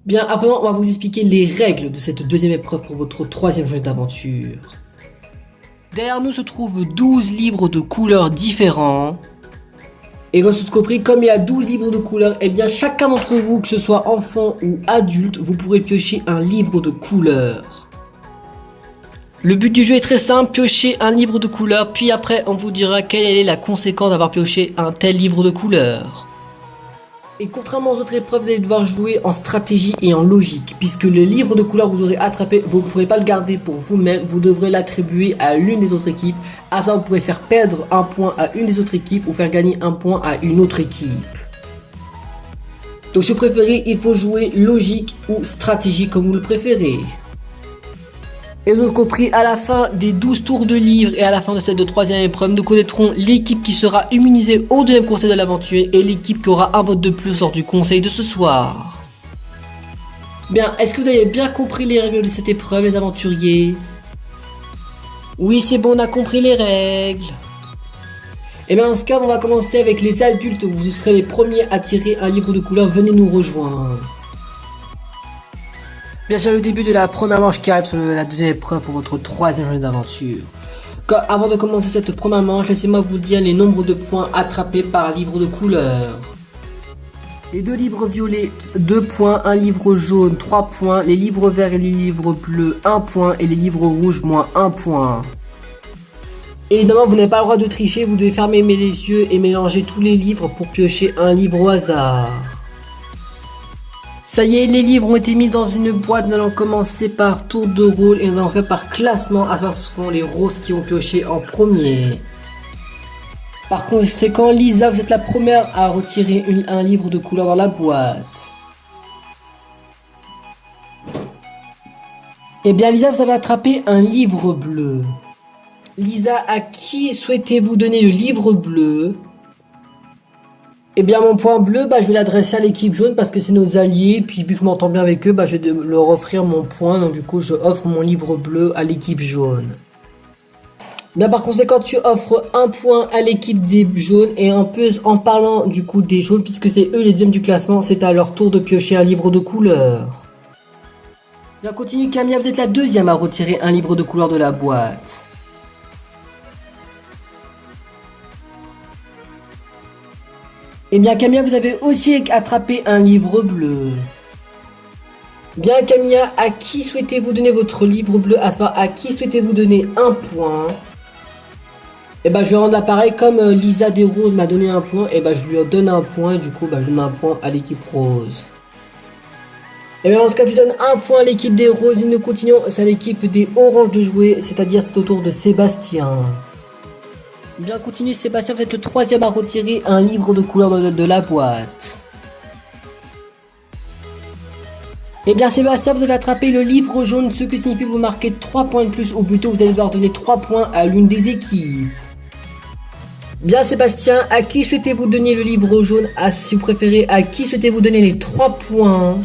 Bien, après on va vous expliquer les règles de cette deuxième épreuve pour votre 3e jeu d'aventure. Derrière nous se trouvent 12 livres de couleurs différents. Et comme tout compris, comme il y a 12 livres de couleurs, chacun d'entre vous, que ce soit enfant ou adulte, vous pourrez piocher un livre de couleurs. Le but du jeu est très simple, piocher un livre de couleur, puis après on vous dira quelle est la conséquence d'avoir pioché un tel livre de couleur. Et contrairement aux autres épreuves, vous allez devoir jouer en stratégie et en logique, puisque le livre de couleur que vous aurez attrapé, vous ne pourrez pas le garder pour vous-même, vous devrez l'attribuer à l'une des autres équipes. À ça, vous pourrez faire perdre un point à une des autres équipes ou faire gagner un point à une autre équipe. Donc si vous préférez, il faut jouer logique ou stratégie comme vous le préférez. Et donc compris, à la fin des 12 tours de livre et à la fin de cette troisième épreuve, nous connaîtrons l'équipe qui sera immunisée au deuxième conseil de l'aventure et l'équipe qui aura un vote de plus lors du conseil de ce soir. Bien, est-ce que vous avez bien compris les règles de cette épreuve, les aventuriers? Oui, c'est bon, on a compris les règles. Et bien dans ce cas, on va commencer avec les adultes, vous serez les premiers à tirer un livre de couleur, venez nous rejoindre. Bien sûr, le début de la première manche qui arrive sur la deuxième épreuve pour votre troisième journée d'aventure. Avant de commencer cette première manche, laissez-moi vous dire les nombres de points attrapés par livre de couleur. Les deux livres violets, 2 points, un livre jaune, 3 points, les livres verts et les livres bleus, 1 point, et les livres rouges, moins 1 point. Évidemment, vous n'avez pas le droit de tricher, vous devez fermer les yeux et mélanger tous les livres pour piocher un livre au hasard. Ça y est, les livres ont été mis dans une boîte. Nous allons commencer par tour de rôle et nous allons faire par classement. À ce seront les roses qui ont pioché en premier. Par conséquent, Lisa, vous êtes la première à retirer un livre de couleur dans la boîte. Eh bien, Lisa, vous avez attrapé un livre bleu. Lisa, à qui souhaitez-vous donner le livre bleu? Eh bien mon point bleu, je vais l'adresser à l'équipe jaune parce que c'est nos alliés. Puis vu que je m'entends bien avec eux, je vais leur offrir mon point. Donc du coup, je offre mon livre bleu à l'équipe jaune. Bien par conséquent, tu offres un point à l'équipe des jaunes. Et un peu en parlant du coup des jaunes, puisque c'est eux les deuxièmes du classement, c'est à leur tour de piocher un livre de couleur. Bien continue Camilla, vous êtes la deuxième à retirer un livre de couleur de la boîte. Eh bien Camilla, vous avez aussi attrapé un livre bleu. Bien Camilla, à qui souhaitez-vous donner votre livre bleu? À savoir, à qui souhaitez-vous donner un point? Eh bien je vais rendre l'appareil comme Lisa des Roses m'a donné un point. Eh bien je lui donne un point et du coup je donne un point à l'équipe rose. Et bien dans ce cas tu donnes un point à l'équipe des roses et nous continuons, c'est à l'équipe des oranges de jouer, c'est-à-dire c'est au tour de Sébastien. Bien continue Sébastien, vous êtes le troisième à retirer un livre de couleur de la boîte. Et bien Sébastien, vous avez attrapé le livre jaune, ce qui signifie que vous marquez 3 points de plus, ou plutôt vous allez devoir donner 3 points à l'une des équipes. Bien Sébastien, à qui souhaitez-vous donner le livre jaune? Si vous préférez, à qui souhaitez-vous donner les 3 points?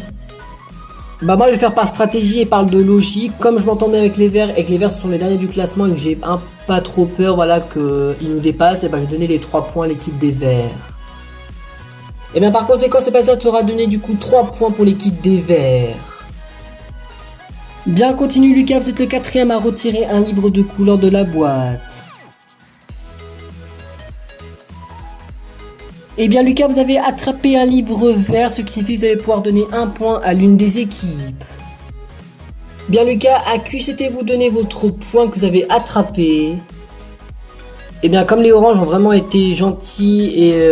Moi je vais faire par stratégie et par de logique. Comme je m'entends bien avec les verts et que les verts ce sont les derniers du classement et que j'ai pas trop peur qu'ils nous dépassent, et je vais donner les 3 points à l'équipe des verts. Et bien par conséquent Sébastien tu auras donné du coup 3 points pour l'équipe des verts. Bien continue Lucas, vous êtes le quatrième à retirer un livre de couleur de la boîte. Et bien Lucas, vous avez attrapé un livre vert, ce qui signifie que vous allez pouvoir donner un point à l'une des équipes. Bien Lucas, à qui souhaitez-vous donner votre point que vous avez attrapé? Et bien comme les oranges ont vraiment été gentils et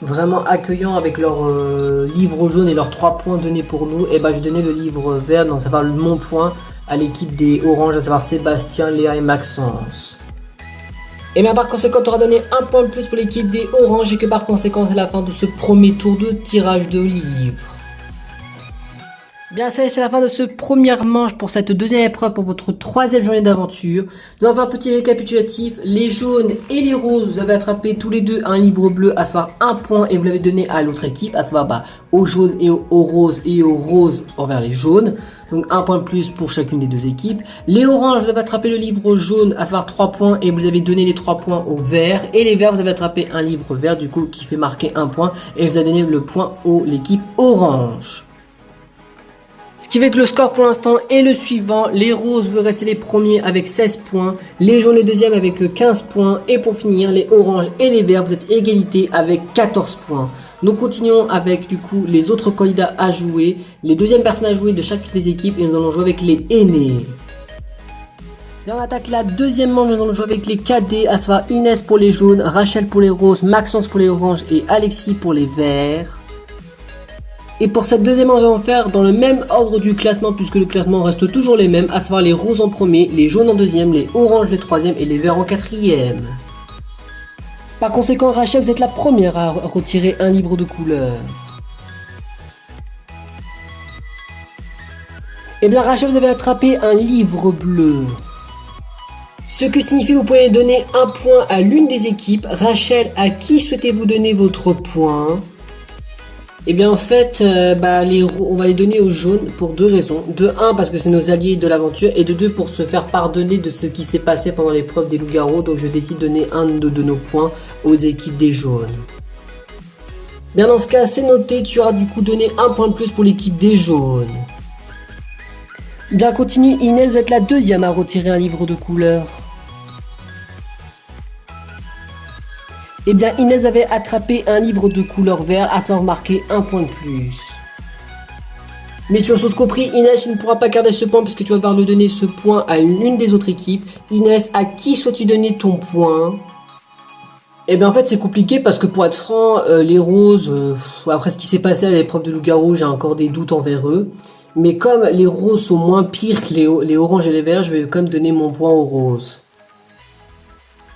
vraiment accueillants avec leur livre jaune et leurs 3 points donnés pour nous, et je donnais le livre vert, donc ça va mon point à l'équipe des oranges, à savoir Sébastien, Léa et Maxence. Et bien par conséquent, tu auras donné un point de plus pour l'équipe des oranges et que par conséquent, c'est la fin de ce premier tour de tirage de livres. Bien, ça y est, c'est la fin de ce première manche pour cette deuxième épreuve pour votre troisième journée d'aventure. Nous allons faire un petit récapitulatif. Les jaunes et les roses, vous avez attrapé tous les deux un livre bleu, à savoir un point, et vous l'avez donné à l'autre équipe, à savoir aux jaunes et aux roses et aux roses envers les jaunes. Donc un point de plus pour chacune des deux équipes. Les oranges, vous avez attrapé le livre jaune, à savoir 3 points, et vous avez donné les 3 points aux verts. Et les verts, vous avez attrapé un livre vert, du coup, qui fait marquer un point, et vous avez donné le point à l'équipe orange. Ce qui fait que le score pour l'instant est le suivant. Les roses, vous restez les premiers avec 16 points. Les jaunes, les deuxièmes avec 15 points. Et pour finir, les oranges et les verts, vous êtes égalité avec 14 points. Nous continuons avec du coup les autres candidats à jouer. Les deuxièmes personnes à jouer de chaque des équipes. Et nous allons jouer avec les aînés. Là, on attaque la deuxième manche. Nous allons jouer avec les cadets, à savoir Inès pour les jaunes, Rachel pour les roses, Maxence pour les oranges et Alexis pour les verts. Et pour cette deuxième manche, nous allons faire dans le même ordre du classement, puisque le classement reste toujours les mêmes, à savoir les roses en premier, les jaunes en deuxième, les oranges les troisième et les verts en quatrième. Par conséquent, Rachel, vous êtes la première à retirer un livre de couleur. Et bien Rachel, vous avez attrapé un livre bleu. Ce que signifie que vous pouvez donner un point à l'une des équipes. Rachel, à qui souhaitez-vous donner votre point? Et bien en fait, on va les donner aux jaunes pour deux raisons. De 1, parce que c'est nos alliés de l'aventure, et de 2, pour se faire pardonner de ce qui s'est passé pendant l'épreuve des loups-garous. Donc je décide de donner un de nos points aux équipes des jaunes. Bien dans ce cas, c'est noté, tu auras du coup donné un point de plus pour l'équipe des jaunes. Bien continue, Inès, vous êtes la deuxième à retirer un livre de couleur. Et bien Inès avait attrapé un livre de couleur vert, à s'en remarquer un point de plus. Mais tu as saute compris, Inès, tu ne pourras pas garder ce point parce que tu vas devoir le donner ce point à l'une des autres équipes. Inès, à qui souhaites-tu donner ton point? Et bien en fait c'est compliqué parce que pour être franc, les roses, après ce qui s'est passé à l'épreuve de loup-garou, j'ai encore des doutes envers eux. Mais comme les roses sont moins pires que les oranges et les verts, je vais quand même donner mon point aux roses.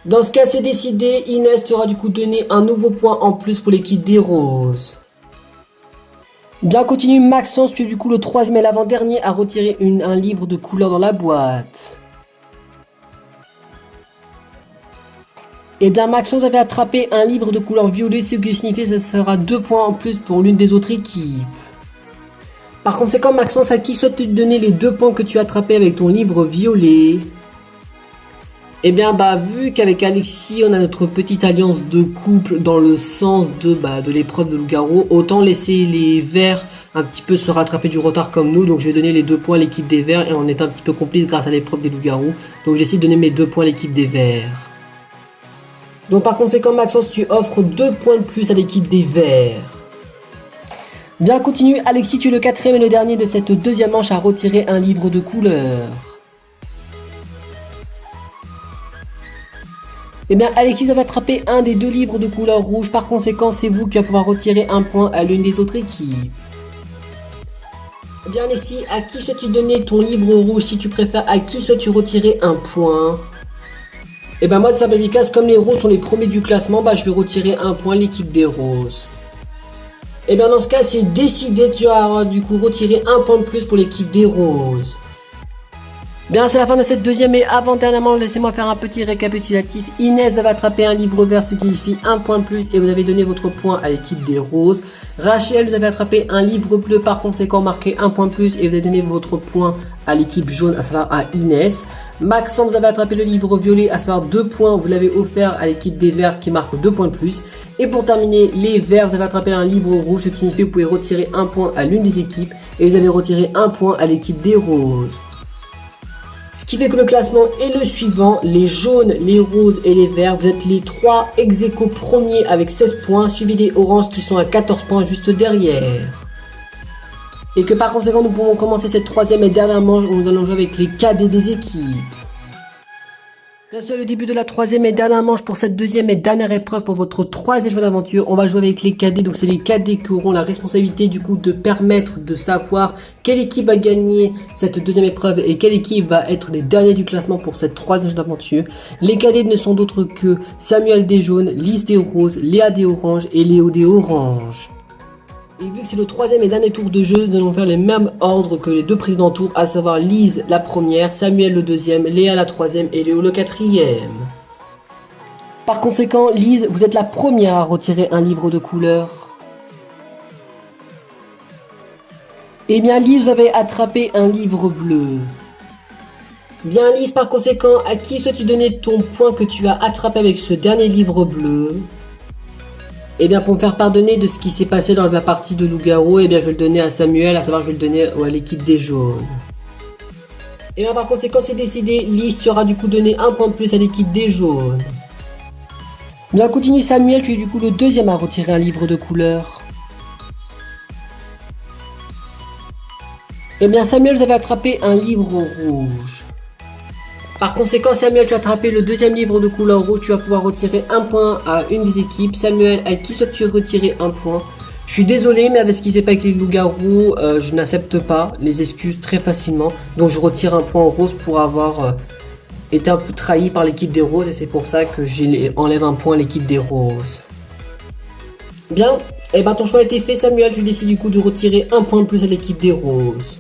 Dans ce cas, c'est décidé. Inès, tu auras du coup donné un nouveau point en plus pour l'équipe des roses. Bien, continue. Maxence, tu es du coup le troisième et l'avant-dernier à retirer un livre de couleur dans la boîte. Et bien, Maxence avait attrapé un livre de couleur violet, ce qui signifie que ce sera 2 points en plus pour l'une des autres équipes. Par conséquent, Maxence, à qui souhaites-tu donner les 2 points que tu as attrapés avec ton livre violet? Et bien, vu qu'avec Alexis, on a notre petite alliance de couple dans le sens de l'épreuve de loup-garou, autant laisser les verts un petit peu se rattraper du retard comme nous. Donc, je vais donner les 2 points à l'équipe des verts et on est un petit peu complice grâce à l'épreuve des loups-garous. Donc, j'essaie de donner mes 2 points à l'équipe des verts. Donc, par conséquent, Maxence, tu offres 2 points de plus à l'équipe des verts. Bien, continue. Alexis, tu es le quatrième et le dernier de cette deuxième manche à retirer un livre de couleur. Et bien Alexis, vous avez attrapé un des 2 livres de couleur rouge, par conséquent c'est vous qui allez pouvoir retirer un point à l'une des autres équipes. Et bien Alexis, à qui souhaites-tu donner ton livre rouge si tu préfères? À qui souhaites-tu retirer un point? Et bien moi de simple efficace, comme les roses sont les premiers du classement, je vais retirer un point à l'équipe des roses. Et bien dans ce cas c'est décidé, tu vas du coup retirer un point de plus pour l'équipe des roses. Bien, c'est la fin de cette deuxième et avant-dernièrement, laissez-moi faire un petit récapitulatif. Inès avait attrapé un livre vert, ce qui signifie un point de plus et vous avez donné votre point à l'équipe des roses. Rachel, vous avez attrapé un livre bleu, par conséquent marqué un point de plus et vous avez donné votre point à l'équipe jaune, à savoir à Inès. Maxence, vous avez attrapé le livre violet, à savoir 2 points, vous l'avez offert à l'équipe des verts qui marque 2 points de plus. Et pour terminer, les verts, vous avez attrapé un livre rouge, ce qui signifie que vous pouvez retirer un point à l'une des équipes et vous avez retiré un point à l'équipe des roses. Ce qui fait que le classement est le suivant, les jaunes, les roses et les verts, vous êtes les 3 ex-aequo premiers avec 16 points, suivis des oranges qui sont à 14 points juste derrière. Et que par conséquent nous pouvons commencer cette troisième et dernière manche où nous allons jouer avec les cadets des équipes. C'est le début de la troisième et dernière manche pour cette deuxième et dernière épreuve pour votre troisième jeu d'aventure. On va jouer avec les cadets, donc c'est les cadets qui auront la responsabilité du coup de permettre de savoir quelle équipe va gagner cette deuxième épreuve et quelle équipe va être les derniers du classement pour cette troisième jeu d'aventure. Les cadets ne sont d'autres que Samuel des jaunes, Lise des roses, Léa des oranges et Léo des oranges. Et vu que c'est le troisième et dernier tour de jeu, nous allons faire les mêmes ordres que les 2 précédents tours, à savoir Lise la première, Samuel le deuxième, Léa la troisième et Léo le quatrième. Par conséquent, Lise, vous êtes la première à retirer un livre de couleur. Et bien Lise, vous avez attrapé un livre bleu. Bien Lise, par conséquent, à qui souhaites-tu donner ton point que tu as attrapé avec ce dernier livre bleu? Et bien pour me faire pardonner de ce qui s'est passé dans la partie de loup-garou, et bien je vais le donner à Samuel, à savoir je vais le donner à l'équipe des jaunes. Et bien par conséquent c'est décidé, Lise tu auras du coup donné un point de plus à l'équipe des jaunes. Bien continue Samuel, tu es du coup le deuxième à retirer un livre de couleur. Et bien Samuel, vous avez attrapé un livre rouge. Par conséquent, Samuel, tu as attrapé le deuxième livre de couleur rouge. Tu vas pouvoir retirer un point à une des équipes. Samuel, à qui souhaites-tu retirer un point? Je suis désolé, mais avec ce qui s'est passé avec les loups-garous, je n'accepte pas les excuses très facilement. Donc je retire un point au rose pour avoir été un peu trahi par l'équipe des roses. Et c'est pour ça que j'enlève un point à l'équipe des roses. Bien, et ben ton choix a été fait, Samuel. Tu décides du coup de retirer un point de plus à l'équipe des roses.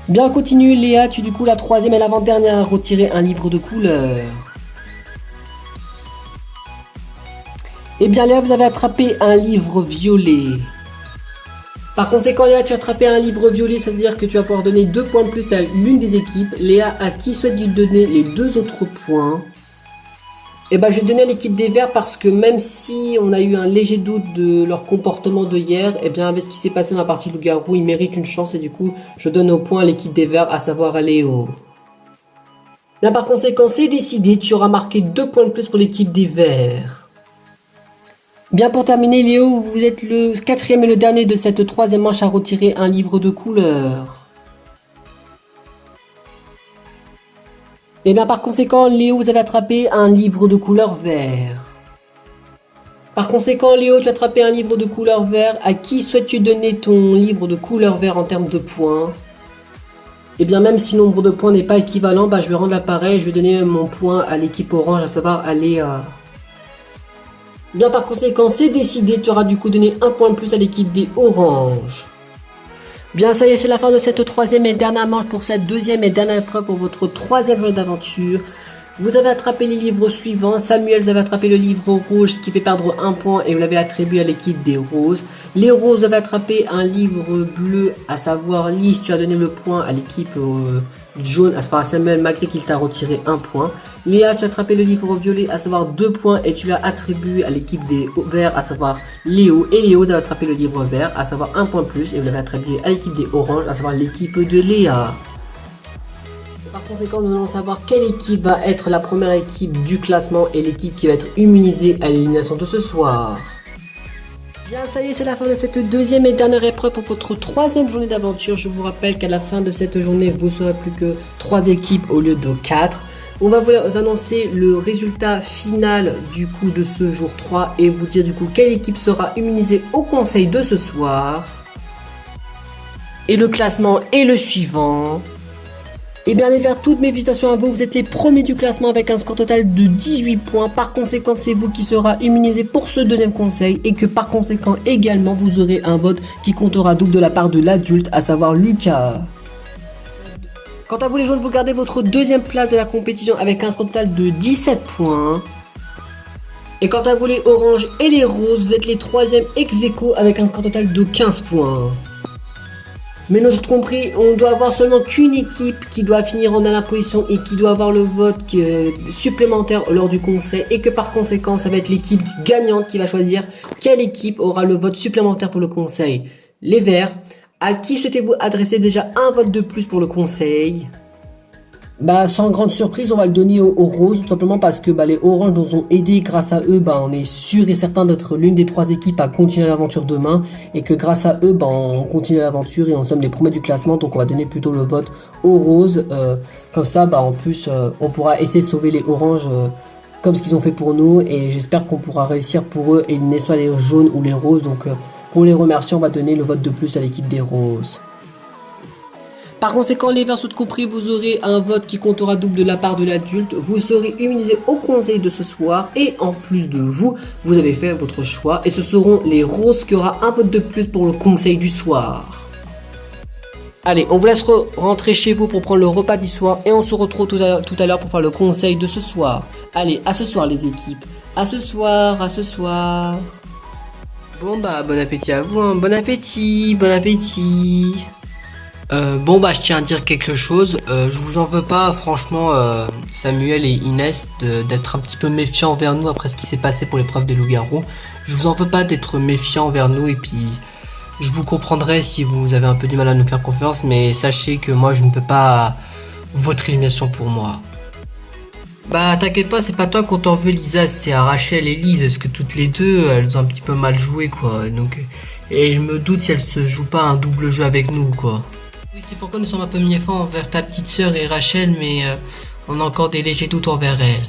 Bien, on continue. Léa, tu es du coup la troisième et l'avant-dernière à retirer un livre de couleur. Eh bien Léa, vous avez attrapé un livre violet. Par conséquent Léa, tu as attrapé un livre violet, c'est-à-dire que tu vas pouvoir donner 2 points de plus à l'une des équipes. Léa, à qui souhaites-tu donner les 2 autres points? Eh ben je vais donner à l'équipe des verts parce que même si on a eu un léger doute de leur comportement de hier, eh bien avec ce qui s'est passé dans la partie loup-garou, ils méritent une chance et du coup je donne au point à l'équipe des verts, à savoir à Léo. Bien par conséquent c'est décidé, tu auras marqué 2 points de plus pour l'équipe des verts. Bien pour terminer Léo, vous êtes le 4e et le dernier de cette 3e manche à retirer un livre de couleur. Et bien par conséquent Léo, vous avez attrapé un livre de couleur vert. Par conséquent Léo, tu as attrapé un livre de couleur vert. À qui souhaites-tu donner ton livre de couleur vert en termes de points? Et bien même si le nombre de points n'est pas équivalent, je vais rendre l'appareil, je vais donner mon point à l'équipe orange, à savoir à Léa. Bien par conséquent c'est décidé, tu auras du coup donné un point de plus à l'équipe des oranges. Bien ça y est, c'est la fin de cette 3e et dernière manche pour cette 2e et dernière épreuve pour votre 3e journée d'aventure. Vous avez attrapé les livres suivants. Samuel, vous avez attrapé le livre rouge qui fait perdre un point et vous l'avez attribué à l'équipe des roses. Les roses, vous avez attrapé un livre bleu, à savoir Lise, tu as donné le point à l'équipe jaune, à savoir Samuel, malgré qu'il t'a retiré un point. Léa, tu as attrapé le livre violet, à savoir 2 points et tu l'as attribué à l'équipe des verts, à savoir Léo. Et Léo, vous avez attrapé le livre vert, à savoir 1 point plus et vous l'avez attribué à l'équipe des oranges, à savoir l'équipe de Léa. Par conséquent, nous allons savoir quelle équipe va être la première équipe du classement et l'équipe qui va être immunisée à l'élimination de ce soir. Bien, ça y est, c'est la fin de cette 2e et dernière épreuve pour votre 3e journée d'aventure. Je vous rappelle qu'à la fin de cette journée, vous serez plus que 3 équipes au lieu de 4. On va vous annoncer le résultat final du coup de ce jour 3 et vous dire du coup quelle équipe sera immunisée au conseil de ce soir. Et le classement est le suivant. Et bien les verts, toutes mes félicitations à vous, vous êtes les premiers du classement avec un score total de 18 points. Par conséquent, c'est vous qui sera immunisé pour ce 2e conseil et que par conséquent également vous aurez un vote qui comptera double de la part de l'adulte, à savoir Lucas. Quant à vous les jaunes, vous gardez votre 2e place de la compétition avec un score total de 17 points. Et quant à vous les oranges et les roses, vous êtes les 3e ex-aequo avec un score total de 15 points. Mais nous autres compris, on doit avoir seulement qu'une équipe qui doit finir en dernière position et qui doit avoir le vote supplémentaire lors du conseil et que par conséquent ça va être l'équipe gagnante qui va choisir quelle équipe aura le vote supplémentaire pour le conseil. Les verts, à qui souhaitez-vous adresser déjà un vote de plus pour le conseil? Sans grande surprise, on va le donner aux roses, tout simplement parce que les oranges nous ont aidés. Grâce à eux, on est sûr et certain d'être l'une des 3 équipes à continuer l'aventure demain. Et que grâce à eux, on continue l'aventure et on sommes les premiers du classement. Donc on va donner plutôt le vote aux roses. Comme ça, en plus, on pourra essayer de sauver les oranges comme ce qu'ils ont fait pour nous. Et j'espère qu'on pourra réussir pour eux, éliminer soit les jaunes ou les roses. Donc pour les remercier, on va donner le vote de plus à l'équipe des roses. Par conséquent, les verts sont compris, vous aurez un vote qui comptera double de la part de l'adulte. Vous serez immunisé au conseil de ce soir. Et en plus de vous, vous avez fait votre choix. Et ce seront les roses qui aura un vote de plus pour le conseil du soir. Allez, on vous laisse rentrer chez vous pour prendre le repas du soir. Et on se retrouve tout à l'heure pour faire le conseil de ce soir. Allez, à ce soir les équipes. À ce soir, à ce soir. Bon bon appétit à vous, hein. Bon appétit, bon appétit. Je tiens à dire quelque chose, je vous en veux pas franchement Samuel et Inès d'être un petit peu méfiants envers nous après ce qui s'est passé pour l'épreuve des loups-garous. Je vous en veux pas d'être méfiants envers nous et puis je vous comprendrai si vous avez un peu du mal à nous faire confiance, mais sachez que moi je ne peux pas votre élimination pour moi. T'inquiète pas, c'est pas toi qu'on t'en veut Lisa, c'est à Rachel et Lise, parce que toutes les deux elles ont un petit peu mal joué quoi, donc et je me doute si elles se jouent pas un double jeu avec nous quoi. Oui, c'est pourquoi nous sommes un peu méfiants envers ta petite sœur et Rachel, mais On a encore des légers doutes envers elle.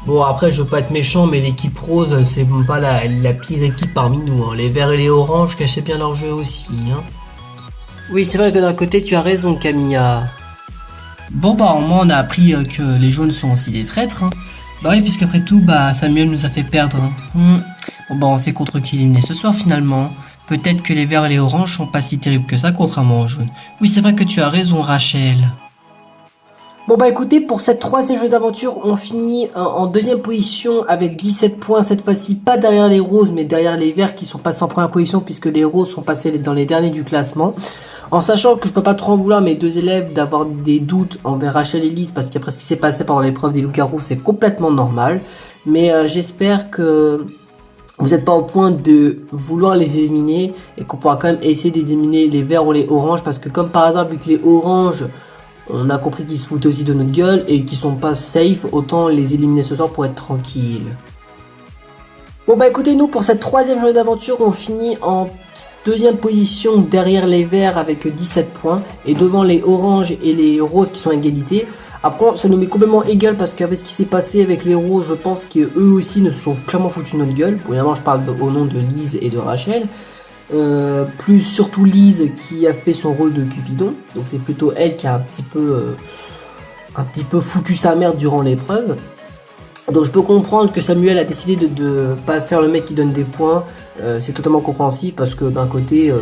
Bon, après, je veux pas être méchant, mais l'équipe rose, c'est pas la pire équipe parmi nous, hein. Les verts et les oranges cachaient bien leur jeu aussi, hein. Oui, c'est vrai que d'un côté, tu as raison, Camilla. Bon, bah, au moins, on a appris que les jaunes sont aussi des traîtres, hein. Bah oui, puisqu'après tout, bah, Samuel nous a fait perdre, hein. Bon, bah, on sait contre qui éliminer ce soir, finalement. Peut-être que les verts et les oranges sont pas si terribles que ça, contrairement aux jaunes. Oui, c'est vrai que tu as raison, Rachel. Bon bah écoutez, pour cette troisième jeu d'aventure, on finit en deuxième position avec 17 points, cette fois-ci pas derrière les roses, mais derrière les verts qui sont passés en première position, puisque les roses sont passés dans les derniers du classement. En sachant que je peux pas trop en vouloir mes deux élèves d'avoir des doutes envers Rachel et Lise, parce qu'après ce qui s'est passé pendant l'épreuve des loups-garous, c'est complètement normal. Mais j'espère que vous n'êtes pas au point de vouloir les éliminer, et qu'on pourra quand même essayer d'éliminer les verts ou les oranges, parce que comme par hasard, vu que les oranges... on a compris qu'ils se foutaient aussi de notre gueule et qu'ils sont pas safe, autant les éliminer ce soir pour être tranquille. Bon bah écoutez, nous pour cette troisième journée d'aventure, on finit en deuxième position derrière les verts avec 17 points et devant les oranges et les roses qui sont à égalité. Après ça nous met complètement égal parce qu'avec ce qui s'est passé avec les roses, je pense qu'eux aussi ne se sont clairement foutus de notre gueule. Bon, évidemment je parle au nom de Lise et de Rachel. Plus surtout Lise qui a fait son rôle de Cupidon, donc c'est plutôt elle qui a un petit peu foutu sa mère durant l'épreuve. Donc je peux comprendre que Samuel a décidé de pas faire le mec qui donne des points, c'est totalement compréhensible parce que d'un côté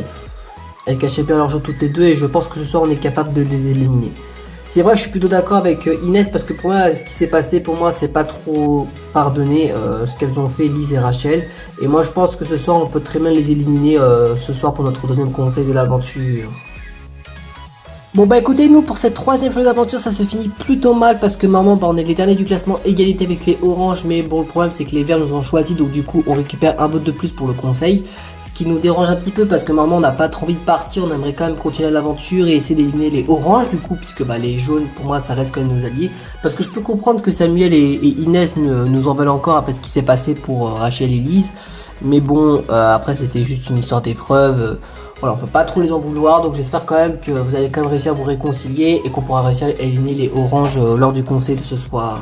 elles cachaient bien leur jeu toutes les deux et je pense que ce soir on est capable de les éliminer. C'est vrai que je suis plutôt d'accord avec Inès parce que pour moi ce qui s'est passé pour moi c'est pas trop pardonné ce qu'elles ont fait Lise et Rachel, et moi je pense que ce soir on peut très bien les éliminer ce soir pour notre deuxième conseil de l'aventure. Bon bah écoutez, nous pour cette troisième jeu d'aventure ça se finit plutôt mal parce que normalement bah, on est les derniers du classement, égalité avec les oranges, mais bon le problème c'est que les verts nous ont choisi, donc du coup on récupère un vote de plus pour le conseil, ce qui nous dérange un petit peu parce que normalement on n'a pas trop envie de partir, on aimerait quand même continuer l'aventure et essayer d'éliminer les oranges du coup, puisque bah les jaunes pour moi ça reste quand même nos alliés, parce que je peux comprendre que Samuel et Inès nous en veulent encore après ce qui s'est passé pour Rachel et Lise, mais bon après c'était juste une histoire d'épreuve. Voilà, on peut pas trop les en vouloir, donc j'espère quand même que vous allez quand même réussir à vous réconcilier et qu'on pourra réussir à éliminer les oranges lors du conseil de ce soir.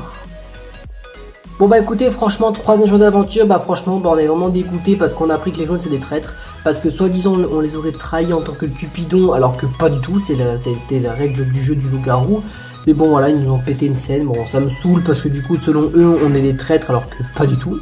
Bon bah écoutez, franchement, troisième jour d'aventure, bah franchement, bah, on est vraiment dégoûté parce qu'on a appris que les jaunes c'est des traîtres, parce que soi-disant on les aurait trahis en tant que Cupidon, alors que pas du tout, c'était la règle du jeu du loup-garou. Mais bon voilà, ils nous ont pété une scène, bon ça me saoule parce que du coup selon eux on est des traîtres alors que pas du tout.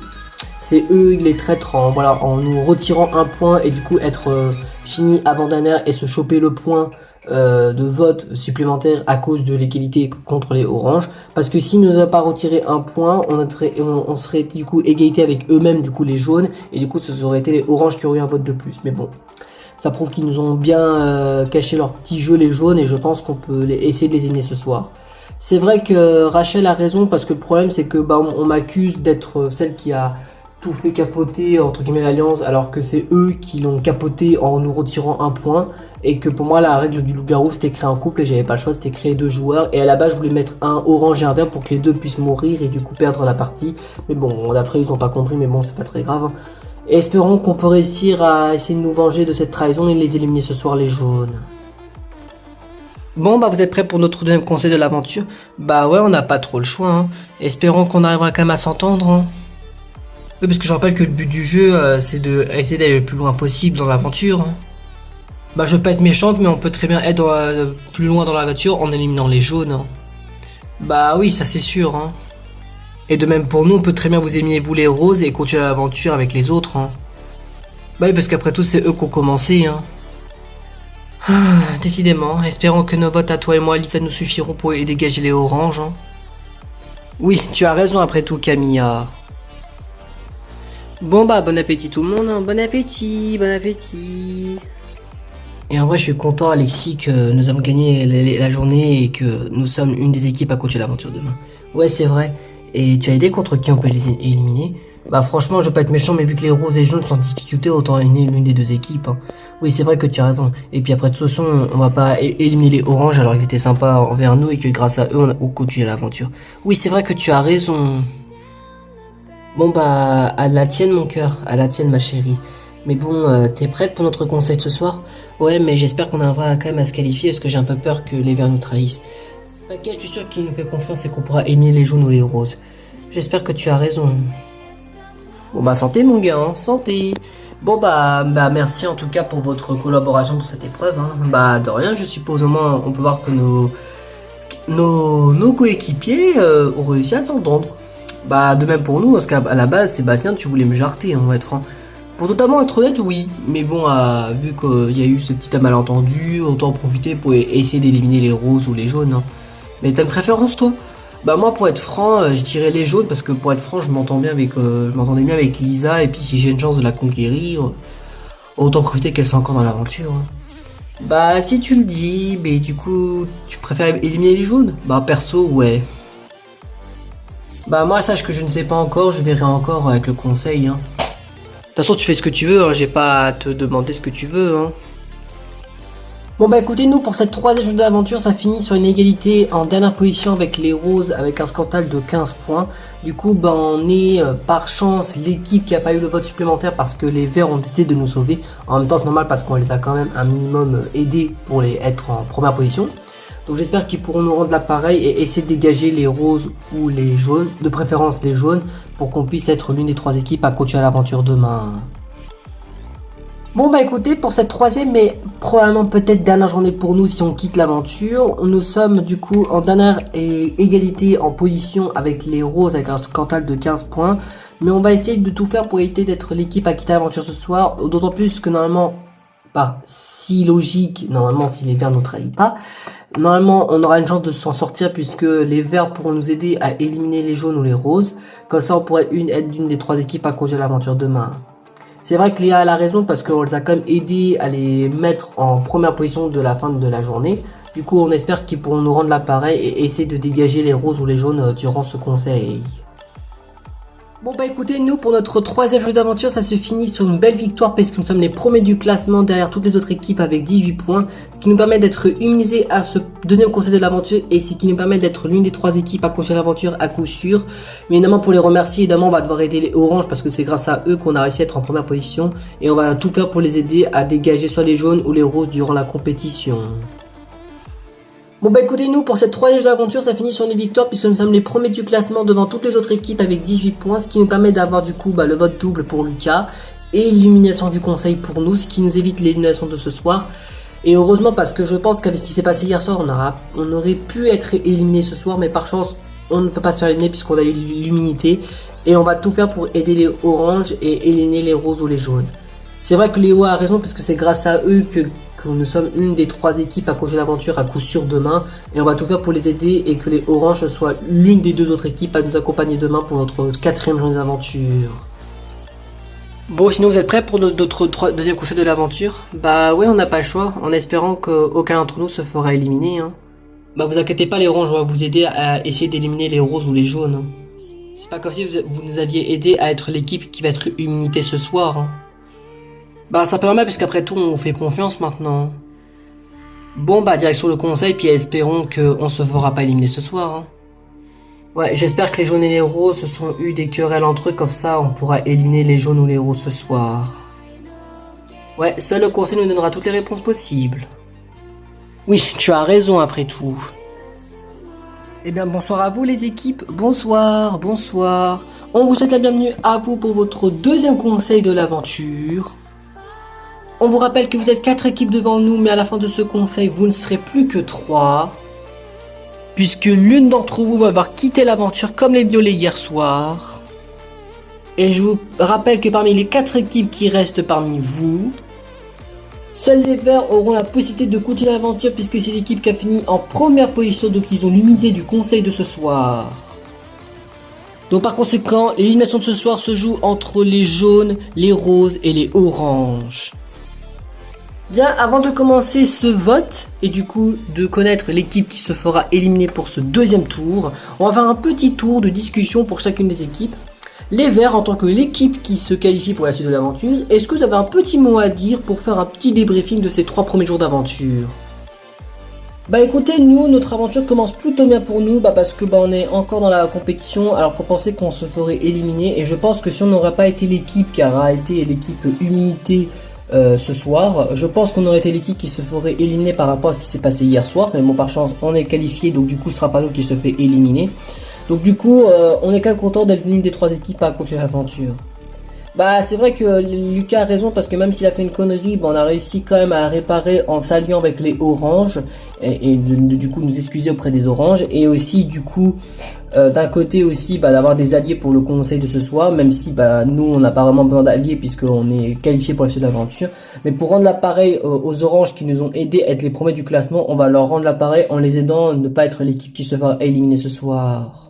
C'est eux les traîtres en nous retirant un point et du coup être fini avant-dernière et se choper le point de vote supplémentaire à cause de l'égalité contre les oranges. Parce que s'ils nous a pas retiré un point, on serait du coup égalité avec eux-mêmes, du coup les jaunes, et du coup ce aurait été les oranges qui auraient eu un vote de plus. Mais bon, ça prouve qu'ils nous ont bien caché leur petit jeu les jaunes, et je pense qu'on peut essayer de les éliminer ce soir. C'est vrai que Rachel a raison parce que le problème c'est que bah, on m'accuse d'être celle qui a tout fait capoter entre guillemets l'alliance, alors que c'est eux qui l'ont capoté en nous retirant un point, et que pour moi la règle du loup-garou c'était créer un couple et j'avais pas le choix, c'était créer deux joueurs, et à la base je voulais mettre un orange et un vert pour que les deux puissent mourir et du coup perdre la partie, mais bon d'après ils ont pas compris, mais bon c'est pas très grave. Et espérons qu'on peut réussir à essayer de nous venger de cette trahison et les éliminer ce soir les jaunes. Bon bah vous êtes prêts pour notre deuxième conseil de l'aventure? Bah ouais, on n'a pas trop le choix, hein. Espérons qu'on arrivera quand même à s'entendre, hein. Oui, parce que je rappelle que le but du jeu, c'est d'essayer d'aller le plus loin possible dans l'aventure, hein. Bah je veux pas être méchante, mais on peut très bien être plus loin dans la nature en éliminant les jaunes, hein. Bah oui, ça c'est sûr, hein. Et de même pour nous, on peut très bien vous éliminer vous les roses et continuer l'aventure avec les autres, hein. Bah oui, parce qu'après tout, c'est eux qui ont commencé, hein. Décidément, espérons que nos votes à toi et moi, Lisa, nous suffiront pour dégager les oranges, hein. Oui, tu as raison après tout, Camilla. Bon bah, bon appétit tout le monde, hein. Bon appétit, bon appétit. Et en vrai, je suis content, Alexis, que nous avons gagné la journée et que nous sommes une des équipes à continuer l'aventure demain. Ouais, c'est vrai. Et tu as idée contre qui on peut les éliminer? Bah franchement, je veux pas être méchant, mais vu que les roses et les jaunes sont en difficulté, autant éliminer l'une des deux équipes, hein. Oui, c'est vrai que tu as raison. Et puis après, de toute façon, on va pas éliminer les oranges alors qu'ils étaient sympas envers nous et que grâce à eux, on continue l'aventure. Oui, c'est vrai que tu as raison. Bon bah, à la tienne mon cœur, à la tienne ma chérie. Mais bon, t'es prête pour notre conseil de ce soir? Ouais, mais j'espère qu'on arrivera quand même à se qualifier parce que j'ai un peu peur que les verts nous trahissent. T'inquiète, je suis sûr qu'il nous fait confiance et qu'on pourra éliminer les jaunes ou les roses. J'espère que tu as raison. Bon bah santé mon gars, hein, santé. Bon bah merci en tout cas pour votre collaboration pour cette épreuve. Hein. Bah de rien, je suppose. Au moins on peut voir que nos coéquipiers ont réussi à s'entendre. Bah de même pour nous, parce qu'à la base Sébastien tu voulais me jarter, hein, on va être franc. Pour totalement être honnête, oui. Mais bon, vu qu'il y a eu ce petit malentendu, autant en profiter pour essayer d'éliminer les roses ou les jaunes. Hein. Mais t'as une préférence toi? Bah moi pour être franc, je dirais les jaunes parce que pour être franc, je m'entendais bien avec Lisa et puis si j'ai une chance de la conquérir, autant profiter qu'elle soit encore dans l'aventure. Hein. Bah si tu le dis, mais du coup, tu préfères éliminer les jaunes? Bah perso, ouais. Bah moi sache que je ne sais pas encore, je verrai encore avec le conseil. Hein. De toute façon, tu fais ce que tu veux, hein, j'ai pas à te demander ce que tu veux. Hein. Bon bah écoutez, nous pour cette troisième journée d'aventure, ça finit sur une égalité en dernière position avec les roses avec un score total de 15 points. Du coup, bah on est par chance l'équipe qui a pas eu le vote supplémentaire parce que les verts ont décidé de nous sauver. En même temps, c'est normal parce qu'on les a quand même un minimum aidés pour les être en première position. Donc j'espère qu'ils pourront nous rendre l'appareil et essayer de dégager les roses ou les jaunes, de préférence les jaunes, pour qu'on puisse être l'une des trois équipes à continuer l'aventure demain. Bon bah écoutez, pour cette troisième mais probablement peut-être dernière journée pour nous si on quitte l'aventure, nous sommes du coup en dernière égalité en position avec les roses avec un score total de 15 points. Mais on va essayer de tout faire pour éviter d'être l'équipe à quitter l'aventure ce soir, d'autant plus que normalement, par si logique, normalement si les verts ne trahissent pas, normalement on aura une chance de s'en sortir puisque les verts pourront nous aider à éliminer les jaunes ou les roses. Comme ça on pourrait être d'une des trois équipes à conduire l'aventure demain. C'est vrai que Léa a la raison parce qu'on les a quand même aidés à les mettre en première position de la fin de la journée. Du coup on espère qu'ils pourront nous rendre l'appareil et essayer de dégager les roses ou les jaunes durant ce conseil. Bon bah écoutez, nous pour notre troisième jeu d'aventure, ça se finit sur une belle victoire parce que nous sommes les premiers du classement derrière toutes les autres équipes avec 18 points. Ce qui nous permet d'être immunisés à ce deuxième conseil de l'aventure et ce qui nous permet d'être l'une des trois équipes à continuer l'aventure à coup sûr. Mais évidemment pour les remercier, évidemment on va devoir aider les oranges parce que c'est grâce à eux qu'on a réussi à être en première position. Et on va tout faire pour les aider à dégager soit les jaunes ou les roses durant la compétition. Bon bah écoutez, nous pour cette troisième aventure, ça finit sur une victoire puisque nous sommes les premiers du classement devant toutes les autres équipes avec 18 points, ce qui nous permet d'avoir du coup le vote double pour Lucas et l'élimination du conseil pour nous, ce qui nous évite l'élimination de ce soir. Et heureusement parce que je pense qu'avec ce qui s'est passé hier soir, on aurait pu être éliminé ce soir, mais par chance on ne peut pas se faire éliminer puisqu'on a eu l'immunité et on va tout faire pour aider les oranges et éliminer les roses ou les jaunes. C'est vrai que Léo a raison parce que c'est grâce à eux que nous sommes une des trois équipes à continuer l'aventure à coup sûr demain et on va tout faire pour les aider et que les oranges soient l'une des deux autres équipes à nous accompagner demain pour notre quatrième journée d'aventure. Bon, sinon vous êtes prêts pour notre deuxième conseil de l'aventure? Bah ouais, on n'a pas le choix en espérant qu'aucun d'entre nous se fera éliminer. Hein. Bah vous inquiétez pas les oranges, on va vous aider à essayer d'éliminer les roses ou les jaunes. Hein. C'est pas comme si vous nous aviez aidé à être l'équipe qui va être immunité ce soir. Hein. Bah ça permet parce qu'après tout on fait confiance maintenant. Bon bah direction le conseil puis espérons qu'on se fera pas éliminer ce soir. Hein. Ouais j'espère que les jaunes et les roses se sont eu des querelles entre eux comme ça on pourra éliminer les jaunes ou les roses ce soir. Ouais seul le conseil nous donnera toutes les réponses possibles. Oui tu as raison après tout. Eh bien bonsoir à vous les équipes, bonsoir, bonsoir. On vous souhaite la bienvenue à vous pour votre deuxième conseil de l'aventure. On vous rappelle que vous êtes 4 équipes devant nous, mais à la fin de ce conseil, vous ne serez plus que 3. Puisque l'une d'entre vous va avoir quitté l'aventure comme les violets hier soir. Et je vous rappelle que parmi les 4 équipes qui restent parmi vous, seuls les verts auront la possibilité de continuer l'aventure puisque c'est l'équipe qui a fini en première position, donc ils ont l'unité du conseil de ce soir. Donc par conséquent, l'élimination de ce soir se joue entre les jaunes, les roses et les oranges. Bien, avant de commencer ce vote, et du coup de connaître l'équipe qui se fera éliminer pour ce deuxième tour, on va faire un petit tour de discussion pour chacune des équipes. Les verts, en tant que l'équipe qui se qualifie pour la suite de l'aventure, est-ce que vous avez un petit mot à dire pour faire un petit débriefing de ces 3 premiers jours d'aventure? Bah écoutez, nous, notre aventure commence plutôt bien pour nous, parce que on est encore dans la compétition alors qu'on pensait qu'on se ferait éliminer, et je pense que si on n'aurait pas été l'équipe qui aura été l'équipe immunité ce soir. Je pense qu'on aurait été l'équipe qui se ferait éliminer par rapport à ce qui s'est passé hier soir. Mais bon, par chance, on est qualifié, donc du coup, ce sera pas nous qui se fait éliminer. Donc du coup, on est quand même content d'être l'une des 3 équipes à continuer l'aventure. Bah c'est vrai que Lucas a raison parce que même s'il a fait une connerie, bah, on a réussi quand même à réparer en s'alliant avec les oranges et du coup nous excuser auprès des oranges et aussi du coup d'un côté aussi bah, d'avoir des alliés pour le conseil de ce soir, même si bah, nous on n'a pas vraiment besoin d'alliés puisqu'on est qualifié pour la suite de l'aventure, mais pour rendre l'appareil aux oranges qui nous ont aidé à être les premiers du classement, on va leur rendre l'appareil en les aidant à ne pas être l'équipe qui se fera éliminer ce soir.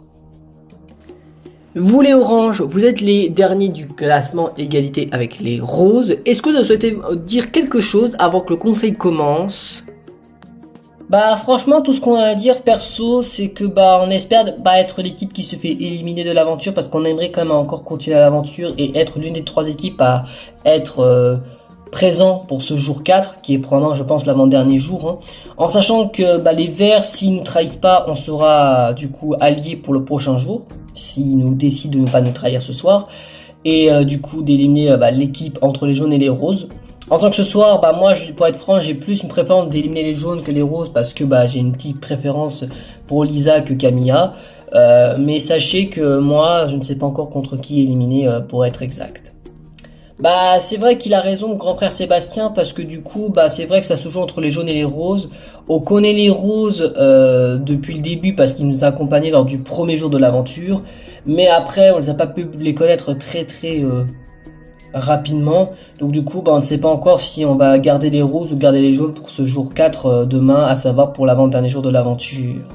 Vous les oranges, vous êtes les derniers du classement égalité avec les roses. Est-ce que vous souhaitez dire quelque chose avant que le conseil commence? Bah franchement tout ce qu'on a à dire perso c'est que bah on espère pas être l'équipe qui se fait éliminer de l'aventure parce qu'on aimerait quand même encore continuer l'aventure et être l'une des 3 équipes à être présent pour ce jour 4 qui est probablement je pense l'avant-dernier jour hein. En sachant que bah, les verts s'ils nous trahissent pas on sera du coup alliés pour le prochain jour s'ils nous décident de ne pas nous trahir ce soir et du coup d'éliminer bah, l'équipe entre les jaunes et les roses. En tant que ce soir, bah moi, pour être franc, j'ai plus une préférence d'éliminer les jaunes que les roses parce que bah j'ai une petite préférence pour Lisa que Camilla. Mais sachez que moi, je ne sais pas encore contre qui éliminer pour être exact. Bah c'est vrai qu'il a raison, mon grand frère Sébastien, parce que du coup, bah c'est vrai que ça se joue entre les jaunes et les roses. On connaît les roses depuis le début parce qu'ils nous ont accompagnés lors du premier jour de l'aventure. Mais après, on les a pas pu les connaître très rapidement, donc du coup bah, on ne sait pas encore si on va garder les roses ou garder les jaunes pour ce jour 4 demain, à savoir pour l'avant-dernier jour de l'aventure.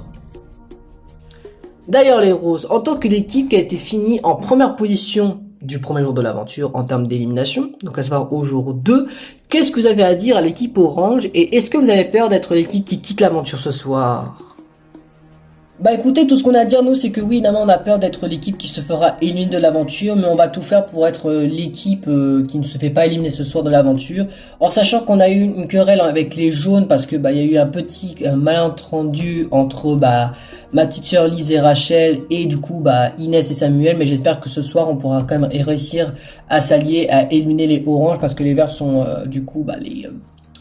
D'ailleurs les roses, en tant que l'équipe qui a été finie en première position du premier jour de l'aventure en termes d'élimination, donc à savoir au jour 2, qu'est-ce que vous avez à dire à l'équipe orange et est-ce que vous avez peur d'être l'équipe qui quitte l'aventure ce soir? Bah écoutez, tout ce qu'on a à dire nous c'est que oui, évidemment on a peur d'être l'équipe qui se fera éliminer de l'aventure, mais on va tout faire pour être l'équipe qui ne se fait pas éliminer ce soir de l'aventure. En sachant qu'on a eu une querelle avec les jaunes parce que bah il y a eu un petit malentendu entre bah ma petite sœur Lise et Rachel et du coup bah Inès et Samuel, mais j'espère que ce soir on pourra quand même réussir à s'allier à éliminer les oranges parce que les verts sont du coup bah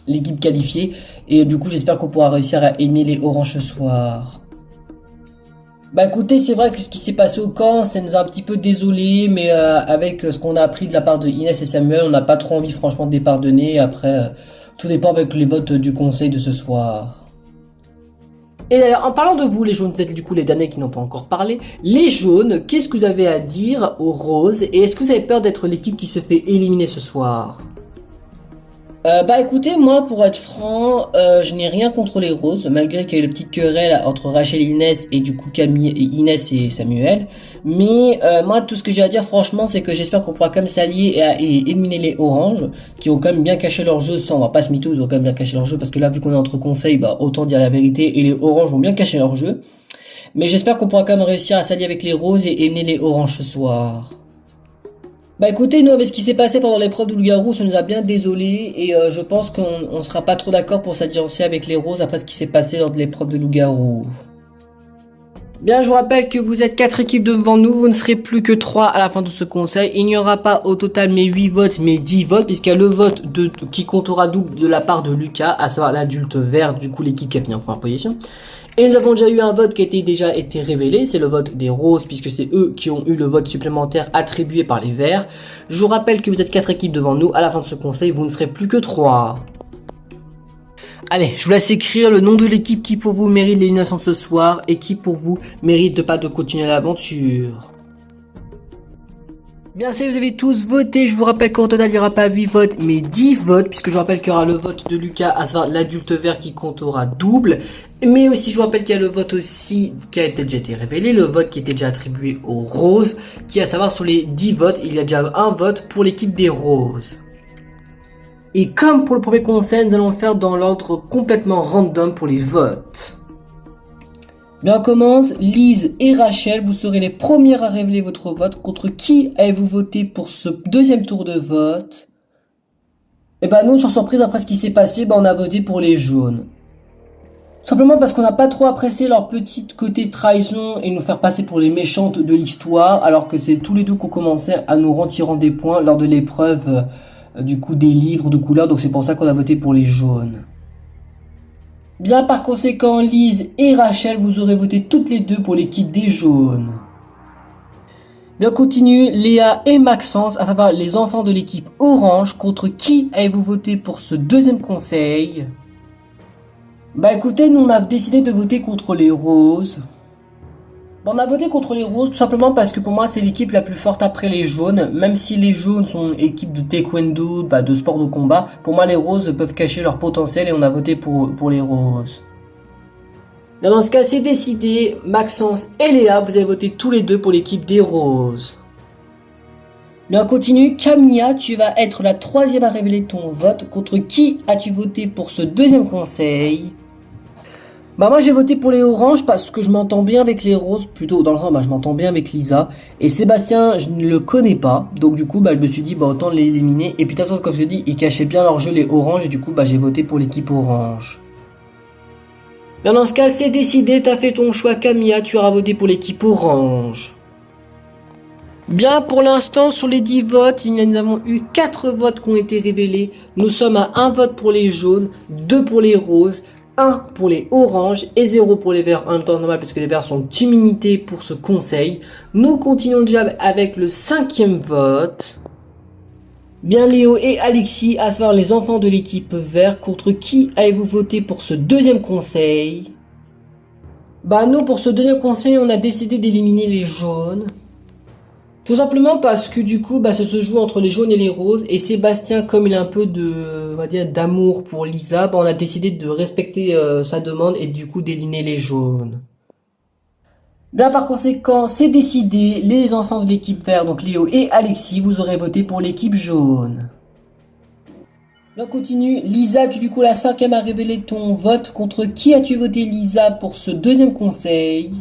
l'équipe qualifiée et du coup j'espère qu'on pourra réussir à éliminer les oranges ce soir. Bah écoutez, c'est vrai que ce qui s'est passé au camp, ça nous a un petit peu désolé, mais avec ce qu'on a appris de la part de Inès et Samuel, on n'a pas trop envie franchement de les pardonner. Après, tout dépend avec les votes du conseil de ce soir. Et d'ailleurs, en parlant de vous, les jaunes, peut-être du coup les derniers qui n'ont pas encore parlé, les jaunes, qu'est-ce que vous avez à dire aux roses et est-ce que vous avez peur d'être l'équipe qui se fait éliminer ce soir? Bah écoutez, moi pour être franc, je n'ai rien contre les roses, malgré qu'il y ait eu une petite querelle entre Rachel et Inès et du coup Camille et Inès et Samuel. Mais moi tout ce que j'ai à dire franchement c'est que j'espère qu'on pourra quand même s'allier et éliminer les oranges, qui ont quand même bien caché leur jeu, ça on va pas se mytho, ils ont quand même bien caché leur jeu, parce que là vu qu'on est entre conseils, bah autant dire la vérité, et les oranges ont bien caché leur jeu. Mais j'espère qu'on pourra quand même réussir à s'allier avec les roses et éliminer les oranges ce soir. Bah écoutez, nous avec ce qui s'est passé pendant l'épreuve de loup-garou, ça nous a bien désolé et je pense qu'on sera pas trop d'accord pour s'allier avec les roses après ce qui s'est passé lors de l'épreuve de loup-garou. Bien, je vous rappelle que vous êtes 4 équipes devant nous, vous ne serez plus que 3 à la fin de ce conseil. Il n'y aura pas au total mes 8 votes, mais 10 votes, puisqu'il y a le vote qui comptera double de la part de Lucas, à savoir l'adulte vert, du coup l'équipe qui a fini en première position. Et nous avons déjà eu un vote qui a déjà été révélé, c'est le vote des roses, puisque c'est eux qui ont eu le vote supplémentaire attribué par les verts. Je vous rappelle que vous êtes 4 équipes devant nous, à la fin de ce conseil, vous ne serez plus que 3. Allez, je vous laisse écrire le nom de l'équipe qui pour vous mérite l'élimination de ce soir et qui pour vous mérite de pas de continuer l'aventure. Bien, ça vous avez tous voté, je vous rappelle qu'au total il n'y aura pas 8 votes mais 10 votes, puisque je rappelle qu'il y aura le vote de Lucas, à savoir l'adulte vert qui comptera double, mais aussi je vous rappelle qu'il y a le vote aussi qui a déjà été révélé, le vote qui était déjà attribué aux roses, qui à savoir sur les 10 votes, il y a déjà un vote pour l'équipe des roses. Et comme pour le premier conseil, nous allons le faire dans l'ordre complètement random pour les votes. Bien, on commence. Lise et Rachel, vous serez les premières à révéler votre vote. Contre qui avez-vous voté pour ce deuxième tour de vote? Et ben nous, sans surprise, après ce qui s'est passé, on a voté pour les jaunes. Simplement parce qu'on n'a pas trop apprécié leur petit côté trahison et nous faire passer pour les méchantes de l'histoire, alors que c'est tous les deux qu'on commençait à nous retirer des points lors de l'épreuve du coup des livres de couleurs, donc c'est pour ça qu'on a voté pour les jaunes. Bien, par conséquent, Lise et Rachel, vous aurez voté toutes les deux pour l'équipe des jaunes. Bien, continue, Léa et Maxence, à savoir les enfants de l'équipe orange, contre qui avez-vous voté pour ce deuxième conseil? Bah écoutez, nous on a décidé de voter contre les roses. Bon, on a voté contre les roses tout simplement parce que pour moi c'est l'équipe la plus forte après les jaunes. Même si les jaunes sont une équipe de taekwondo, de sport de combat, pour moi les roses peuvent cacher leur potentiel et on a voté pour les roses. Bien, dans ce cas c'est décidé, Maxence et Léa, vous avez voté tous les deux pour l'équipe des roses. Bien, on continue, Camilla, tu vas être la troisième à révéler ton vote. Contre qui as-tu voté pour ce deuxième conseil? Bah moi j'ai voté pour les oranges parce que je m'entends bien avec les roses, plutôt dans le sens je m'entends bien avec Lisa. Et Sébastien je ne le connais pas, donc du coup je me suis dit autant l'éliminer. Et puis de toute façon comme je dis, ils cachaient bien leur jeu les oranges et du coup j'ai voté pour l'équipe orange. Bien, dans ce cas c'est décidé, t'as fait ton choix Camilla, tu auras voté pour l'équipe orange. Bien, pour l'instant, sur les 10 votes, nous avons eu 4 votes qui ont été révélés. Nous sommes à 1 vote pour les jaunes, 2 pour les roses, 1 pour les oranges et 0 pour les verts. En même temps normal parce que les verts sont immunités pour ce conseil. Nous continuons déjà avec le 5e vote. Bien, Léo et Alexis, à savoir les enfants de l'équipe vert, contre qui avez-vous voté pour ce deuxième conseil? Bah nous, pour ce deuxième conseil, on a décidé d'éliminer les jaunes. Tout simplement parce que du coup, ça se joue entre les jaunes et les roses. Et Sébastien, comme il a un peu d'amour pour Lisa, on a décidé de respecter sa demande et du coup d'éliminer les jaunes. Bien, par conséquent, c'est décidé. Les enfants de l'équipe verte, donc Léo et Alexis, vous aurez voté pour l'équipe jaune. On continue. Lisa, tu du coup la 5e à révéler ton vote. Contre qui as-tu voté, Lisa, pour ce deuxième conseil?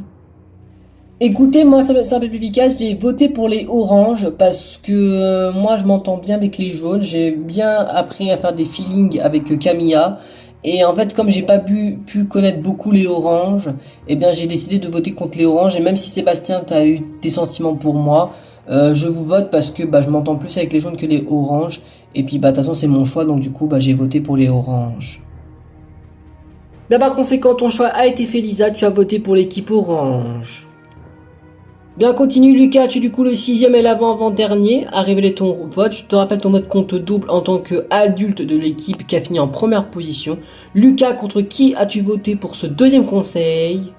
Écoutez, moi c'est un peu plus efficace, j'ai voté pour les oranges parce que moi je m'entends bien avec les jaunes, j'ai bien appris à faire des feelings avec Camilla et en fait comme j'ai pas pu connaître beaucoup les oranges, eh bien j'ai décidé de voter contre les oranges et même si Sébastien t'as eu des sentiments pour moi, je vous vote parce que je m'entends plus avec les jaunes que les oranges et puis de toute façon c'est mon choix donc du coup j'ai voté pour les oranges. Bien, par conséquent ton choix a été fait Lisa, tu as voté pour l'équipe orange. Bien, continue Lucas, tu es du coup le 6e et l'avant-dernier à révéler ton vote. Je te rappelle ton vote compte double en tant qu'adulte de l'équipe qui a fini en première position. Lucas, contre qui as-tu voté pour ce deuxième conseil?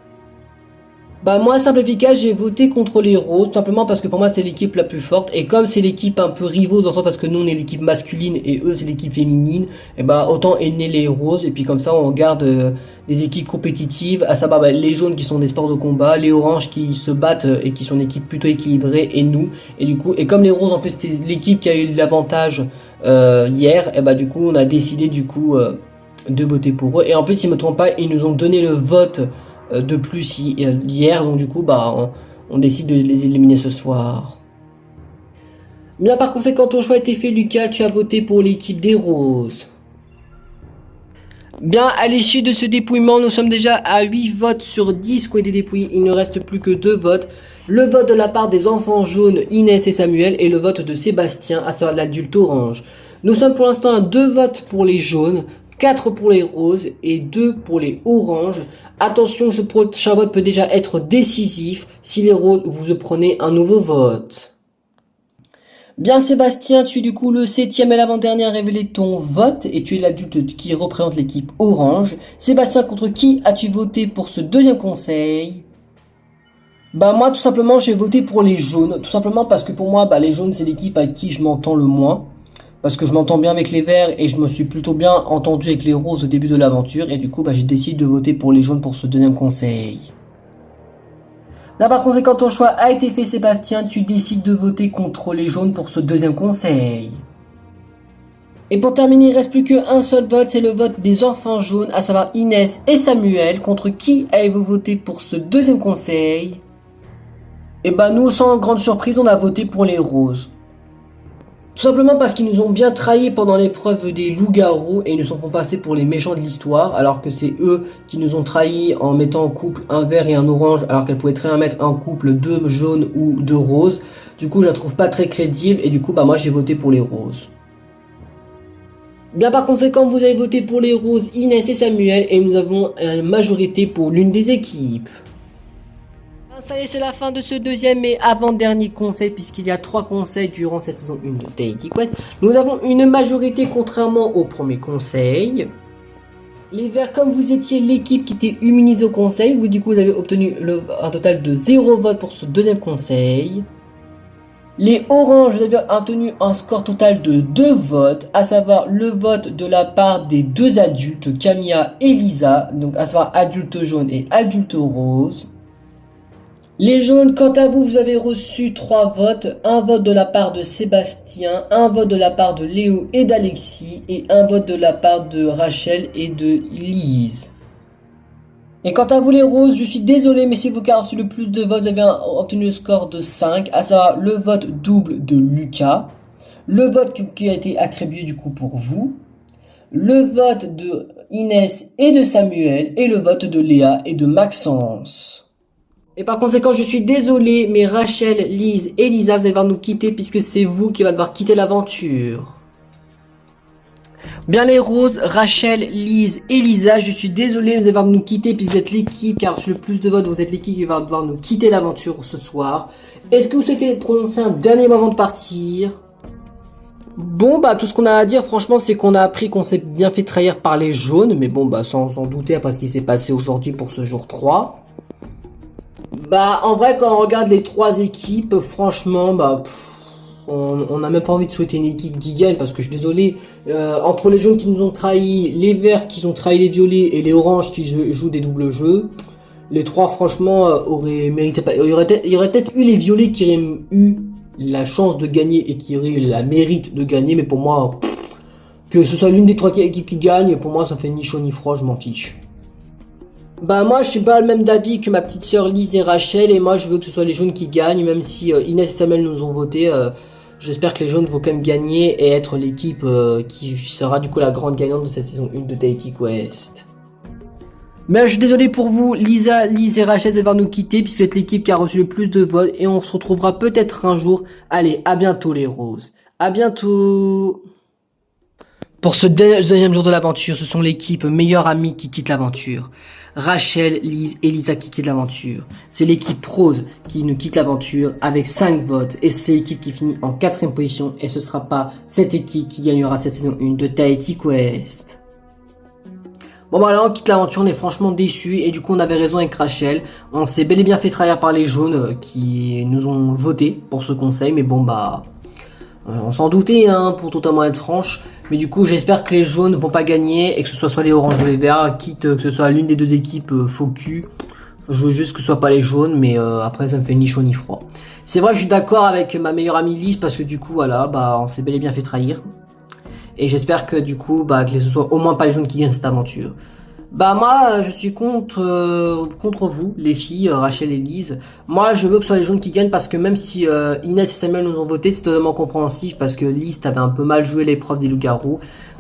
Moi, simple et efficace, j'ai voté contre les roses, tout simplement parce que pour moi c'est l'équipe la plus forte. Et comme c'est l'équipe un peu rivaux, dans le sens parce que nous on est l'équipe masculine et eux c'est l'équipe féminine, et autant éliminer les roses. Et puis comme ça on garde des équipes compétitives, à savoir les jaunes qui sont des sports de combat, les oranges qui se battent et qui sont une équipe plutôt équilibrée, et nous. Et du coup, et comme les roses en plus c'était l'équipe qui a eu l'avantage hier, et du coup on a décidé du coup de voter pour eux. Et en plus, si je me trompe pas, ils nous ont donné le vote de plus hier, donc du coup on décide de les éliminer ce soir. Bien, par conséquent ton choix a été fait Lucas, tu as voté pour l'équipe des roses. Bien, à l'issue de ce dépouillement, nous sommes déjà à 8 votes sur 10 qui ont été dépouillés, il ne reste plus que 2 votes. Le vote de la part des enfants jaunes Inès et Samuel et le vote de Sébastien, à savoir l'adulte orange. Nous sommes pour l'instant à 2 votes pour les jaunes, 4 pour les roses et 2 pour les oranges. Attention, ce prochain vote peut déjà être décisif si les roses vous prenez un nouveau vote. Bien Sébastien, tu es du coup le 7e et l'avant-dernier à révéler ton vote et tu es l'adulte qui représente l'équipe orange. Sébastien, contre qui as-tu voté pour ce deuxième conseil? Moi tout simplement j'ai voté pour les jaunes, tout simplement parce que pour moi les jaunes c'est l'équipe avec qui je m'entends le moins. Parce que je m'entends bien avec les verts et je me suis plutôt bien entendu avec les roses au début de l'aventure. Et du coup, j'ai décidé de voter pour les jaunes pour ce deuxième conseil. Là, par conséquent, ton choix a été fait, Sébastien. Tu décides de voter contre les jaunes pour ce deuxième conseil. Et pour terminer, il reste plus qu'un seul vote. C'est le vote des enfants jaunes, à savoir Inès et Samuel. Contre qui avez-vous voté pour ce deuxième conseil? Et nous, sans grande surprise, on a voté pour les roses. Tout simplement parce qu'ils nous ont bien trahis pendant l'épreuve des loups-garous et ils nous sont fait passer pour les méchants de l'histoire, alors que c'est eux qui nous ont trahis en mettant en couple un vert et un orange, alors qu'elles pouvaient très bien mettre en couple 2 jaunes ou 2 roses. Du coup, je la trouve pas très crédible et du coup, moi j'ai voté pour les roses. Bien par conséquent, vous avez voté pour les roses Inès et Samuel et nous avons une majorité pour l'une des équipes. Ça y est, c'est la fin de ce deuxième et avant-dernier conseil puisqu'il y a 3 conseils durant cette saison 1 de Deity Quest. Nous avons une majorité contrairement au premier conseil. Les verts, comme vous étiez l'équipe qui était immunisée au conseil, vous du coup vous avez obtenu un total de 0 votes pour ce deuxième conseil. Les oranges, vous avez obtenu un score total de 2 votes, à savoir le vote de la part des 2 adultes, Camilla et Lisa, donc à savoir adulte jaune et adulte rose. Les jaunes, quant à vous, vous avez reçu 3 votes, un vote de la part de Sébastien, un vote de la part de Léo et d'Alexis, et un vote de la part de Rachel et de Lise. Et quant à vous les roses, je suis désolé, mais c'est vous qui avez reçu le plus de votes, vous avez obtenu le score de 5, à savoir le vote double de Lucas, le vote qui a été attribué du coup pour vous, le vote de Inès et de Samuel, et le vote de Léa et de Maxence. Et par conséquent, je suis désolé, mais Rachel, Lise et Lisa, vous allez devoir nous quitter puisque c'est vous qui va devoir quitter l'aventure. Bien les roses, Rachel, Lise et Lisa, je suis désolé, vous allez devoir nous quitter puisque vous êtes l'équipe qui a reçu le plus de votes, vous êtes l'équipe qui va devoir nous quitter l'aventure ce soir. Est-ce que vous souhaitez prononcer un dernier moment de partir? Bon bah tout ce qu'on a à dire franchement c'est qu'on a appris qu'on s'est bien fait trahir par les jaunes, mais bon bah sans douter après ce qui s'est passé aujourd'hui pour ce jour 3. Bah en vrai quand on regarde les 3 équipes, franchement bah on n'a même pas envie de souhaiter une équipe qui gagne parce que je suis désolé, entre les jaunes qui nous ont trahis, les verts qui ont trahi les violets et les oranges qui jouent des doubles jeux, les 3 franchement auraient mérité pas. Il y aurait peut-être eu les violets qui auraient eu la chance de gagner et qui auraient eu la mérite de gagner, mais pour moi que ce soit l'une des 3 équipes qui gagne, pour moi ça fait ni chaud ni froid, je m'en fiche. Bah moi je suis pas le même d'avis que ma petite sœur Lise et Rachel, et moi je veux que ce soit les jaunes qui gagnent, même si Inès et Samuel nous ont voté, j'espère que les jaunes vont quand même gagner et être l'équipe qui sera du coup la grande gagnante de cette saison 1 de Deity Quest. Mais je suis désolé pour vous, Lise et Rachel vont devoir nous quitter puisque c'est l'équipe qui a reçu le plus de votes et on se retrouvera peut-être un jour. Allez, à bientôt les roses, à bientôt. Pour ce deuxième jour de l'aventure, ce sont l'équipe meilleure amie qui quitte l'aventure. Rachel, Lise et Lisa qui quittent l'aventure. C'est l'équipe rose qui nous quitte l'aventure avec 5 votes. Et c'est l'équipe qui finit en 4ème position. Et ce sera pas cette équipe qui gagnera cette saison 1 de Deity Quest. Bon bah là on quitte l'aventure, on est franchement déçus. Et du coup on avait raison avec Rachel. On s'est bel et bien fait trahir par les jaunes qui nous ont voté pour ce conseil. Mais bon bah... on s'en doutait hein, pour totalement être franche. Mais du coup j'espère que les jaunes vont pas gagner et que ce soit les oranges ou les verts, quitte que ce soit l'une des 2 équipes faux cul. Je veux juste que ce soit pas les jaunes, mais après ça me fait ni chaud ni froid. C'est vrai que je suis d'accord avec ma meilleure amie Lise parce que du coup voilà, bah on s'est bel et bien fait trahir. Et j'espère que du coup bah que ce soit au moins pas les jaunes qui gagnent cette aventure. Bah moi je suis contre vous les filles, Rachel et Lise. Moi je veux que ce soit les jaunes qui gagnent parce que même si Inès et Samuel nous ont voté, c'est totalement compréhensif parce que Lise t'avais un peu mal joué l'épreuve des loups-garous.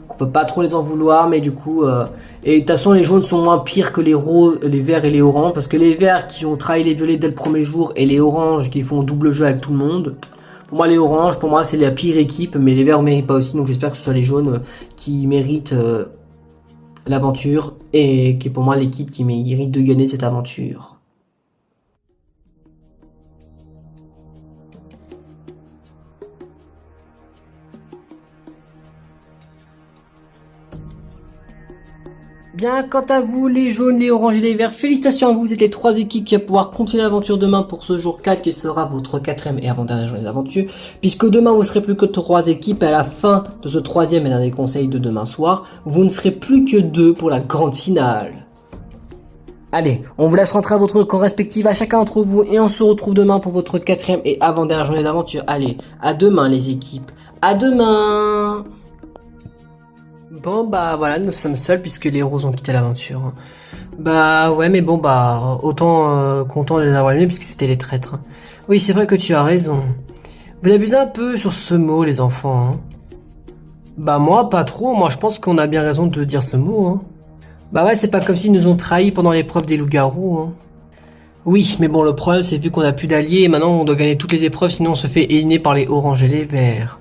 On peut pas trop les en vouloir, mais du coup et de toute façon les jaunes sont moins pires que les roses, les verts et les oranges parce que les verts qui ont trahi les violets dès le premier jour et les oranges qui font double jeu avec tout le monde. Pour moi les oranges, pour moi c'est la pire équipe, mais les verts ne méritent pas aussi, donc j'espère que ce soit les jaunes qui méritent l'aventure et qui est pour moi l'équipe qui mérite de gagner cette aventure. Bien, quant à vous, les jaunes, les oranges et les verts, félicitations à vous, vous êtes les 3 équipes qui vont pouvoir continuer l'aventure demain pour ce jour 4 qui sera votre 4ème et avant-dernière journée d'aventure, puisque demain vous serez plus que 3 équipes et à la fin de ce 3e et dernier conseil de demain soir, vous ne serez plus que 2 pour la grande finale. Allez, on vous laisse rentrer à votre camp respectif à chacun d'entre vous et on se retrouve demain pour votre 4ème et avant-dernière journée d'aventure. Allez, à demain les équipes, à demain. Bon bah voilà, nous sommes seuls puisque les roses ont quitté l'aventure. Bah ouais mais bon bah autant content de les avoir allumés puisque c'était les traîtres. Oui c'est vrai que tu as raison. Vous abusez un peu sur ce mot les enfants. Hein. Bah moi pas trop, moi je pense qu'on a bien raison de dire ce mot. Hein. Bah ouais c'est pas comme s'ils nous ont trahis pendant l'épreuve des loups-garous. Hein. Oui mais bon le problème c'est vu qu'on a plus d'alliés et maintenant on doit gagner toutes les épreuves sinon on se fait éliminer par les oranges et les verts.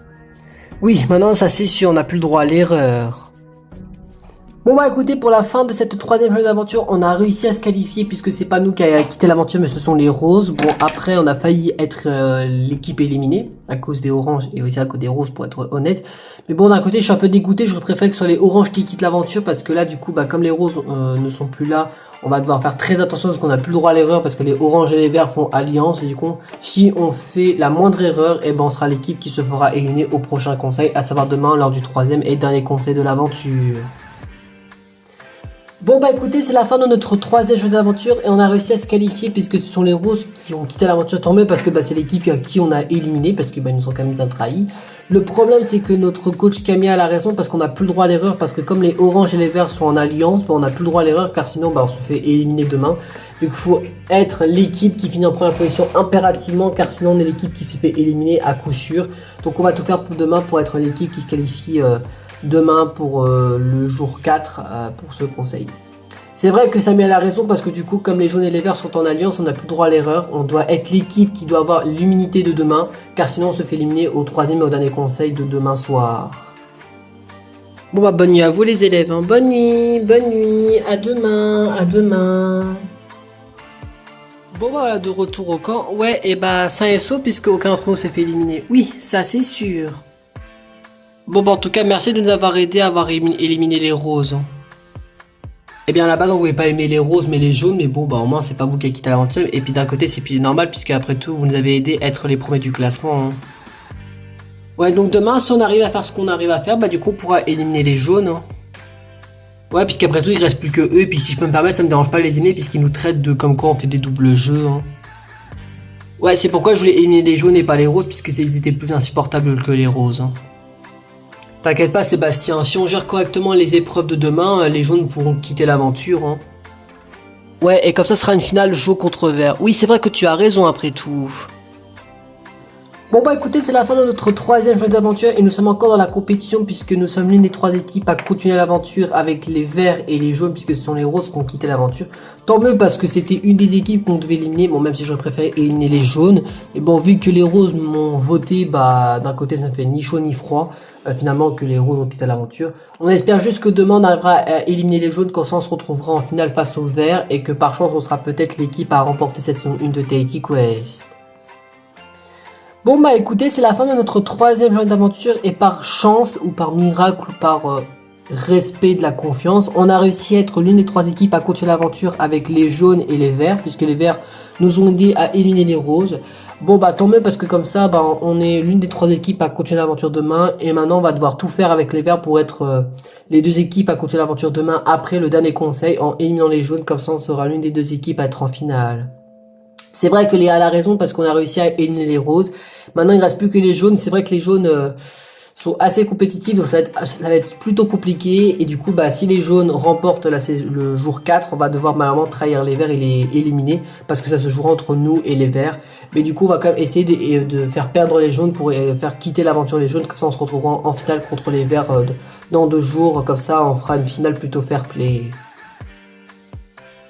Oui, maintenant ça c'est sûr, on n'a plus le droit à l'erreur. Bon bah écoutez, pour la fin de cette troisième journée d'aventure, on a réussi à se qualifier puisque c'est pas nous qui a quitté l'aventure mais ce sont les roses. Bon après on a failli être l'équipe éliminée à cause des oranges et aussi à cause des roses pour être honnête. Mais bon d'un côté je suis un peu dégoûté, j'aurais préféré que ce soit les oranges qui quittent l'aventure parce que là du coup bah comme les roses ne sont plus là, on va devoir faire très attention parce qu'on n'a plus le droit à l'erreur parce que les oranges et les verts font alliance et du coup si on fait la moindre erreur, et ben on sera l'équipe qui se fera éliminer au prochain conseil, à savoir demain lors du troisième et dernier conseil de l'aventure. Bon bah écoutez, c'est la fin de notre troisième journée d'aventure et on a réussi à se qualifier puisque ce sont les roses qui ont quitté l'aventure, tant mieux parce que bah, c'est l'équipe à qui on a éliminé parce que bah, ils nous ont quand même bien trahis. Le problème c'est que notre coach Camille a la raison parce qu'on n'a plus le droit à l'erreur parce que comme les oranges et les verts sont en alliance, bah, on n'a plus le droit à l'erreur car sinon bah, on se fait éliminer demain. Donc il faut être l'équipe qui finit en première position impérativement car sinon on est l'équipe qui se fait éliminer à coup sûr. Donc on va tout faire pour demain pour être l'équipe qui se qualifie demain pour le jour 4 pour ce conseil. C'est vrai que Samuel a raison parce que du coup comme les jaunes et les verts sont en alliance, on n'a plus le droit à l'erreur. On doit être l'équipe qui doit avoir l'immunité de demain car sinon on se fait éliminer au troisième et au dernier conseil de demain soir. Bon bah bonne nuit à vous les élèves, hein. Bonne nuit, à demain, à demain. Bon bah voilà, de retour au camp. Ouais et bah sain et sauf puisque aucun d'entre nous s'est fait éliminer. Oui, ça c'est sûr. Bon bah en tout cas merci de nous avoir aidé à avoir éliminé les roses. Eh bien à la base on voulait pas aimer les roses mais les jaunes, mais bon bah au moins c'est pas vous qui avez quitté l'aventure. Et puis d'un côté c'est plus normal puisque après tout vous nous avez aidé à être les premiers du classement, hein. Ouais donc demain si on arrive à faire ce qu'on arrive à faire, bah du coup on pourra éliminer les jaunes, hein. Ouais puisqu'après tout il reste plus que eux. Et puis si je peux me permettre, ça me dérange pas de les éliminer puisqu'ils nous traitent de comme quoi on fait des doubles jeux, hein. Ouais c'est pourquoi je voulais éliminer les jaunes et pas les roses puisque ils étaient plus insupportables que les roses, hein. T'inquiète pas Sébastien, si on gère correctement les épreuves de demain, les jaunes pourront quitter l'aventure, hein. Ouais, et comme ça sera une finale jaune contre vert. Oui, c'est vrai que tu as raison après tout. Bon bah écoutez, c'est la fin de notre troisième journée d'aventure et nous sommes encore dans la compétition puisque nous sommes l'une des trois équipes à continuer l'aventure avec les verts et les jaunes puisque ce sont les roses qui ont quitté l'aventure. Tant mieux parce que c'était une des équipes qu'on devait éliminer, bon même si j'aurais préféré éliminer les jaunes. Et bon vu que les roses m'ont voté, bah d'un côté ça ne fait ni chaud ni froid, finalement que les roses ont quitté l'aventure. On espère juste que demain on arrivera à éliminer les jaunes, quand ça on se retrouvera en finale face aux verts et que par chance on sera peut-être l'équipe à remporter cette saison 1 de TIT Quest. Bon bah écoutez, c'est la fin de notre troisième journée d'aventure et par chance ou par miracle ou par respect de la confiance, on a réussi à être l'une des trois équipes à continuer l'aventure avec les jaunes et les verts puisque les verts nous ont aidé à éliminer les roses. Bon bah tant mieux parce que comme ça bah, on est l'une des trois équipes à continuer l'aventure demain et maintenant on va devoir tout faire avec les verts pour être les deux équipes à continuer l'aventure demain après le dernier conseil en éliminant les jaunes, comme ça on sera l'une des deux équipes à être en finale. C'est vrai que Léa a la raison parce qu'on a réussi à éliminer les roses. Maintenant, il ne reste plus que les jaunes. C'est vrai que les jaunes sont assez compétitifs, donc ça va être plutôt compliqué. Et du coup, bah, si les jaunes remportent le jour 4, on va devoir malheureusement trahir les verts et les éliminer parce que ça se jouera entre nous et les verts. Mais du coup, on va quand même essayer de faire perdre les jaunes pour faire quitter l'aventure les jaunes. Comme ça, on se retrouvera en finale contre les verts dans 2 jours. Comme ça, on fera une finale plutôt fair play.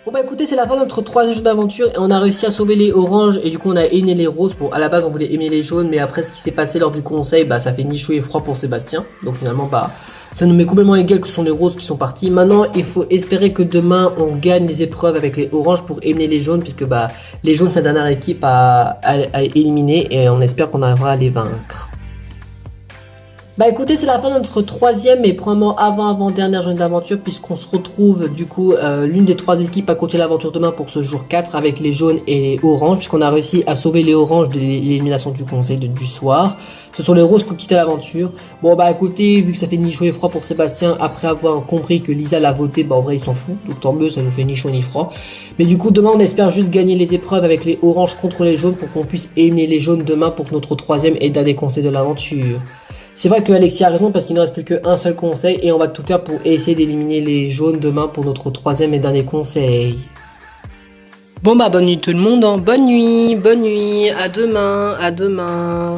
Bon bah écoutez, c'est la fin de notre troisième jeu d'aventure et on a réussi à sauver les oranges et du coup on a éliminé les roses. Bon à la base on voulait éliminer les jaunes mais après ce qui s'est passé lors du conseil, bah ça fait ni chaud et froid pour Sébastien. Donc finalement bah ça nous met complètement égal que ce sont les roses qui sont partis. Maintenant il faut espérer que demain on gagne les épreuves avec les oranges pour éliminer les jaunes puisque bah les jaunes c'est la dernière équipe à éliminer et on espère qu'on arrivera à les vaincre. Bah écoutez, c'est la fin de notre troisième et probablement avant-dernière journée d'aventure puisqu'on se retrouve du coup l'une des trois équipes à continuer l'aventure demain pour ce jour 4 avec les jaunes et les oranges puisqu'on a réussi à sauver les oranges de l'élimination du conseil du soir. Ce sont les roses qui quittent l'aventure. Bon bah écoutez, vu que ça fait ni chaud ni froid pour Sébastien après avoir compris que Lisa l'a voté, bah en vrai il s'en fout, donc tant mieux, ça nous fait ni chaud ni froid. Mais du coup demain on espère juste gagner les épreuves avec les oranges contre les jaunes pour qu'on puisse éliminer les jaunes demain pour notre troisième et dernier conseil de l'aventure. C'est vrai que Alexis a raison parce qu'il ne reste plus qu'un seul conseil et on va tout faire pour essayer d'éliminer les jaunes demain pour notre troisième et dernier conseil. Bon bah bonne nuit tout le monde, hein. Bonne nuit, à demain, à demain.